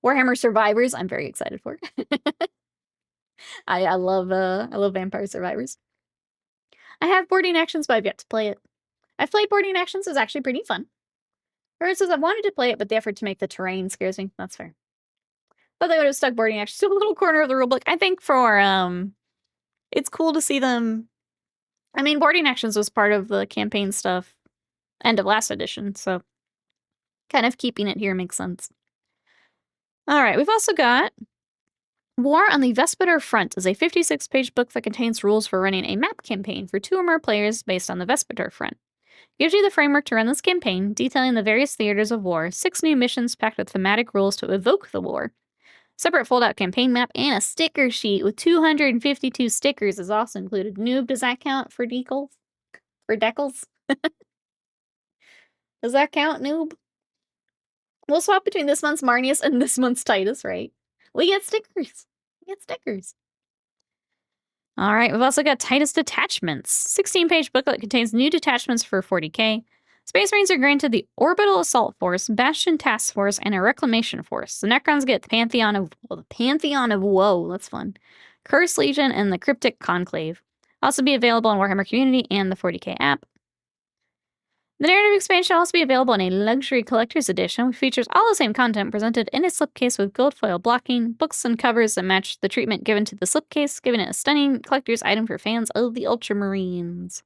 S1: Warhammer Survivors, I'm very excited for. I love Vampire Survivors. I have boarding actions, but I've yet to play it. I've played boarding actions. It was actually pretty fun. For instance, I've wanted to play it, but the effort to make the terrain scares me. That's fair. But they would have stuck boarding actions to a little corner of the rulebook. I think for it's cool to see them. I mean, boarding actions was part of the campaign stuff end of last edition, so kind of keeping it here makes sense. All right, we've also got War on the Vespeter Front is a 56-page book that contains rules for running a map campaign for 2 or more players based on the Vespeter Front. It gives you the framework to run this campaign, detailing the various theaters of war, 6 new missions packed with thematic rules to evoke the war. Separate fold-out campaign map and a sticker sheet with 252 stickers is also included. Noob, does that count for decals? For decals? Does that count, Noob? We'll swap between this month's Marneus and this month's Titus, right? We get stickers. All right, we've also got Titus Detachments. 16-page booklet contains new detachments for 40K. Space Marines are granted the Orbital Assault Force, Bastion Task Force, and a Reclamation Force. The Necrons get the Pantheon of Woe. That's fun. Curse Legion and the Cryptic Conclave. Also be available on Warhammer Community and the 40K app. The narrative expansion will also be available in a luxury collector's edition, which features all the same content presented in a slipcase with gold foil blocking, books and covers that match the treatment given to the slipcase, giving it a stunning collector's item for fans of the Ultramarines.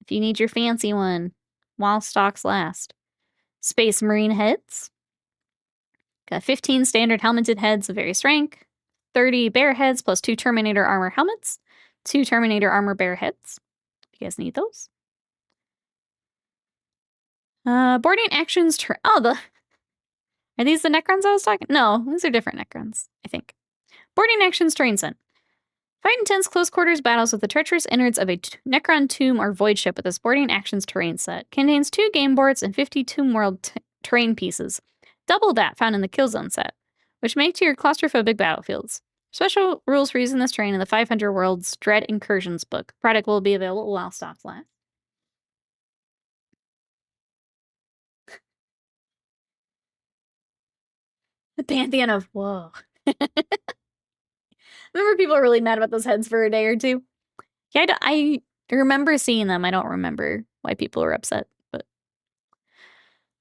S1: If you need your fancy one, while stocks last. Space Marine heads. Got 15 standard helmeted heads of various rank, 30 bear heads plus 2 Terminator armor helmets, 2 Terminator armor bear heads. If you guys need those. Boarding actions Are these the Necrons I was talking? No, these are different Necrons, I think. Boarding actions terrain set. Fight intense close quarters battles with the treacherous innards of a Necron tomb or void ship with a boarding actions terrain set. Contains 2 game boards and 50 tomb world terrain pieces. Double that found in the kill zone set, which make to your claustrophobic battlefields. Special rules for using this terrain in the 500 Worlds Dread Incursions book. Product will be available while stocks last. The Pantheon of Whoa. Remember people were really mad about those heads for a day or two? Yeah, I remember seeing them. I don't remember why people were upset, but...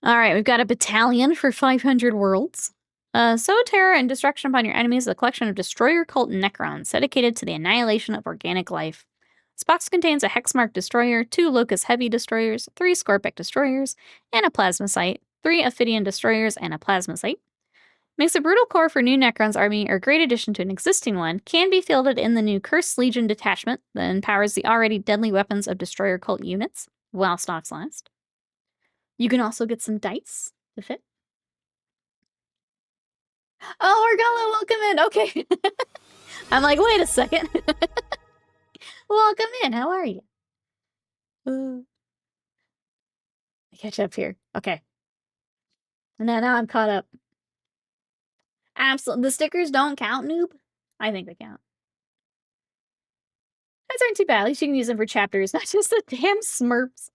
S1: Alright, we've got a battalion for 500 worlds. Sow terror and destruction upon your enemies is a collection of destroyer cult Necrons dedicated to the annihilation of organic life. This box contains a Hexmark destroyer, 2 Locust heavy destroyers, 3 Scorpic destroyers, and a plasmacite, 3 Ophidian destroyers, and a plasmacite. Makes a brutal core for new Necrons army or a great addition to an existing one, can be fielded in the new Cursed Legion detachment that empowers the already deadly weapons of destroyer cult units while stocks last. You can also get some dice to fit. Oh, Argala, welcome in. Okay. I'm like, wait a second. Welcome in. How are you? Catch up here. Okay. And now I'm caught up. Absolutely. The stickers don't count, noob? I think they count. Those aren't too bad. At least you can use them for chapters, not just the damn Smurfs.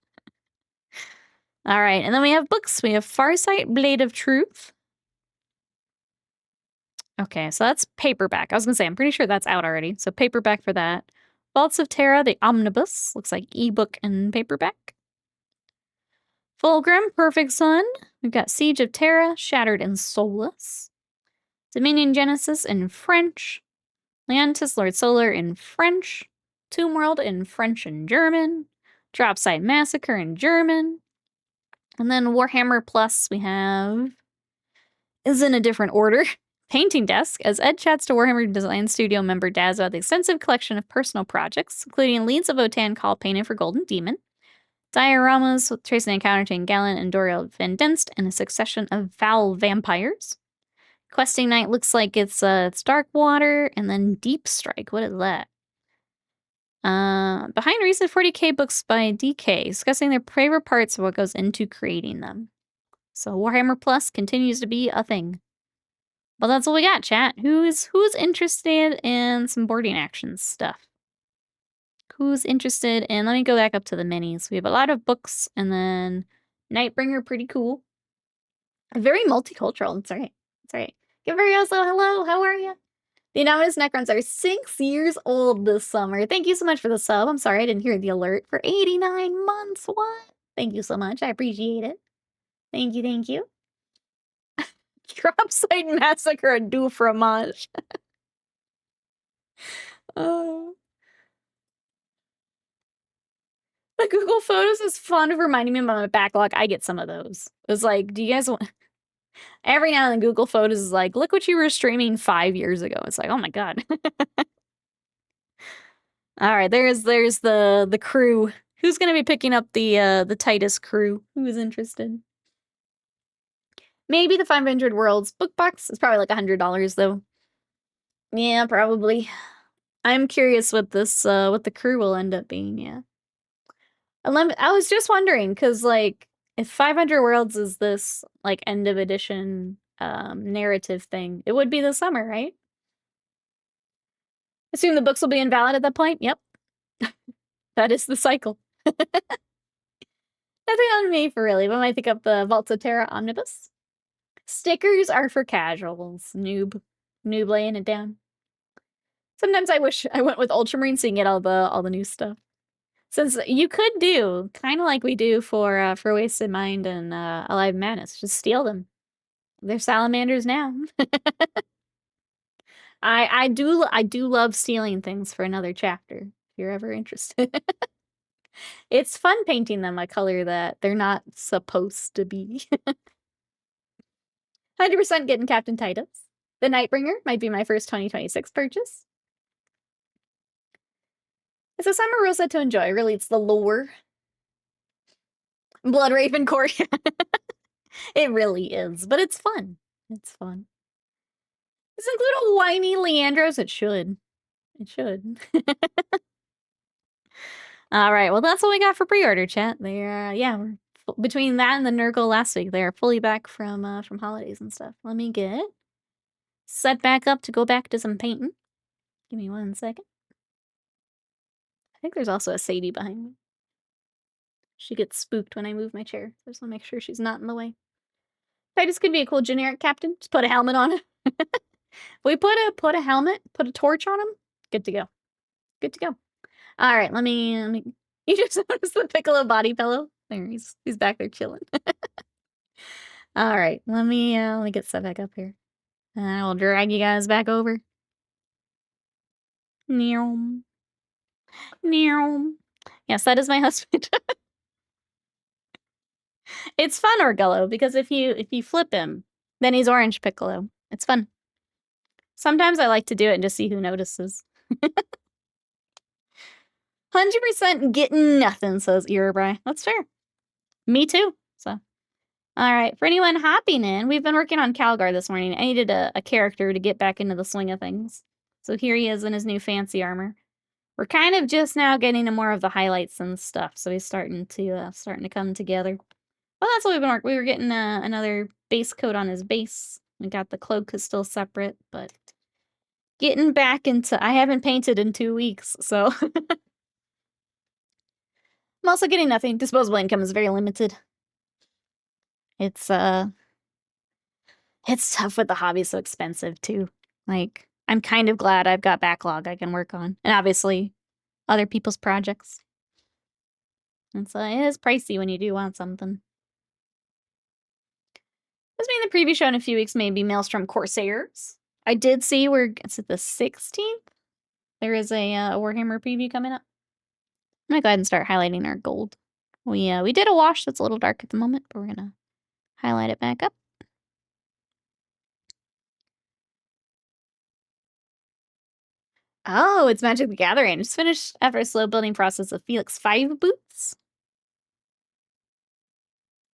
S1: All right, and then we have books. We have Farsight, Blade of Truth. Okay, so that's paperback. I was going to say, I'm pretty sure that's out already. So paperback for that. Vaults of Terra, the Omnibus. Looks like ebook and paperback. Fulgrim, Perfect Sun. We've got Siege of Terra, Shattered and Soulless. Dominion Genesis in French. Leontis, Lord Solar in French. Tomb World in French and German. Dropsite Massacre in German. And then Warhammer Plus we have... is in a different order. Painting Desk, as Ed chats to Warhammer Design Studio member Daz about the extensive collection of personal projects, including Leads of Otan Call painted for Golden Demon, dioramas with tracing encounter between Galen and Doriel Van Denst, and a succession of foul vampires. Questing Night looks like it's Dark Water, and then Deep Strike. What is that? Behind recent 40K books by DK, discussing their favorite parts of what goes into creating them. So Warhammer Plus continues to be a thing. Well, that's all we got, chat. Who's interested in some boarding actions stuff? Who's interested in... Let me go back up to the minis. We have a lot of books, and then Nightbringer, pretty cool. Very multicultural. It's all right. It's all right. Gavarioso, hello. How are you? The Anomalous Necrons are 6 years old this summer. Thank you so much for the sub. I'm sorry I didn't hear the alert. For 89 months. What? Thank you so much. I appreciate it. Thank you, thank you. Dropsite Massacre and Du Fromage. Oh. The Google Photos is fond of reminding me of my backlog. I get some of those. It's like, do you guys want... Every now and then Google Photos is like, look what you were streaming 5 years ago. It's like, oh my god. All right, there's the crew. Who's gonna be picking up the Titus crew? Who is interested? Maybe the 500 Worlds book box. It's probably like $100 though. Yeah, probably. I'm curious what this what the crew will end up being. Yeah. I was just wondering because like if 500 Worlds is this like end of edition narrative thing, it would be the summer, right? Assume the books will be invalid at that point. Yep. That is the cycle. Nothing on me for really, but I might pick up the Vaults of Terra Omnibus. Stickers are for casuals. Noob laying it down. Sometimes I wish I went with Ultramarine so you can get all the new stuff. Since you could do kind of like we do for Wasted Mind and Alive Madness, just steal them. They're salamanders now. I do love stealing things for another chapter. If you're ever interested, it's fun painting them a color that they're not supposed to be. 100% getting Captain Titus. The Nightbringer might be my first 2026 purchase. It's a summer rule set to enjoy. Really, it's the lore. Blood Raven Core. It really is, but it's fun. It's fun. Does it include a whiny Leandros? It should. It should. All right, well, that's what we got for pre-order, chat. They're, yeah, we're between that and the Nurgle last week, they're fully back from holidays and stuff. Let me get set back up to go back to some painting. Give me 1 second. I think there's also a Sadie behind me. She gets spooked when I move my chair. So I just want to make sure she's not in the way. Titus could be a cool generic captain. Just put a helmet on him. We put a helmet, put a torch on him. Good to go. Good to go. All right, let me. You just noticed the Piccolo body pillow? There, he's back there chilling. All right, let me get set back up here. And I will drag you guys back over. Neom. Neom. Yes, that is my husband. It's fun, Orgullo, because if you flip him, then he's orange Piccolo. It's fun. Sometimes I like to do it and just see who notices. 100% getting nothing, says Irabri. That's fair. Me too. So, all right. For anyone hopping in, we've been working on Calgar this morning. I needed a character to get back into the swing of things. So here he is in his new fancy armor. We're kind of just now getting to more of the highlights and stuff, so he's starting to come together. Well, that's what we've been working. We were getting another base coat on his base. We got the cloak is still separate, but getting back into. I haven't painted in 2 weeks, so I'm also getting nothing. Disposable income is very limited. It's tough with the hobby, so expensive too. Like, I'm kind of glad I've got backlog I can work on, and obviously other people's projects. And so it is pricey when you do want something. This being the preview show in a few weeks, maybe Maelstrom Corsairs. I did see it's at the 16th. There is a Warhammer preview coming up. I'm gonna go ahead and start highlighting our gold. We did a wash that's a little dark at the moment, but we're gonna highlight it back up. Oh, it's Magic the Gathering. Just finished after a slow building process of Felix 5 boots.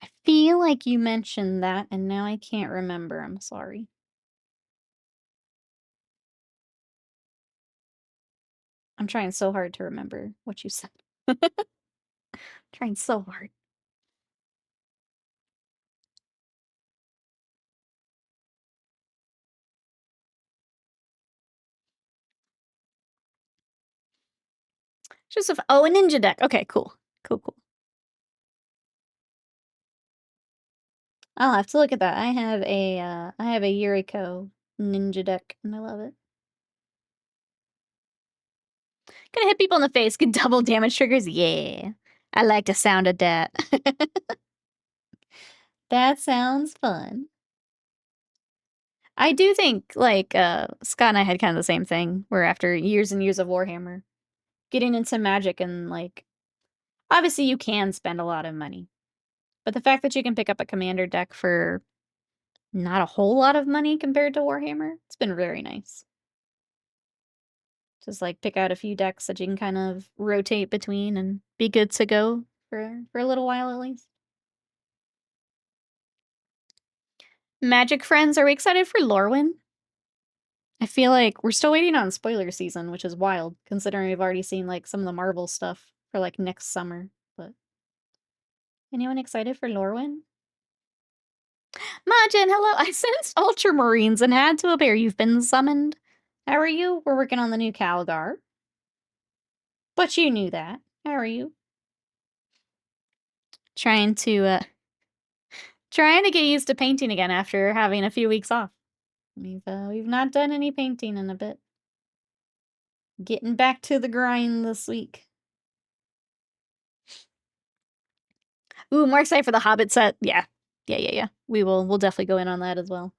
S1: I feel like you mentioned that, and now I can't remember. I'm sorry. I'm trying so hard to remember what you said. Trying so hard. A ninja deck. Okay, cool. Cool. I'll have to look at that. I have a Yuriko ninja deck, and I love it. Gonna hit people in the face, get double damage triggers? Yeah. I like the sound of that. That sounds fun. I do think, like, Scott and I had kind of the same thing, where after years and years of Warhammer, getting into Magic and, like, obviously you can spend a lot of money. But the fact that you can pick up a commander deck for not a whole lot of money compared to Warhammer, it's been very nice. Just, like, pick out a few decks that you can kind of rotate between and be good to go for a little while at least. Magic friends, are we excited for Lorwyn? I feel like we're still waiting on spoiler season, which is wild, considering we've already seen, like, some of the Marvel stuff for, like, next summer, but... Anyone excited for Lorwyn? Majin, hello! I sensed Ultramarines and had to appear. You've been summoned. How are you? We're working on the new Calgar. But you knew that. How are you? Trying to get used to painting again after having a few weeks off. We've not done any painting in a bit. Getting back to the grind this week. Ooh, more excited for the Hobbit set. Yeah. We'll definitely go in on that as well.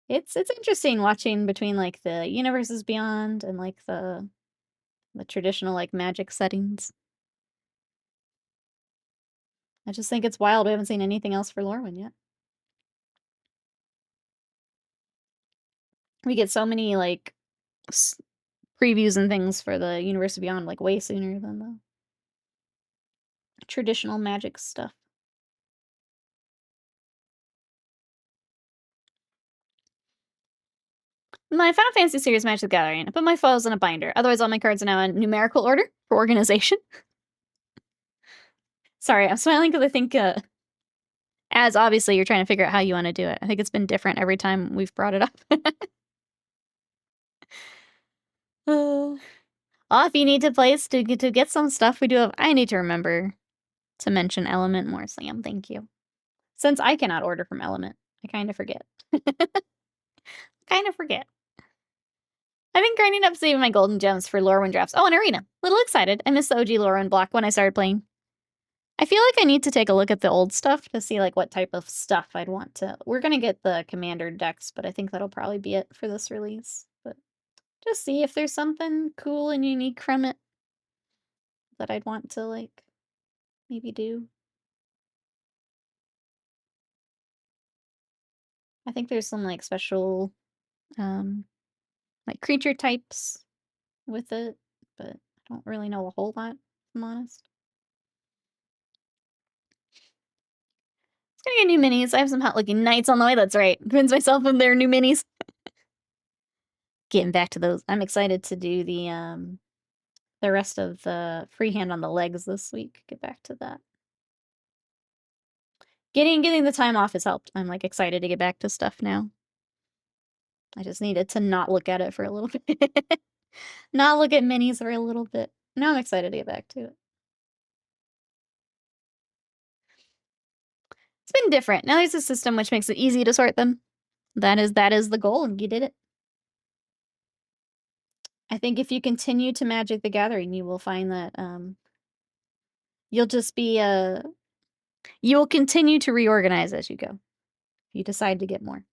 S1: It's interesting watching between, like, the Universes Beyond and, like, the traditional, like, Magic settings. I just think it's wild we haven't seen anything else for Lorwyn yet. We get so many, like, previews and things for the Universe Beyond, like, way sooner than the traditional Magic stuff. My Final Fantasy series Magic the Gathering. I put my foils in a binder. Otherwise, all my cards are now in numerical order for organization. Sorry, I'm smiling because I think, as obviously you're trying to figure out how you want to do it. I think it's been different every time we've brought it up. Oh, if you need to place to get some stuff, we do have. I need to remember to mention Element more, Sam. Thank you. Since I cannot order from Element, I kind of forget. I've been grinding up saving my golden gems for Lorwyn drafts. Oh, and Arena. Little excited. I missed the OG Lorwyn block when I started playing. I feel like I need to take a look at the old stuff to see like what type of stuff I'd want to. We're gonna get the Commander decks, but I think that'll probably be it for this release. But just see if there's something cool and unique from it that I'd want to like maybe do. I think there's some like special like creature types with it, but I don't really know a whole lot, if I'm honest. It's gonna get new minis. I have some hot looking knights on the way, that's right. Convince myself of their new minis. Getting back to those. I'm excited to do the rest of the freehand on the legs this week. Get back to that. Getting the time off has helped. I'm like excited to get back to stuff now. I just needed to not look at it for a little bit. Not look at minis for a little bit. Now I'm excited to get back to it. It's been different. Now there's a system which makes it easy to sort them. That is the goal, and you did it. I think if you continue to Magic the Gathering, you will find that you'll just be you will continue to reorganize as you go. If you decide to get more.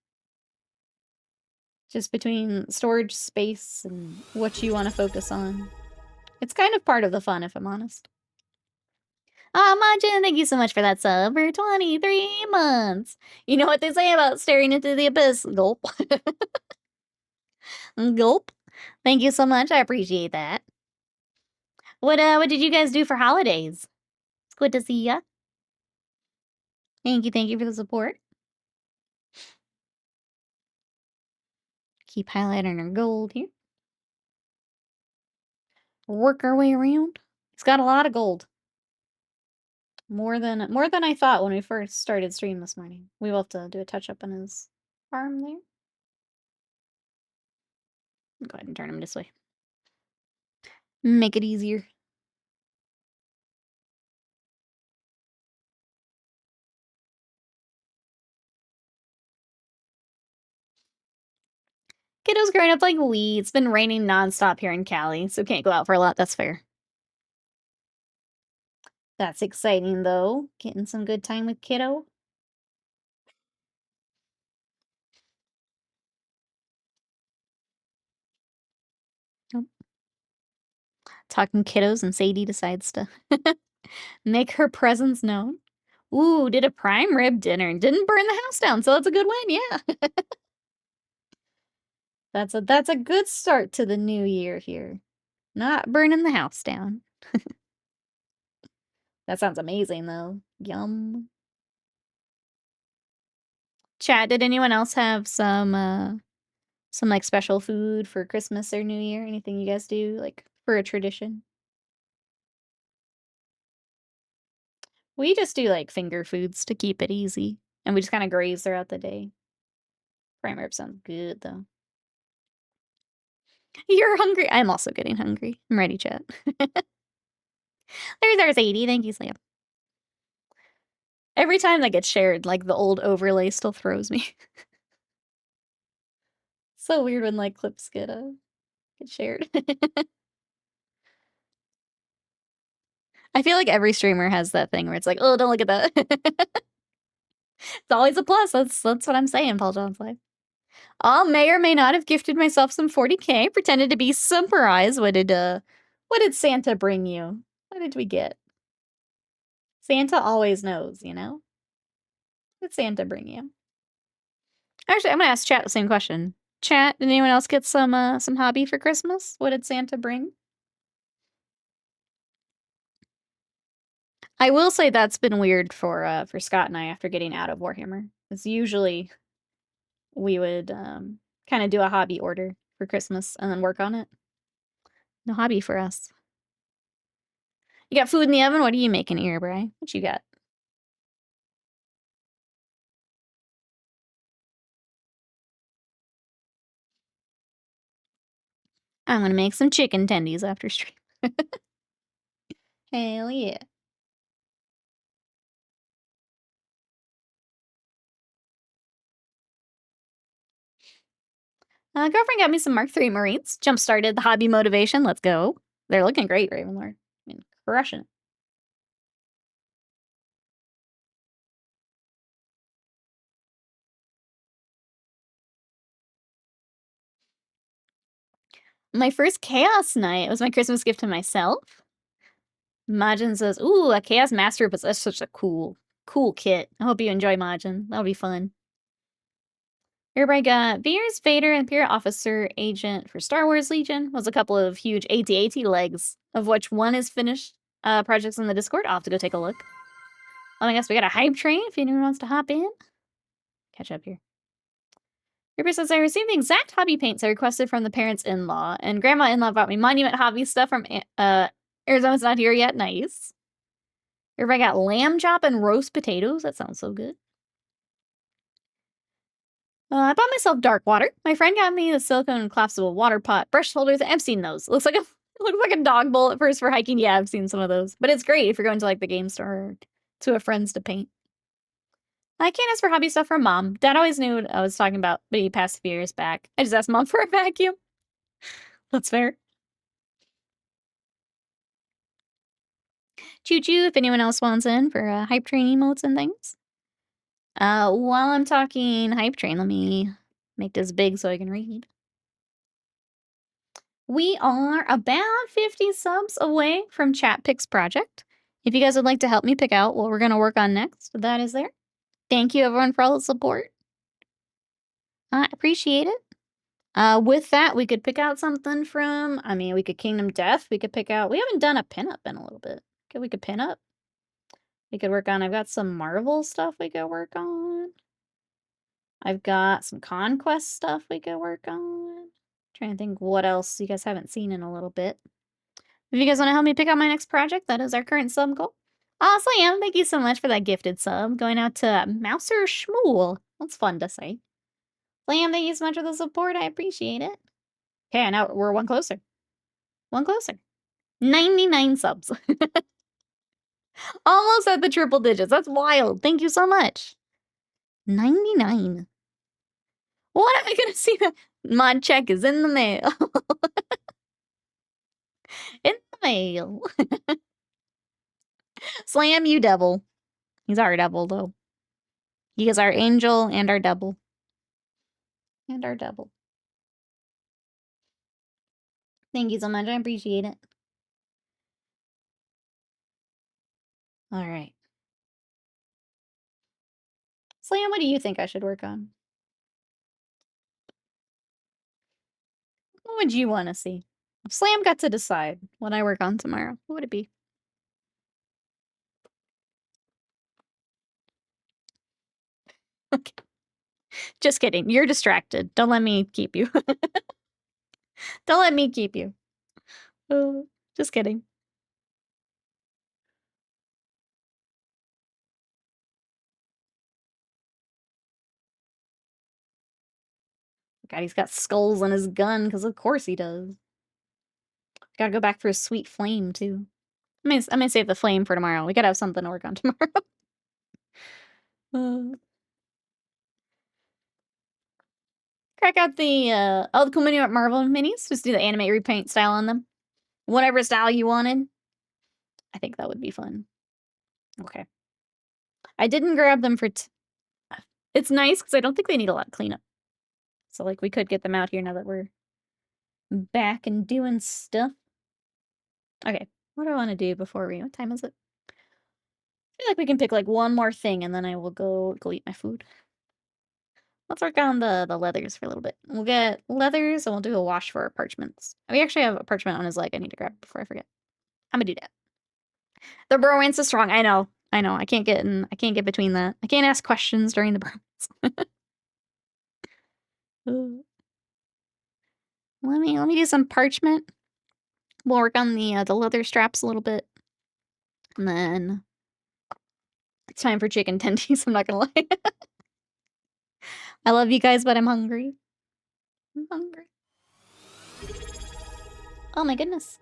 S1: Just between storage space and what you want to focus on. It's kind of part of the fun, if I'm honest. Majin, thank you so much for that sub for 23 months. You know what they say about staring into the abyss? Gulp. Gulp. Thank you so much. I appreciate that. What did you guys do for holidays? It's good to see ya. Thank you for the support. Keep highlighting our gold here. Work our way around. He's got a lot of gold. More than I thought when we first started stream this morning. We will have to do a touch up on his arm there. Go ahead and turn him this way. Make it easier. Kiddo's growing up like we. It's been raining nonstop here in Cali, so can't go out for a lot. That's fair. That's exciting, though. Getting some good time with Kiddo. Oh. Talking kiddos, and Sadie decides to make her presence known. Ooh, did a prime rib dinner and didn't burn the house down, so that's a good win, yeah. That's a good start to the new year here. Not burning the house down. That sounds amazing, though. Yum. Chat, did anyone else have some like special food for Christmas or New Year? Anything you guys do, like, for a tradition? We just do, like, finger foods to keep it easy, and we just kinda graze throughout the day. Prime rib sounds good, though. You're hungry. I'm also getting hungry. I'm ready, chat. There's our Sadie. Thank you, Sam. Every time that gets shared, like, the old overlay still throws me. So weird when, like, clips get shared. I feel like every streamer has that thing where it's like, "Oh, don't look at that." It's always a plus. That's what I'm saying, Paul John's life. I may or may not have gifted myself some 40K, pretended to be surprised. What did Santa bring you? What did we get? Santa always knows, you know? What did Santa bring you? Actually, I'm gonna ask chat the same question. Chat, did anyone else get some hobby for Christmas? What did Santa bring? I will say that's been weird for Scott and I after getting out of Warhammer. Because usually we would kind kind of do a hobby order for Christmas and then work on it. No hobby for us. You got food in the oven? What are you making here, Bri? What you got? I'm gonna make some chicken tendies after stream. Hell yeah. Girlfriend got me some Mark III Marines. Jump-started the hobby motivation. Let's go. They're looking great, Ravenlord. I mean, crushing it. My first Chaos Knight. It was my Christmas gift to myself. Majin says, ooh, a Chaos Master, but that's such a cool kit. I hope you enjoy Majin. That'll be fun. Everybody got Veers, Vader, Imperial Officer, Agent for Star Wars Legion. Was a couple of huge AT-AT legs, of which one is finished. Projects in the Discord. I'll have to go take a look. Oh, I guess we got a hype train if anyone wants to hop in. Catch up here. Ripper says, I received the exact hobby paints I requested from the parents-in-law, and grandma-in-law bought me monument hobby stuff from Arizona's not here yet. Nice. Everybody got lamb chop and roast potatoes. That sounds so good. I bought myself dark water. My friend got me the silicone collapsible water pot brush holders. I've seen those. Looks like a dog bowl at first for hiking. Yeah, I've seen some of those. But it's great if you're going to like the game store or to a friend's to paint. I can't ask for hobby stuff from Mom. Dad always knew what I was talking about, but he passed a few years back. I just asked Mom for a vacuum. That's fair. Choo-choo if anyone else wants in for hype train emotes and things. While I'm talking hype train, let me make this big so I can read. We are about 50 subs away from Chat Picks Project. If you guys would like to help me pick out what we're going to work on next, that is there. Thank you, everyone, for all the support. I appreciate it. With that, we could pick out something from, I mean, we could Kingdom Death. We could pick out, we haven't done a pinup in a little bit. Okay, we could pin up. We could work on, I've got some Marvel stuff we could work on. I've got some Conquest stuff we could work on. Trying to think what else you guys haven't seen in a little bit. If you guys want to help me pick out my next project, that is our current sub goal. Slam, thank you so much for that gifted sub. Going out to Mouser Schmool. That's fun to say. Slam, thank you so much for the support. I appreciate it. Okay, now we're one closer. One closer. 99 subs. Almost at the triple digits. That's wild. Thank you so much. 99. What am I going to see? My check is in the mail. In the mail. Slam, you devil. He's our devil, though. He is our angel and our devil. And our devil. Thank you so much. I appreciate it. All right. Slam, what do you think I should work on? What would you want to see? If Slam got to decide what I work on tomorrow, what would it be? Okay. Just kidding. You're distracted. Don't let me keep you. Don't let me keep you. Just kidding. God, he's got skulls on his gun, because of course he does. Gotta go back for a sweet flame, too. I'm gonna save the flame for tomorrow. We gotta have something to work on tomorrow. Crack out the cool mini Marvel minis. Just do the anime repaint style on them. Whatever style you wanted. I think that would be fun. Okay. I didn't grab them for... It's nice because I don't think they need a lot of cleanup. So, like, we could get them out here now that we're back and doing stuff. Okay. What do I want to do before we... What time is it? I feel like we can pick, like, one more thing, and then I will go eat my food. Let's work on the leathers for a little bit. We'll get leathers, and we'll do a wash for our parchments. We actually have a parchment on his leg I need to grab before I forget. I'm gonna do that. The bromance is strong. I know. I can't get between that. I can't ask questions during the bromance. let me do some parchment. We'll work on the leather straps a little bit. And then it's time for chicken tendies, I'm not gonna lie. I love you guys, but I'm hungry. I'm hungry. Oh my goodness.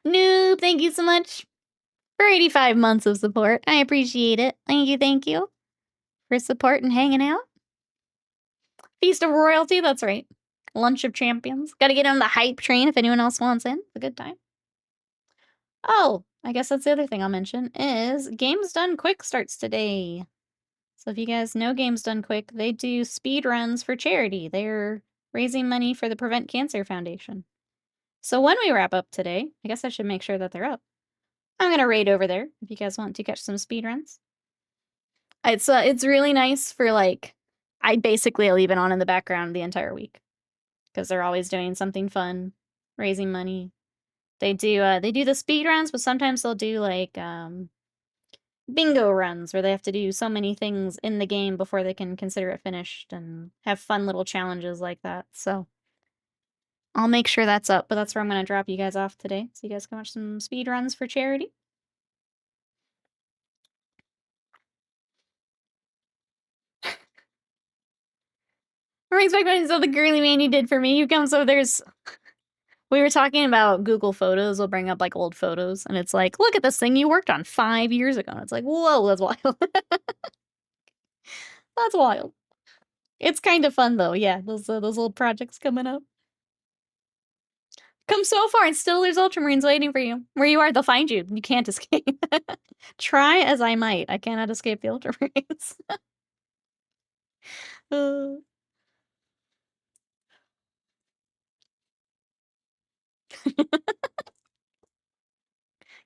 S1: Noob, thank you so much for 85 months of support. I appreciate it. Thank you for support and hanging out. Feast of Royalty, that's right. Lunch of Champions. Gotta get on the hype train if anyone else wants in. It's a good time. Oh, I guess that's the other thing I'll mention is Games Done Quick starts today. So if you guys know Games Done Quick, they do speed runs for charity. They're raising money for the Prevent Cancer Foundation. So when we wrap up today, I guess I should make sure that they're up. I'm gonna raid over there if you guys want to catch some speed runs. It's really nice for like, I basically leave it on in the background the entire week because they're always doing something fun, raising money. They do the speed runs, but sometimes they'll do like bingo runs where they have to do so many things in the game before they can consider it finished and have fun little challenges like that. So I'll make sure that's up, but that's where I'm going to drop you guys off today so you guys can watch some speed runs for charity. Brings back memories of the girly man you did for me. You come, so there's... We were talking about Google Photos. We'll bring up like old photos, and it's like, look at this thing you worked on 5 years ago. And it's like, whoa, that's wild. That's wild. It's kind of fun though. Yeah, those old projects coming up. Come so far, and still there's Ultramarines waiting for you. Where you are, they'll find you. You can't escape. Try as I might, I cannot escape the Ultramarines.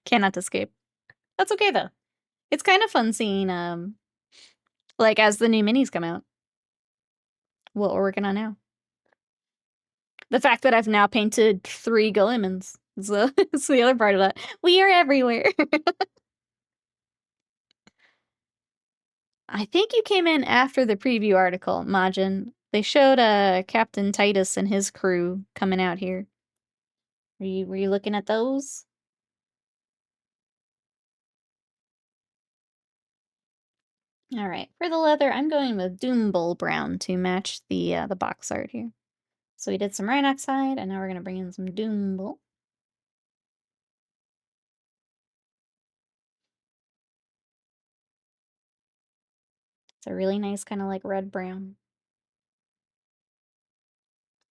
S1: Cannot escape. That's okay though. It's kind of fun seeing like as the new minis come out. What we're working on now. The fact that I've now painted 3 Guillimans. So it's the other part of that. We are everywhere. I think you came in after the preview article, Majin. They showed Captain Titus and his crew coming out here. Were you looking at those? Alright, for the leather, I'm going with Doom Bull Brown to match the box art here. So we did some Rhinox hide, and now we're gonna bring in some Doom Bull. It's a really nice kind of like red-brown.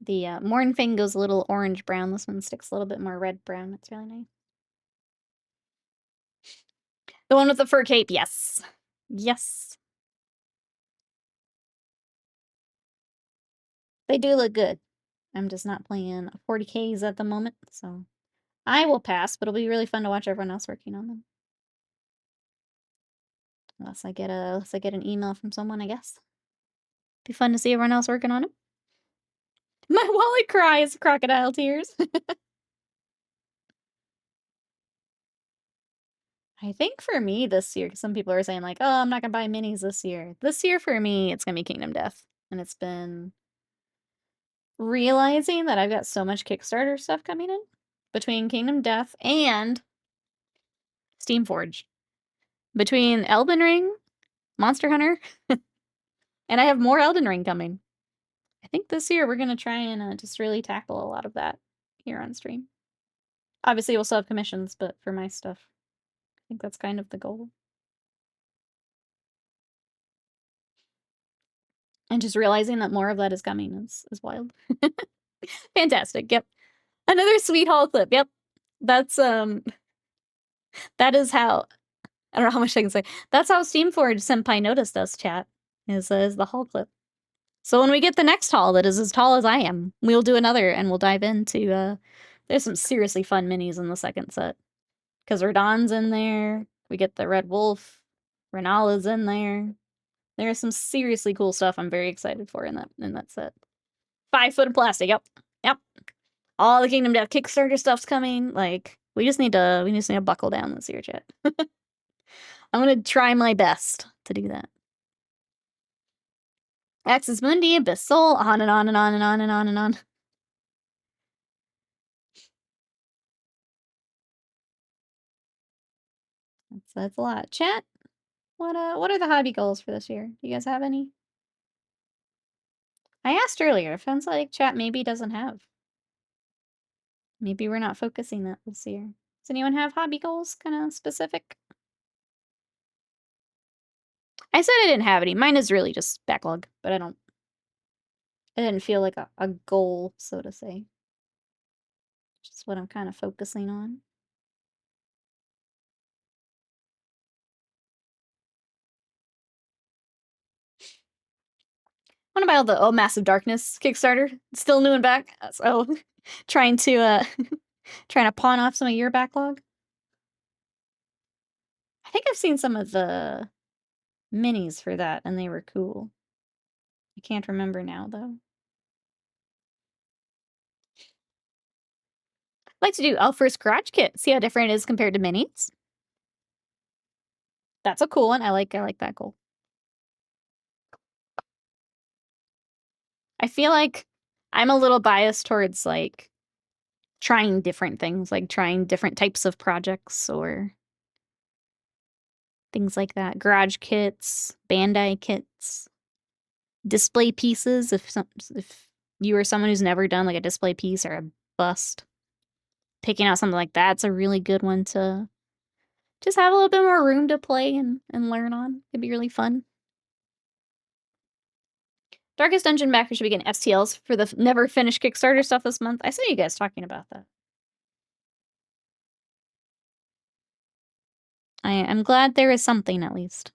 S1: The Mornfang goes a little orange-brown. This one sticks a little bit more red-brown. It's really nice. The one with the fur cape, yes. Yes. They do look good. I'm just not playing 40Ks at the moment, so I will pass, but it'll be really fun to watch everyone else working on them. Unless I get an email from someone, I guess. Be fun to see everyone else working on them. My wallet cries crocodile tears. I think for me this year, because some people are saying like, oh, I'm not gonna buy minis this year. This year for me, it's gonna be Kingdom Death. And it's been realizing that I've got so much Kickstarter stuff coming in between Kingdom Death and Steamforge. Between Elden Ring, Monster Hunter, and I have more Elden Ring coming. I think this year we're gonna try and just really tackle a lot of that here on stream. Obviously, we'll still have commissions, but for my stuff, I think that's kind of the goal. And just realizing that more of that is coming is wild. Fantastic. Yep. Another sweet haul clip. Yep. That's that is how, I don't know how much I can say. That's how Steamforge Senpai noticed us, chat. Is the haul clip. So when we get the next haul that is as tall as I am, we'll do another and we'll dive into there's some seriously fun minis in the second set. Because Radon's in there. We get the Red Wolf. Renala's in there. There's some seriously cool stuff I'm very excited for in that set. 5 foot of plastic, yep. Yep. All the Kingdom Death Kickstarter stuff's coming. Like, we just need to buckle down this year, chat. I'm gonna try my best to do that. Axis Mundi, Abyss Soul, on and on and on and on and on and on. So that's a lot. Chat, what are the hobby goals for this year? Do you guys have any? I asked earlier. It sounds like chat maybe doesn't have. Maybe we're not focusing that this year. Does anyone have hobby goals, kind of specific? I said I didn't have any. Mine is really just backlog, but it didn't feel like a goal, so to say. Just what I'm kind of focusing on. What about the Massive Darkness Kickstarter? Still new and back. So trying to pawn off some of your backlog. I think I've seen some of the minis for that, and they were cool. I can't remember now, though. I'd like to do Elfur's Garage Kit. See how different it is compared to minis. That's a cool one. I like that goal. I feel like I'm a little biased towards, like, trying different things, like trying different types of projects or things like that. Garage kits, Bandai kits, display pieces. If you are someone who's never done like a display piece or a bust, picking out something like that's a really good one to just have a little bit more room to play and learn on. It'd be really fun. Darkest Dungeon backer should be getting STLs for the never finished Kickstarter stuff this month. I saw you guys talking about that. I'm glad there is something at least.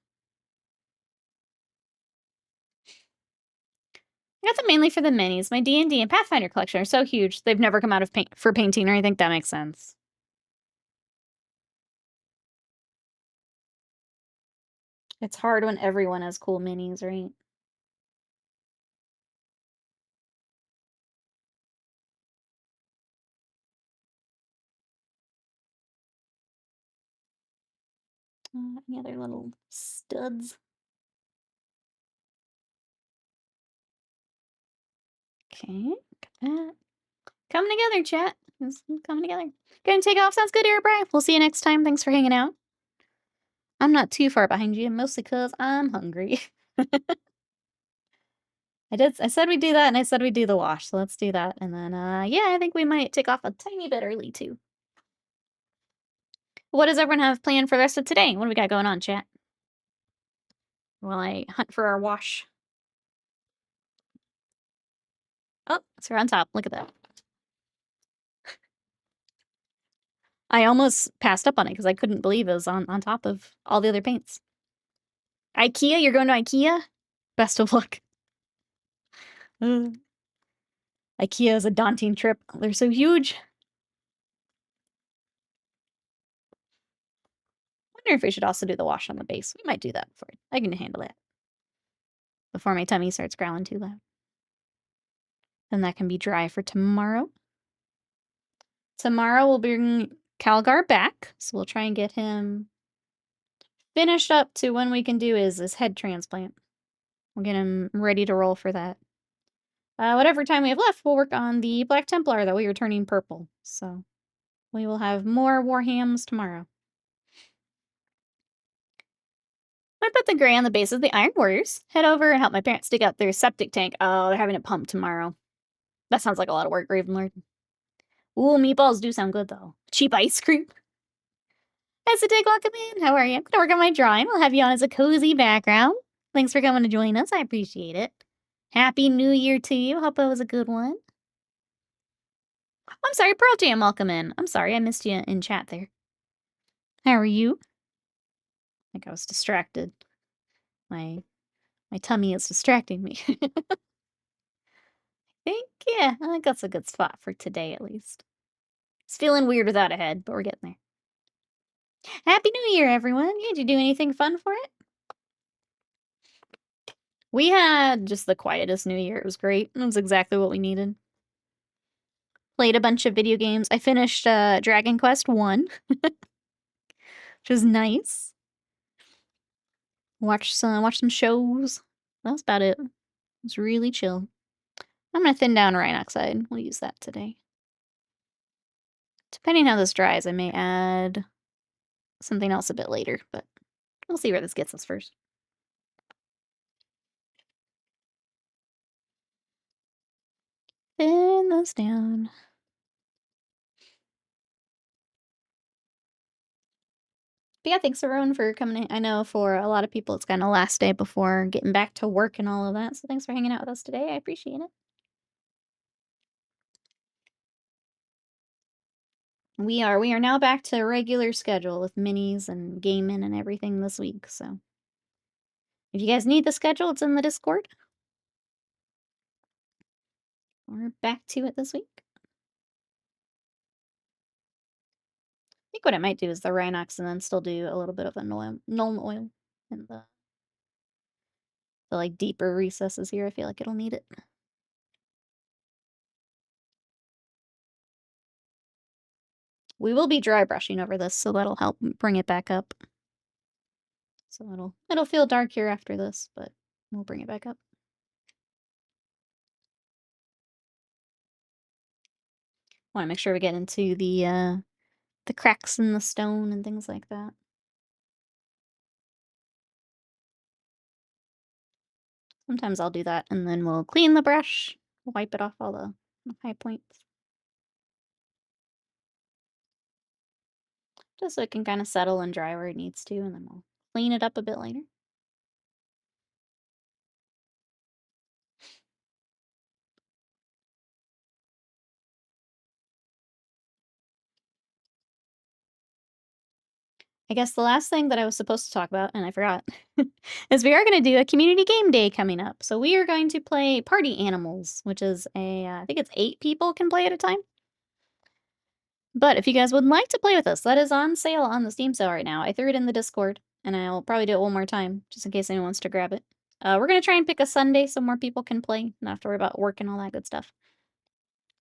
S1: I got them mainly for the minis. My D&D and Pathfinder collection are so huge, they've never come out of paint for painting, or I think that makes sense. It's hard when everyone has cool minis, right? Any other little studs? Okay, got that. Coming together, chat. It's coming together. Gonna take off. Sounds good, Airbright. We'll see you next time. Thanks for hanging out. I'm not too far behind you, mostly because I'm hungry. I said we'd do that, and I said we'd do the wash, so let's do that. And then, yeah, I think we might take off a tiny bit early, too. What does everyone have planned for the rest of today? What do we got going on, chat? While I hunt for our wash. Oh, it's right on top. Look at that. I almost passed up on it because I couldn't believe it was on top of all the other paints. IKEA? You're going to IKEA? Best of luck. IKEA is a daunting trip. They're so huge. I wonder if we should also do the wash on the base. We might do that before I can handle it. Before my tummy starts growling too loud. Then that can be dry for tomorrow. Tomorrow we'll bring Calgar back. So we'll try and get him finished up to when we can do his head transplant. We'll get him ready to roll for that. Whatever time we have left, we'll work on the Black Templar that we are turning purple. So we will have more Warhams tomorrow. I put the gray on the base of the Iron Warriors. Head over and help my parents dig out their septic tank. Oh, they're having it pumped tomorrow. That sounds like a lot of work, Ravenlord. Ooh, meatballs do sound good, though. Cheap ice cream. As a dig, welcome in. How are you? I'm gonna work on my drawing. We'll have you on as a cozy background. Thanks for coming to join us. I appreciate it. Happy New Year to you. Hope it was a good one. I'm sorry, Pearl Jam, welcome in. I'm sorry, I missed you in chat there. How are you? I think I was distracted. My tummy is distracting me. I think that's a good spot for today, at least. It's feeling weird without a head, but we're getting there. Happy New Year, everyone. Did you do anything fun for it? We had just the quietest New Year. It was great. It was exactly what we needed. Played a bunch of video games. I finished Dragon Quest 1, which was nice. Watched some shows. That was about it. It was really chill. I'm gonna thin down Rhinoxide. We'll use that today. Depending how this dries, I may add something else a bit later, but we'll see where this gets us first. Thin this down. But yeah, thanks everyone for coming in. I know for a lot of people it's kind of last day before getting back to work and all of that. So thanks for hanging out with us today. I appreciate it. We are now back to a regular schedule with minis and gaming and everything this week. So if you guys need the schedule, it's in the Discord. We're back to it this week. I think what I might do is the Rhinox and then still do a little bit of a Nuln Oil in the like deeper recesses here. I feel like it'll need it. We will be dry brushing over this, so that'll help bring it back up. So it'll feel dark here after this, but we'll bring it back up. Want to make sure we get into the cracks in the stone and things like that. Sometimes I'll do that, and then we'll clean the brush, wipe it off all the high points. Just so it can kind of settle and dry where it needs to, and then we'll clean it up a bit later. I guess the last thing that I was supposed to talk about, and I forgot, is we are going to do a community game day coming up. So we are going to play Party Animals, which is I think it's 8 people can play at a time. But if you guys would like to play with us, that is on sale on the Steam sale right now. I threw it in the Discord, and I'll probably do it one more time, just in case anyone wants to grab it. We're going to try and pick a Sunday so more people can play, not have to worry about work and all that good stuff.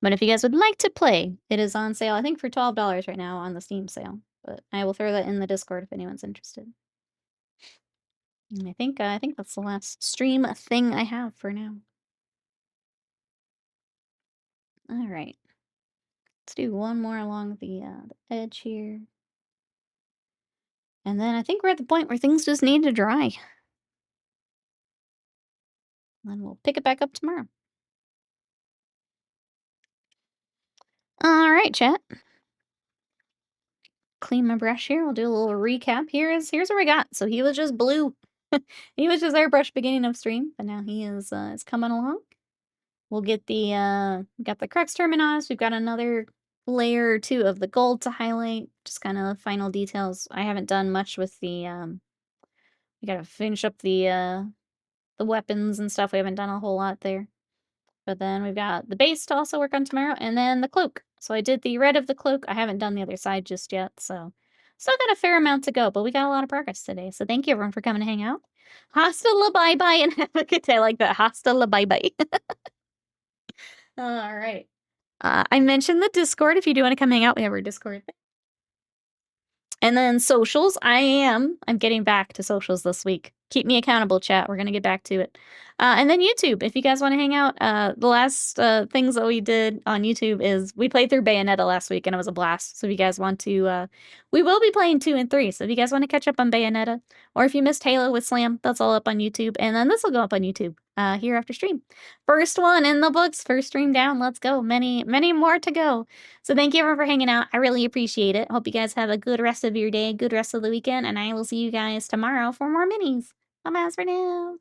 S1: But if you guys would like to play, it is on sale, I think, for $12 right now on the Steam sale. But I will throw that in the Discord if anyone's interested. And I think that's the last stream thing I have for now. All right. Let's do one more along the edge here. And then I think we're at the point where things just need to dry. And then we'll pick it back up tomorrow. All right, chat. Clean my brush here. We'll do a little recap. Here's what we got. So he was just blue. He was just airbrush beginning of stream, but now he is coming along. We'll get the we got the crux terminus. We've got another layer or 2 of the gold to highlight. Just kind of final details. I haven't done much with the we gotta finish up the weapons and stuff. We haven't done a whole lot there. But then we've got the base to also work on tomorrow, and then the cloak. So I did the red of the cloak. I haven't done the other side just yet, so still got a fair amount to go, but we got a lot of progress today. So thank you everyone for coming to hang out. Hasta la bye-bye, and have a good day. I like that. Hasta la bye-bye. All right. I mentioned the Discord. If you do want to come hang out, we have our Discord. And then socials. I'm getting back to socials this week. Keep me accountable, chat. We're going to get back to it. And then YouTube. If you guys want to hang out, the last things that we did on YouTube is we played through Bayonetta last week, and it was a blast. So if you guys want to, we will be playing 2 and 3. So if you guys want to catch up on Bayonetta, or if you missed Halo with Slam, that's all up on YouTube. And then this will go up on YouTube here after stream. First one in the books, first stream down. Let's go. Many, many more to go. So thank you everyone for hanging out. I really appreciate it. Hope you guys have a good rest of your day, good rest of the weekend, and I will see you guys tomorrow for more minis. Bye-bye for now.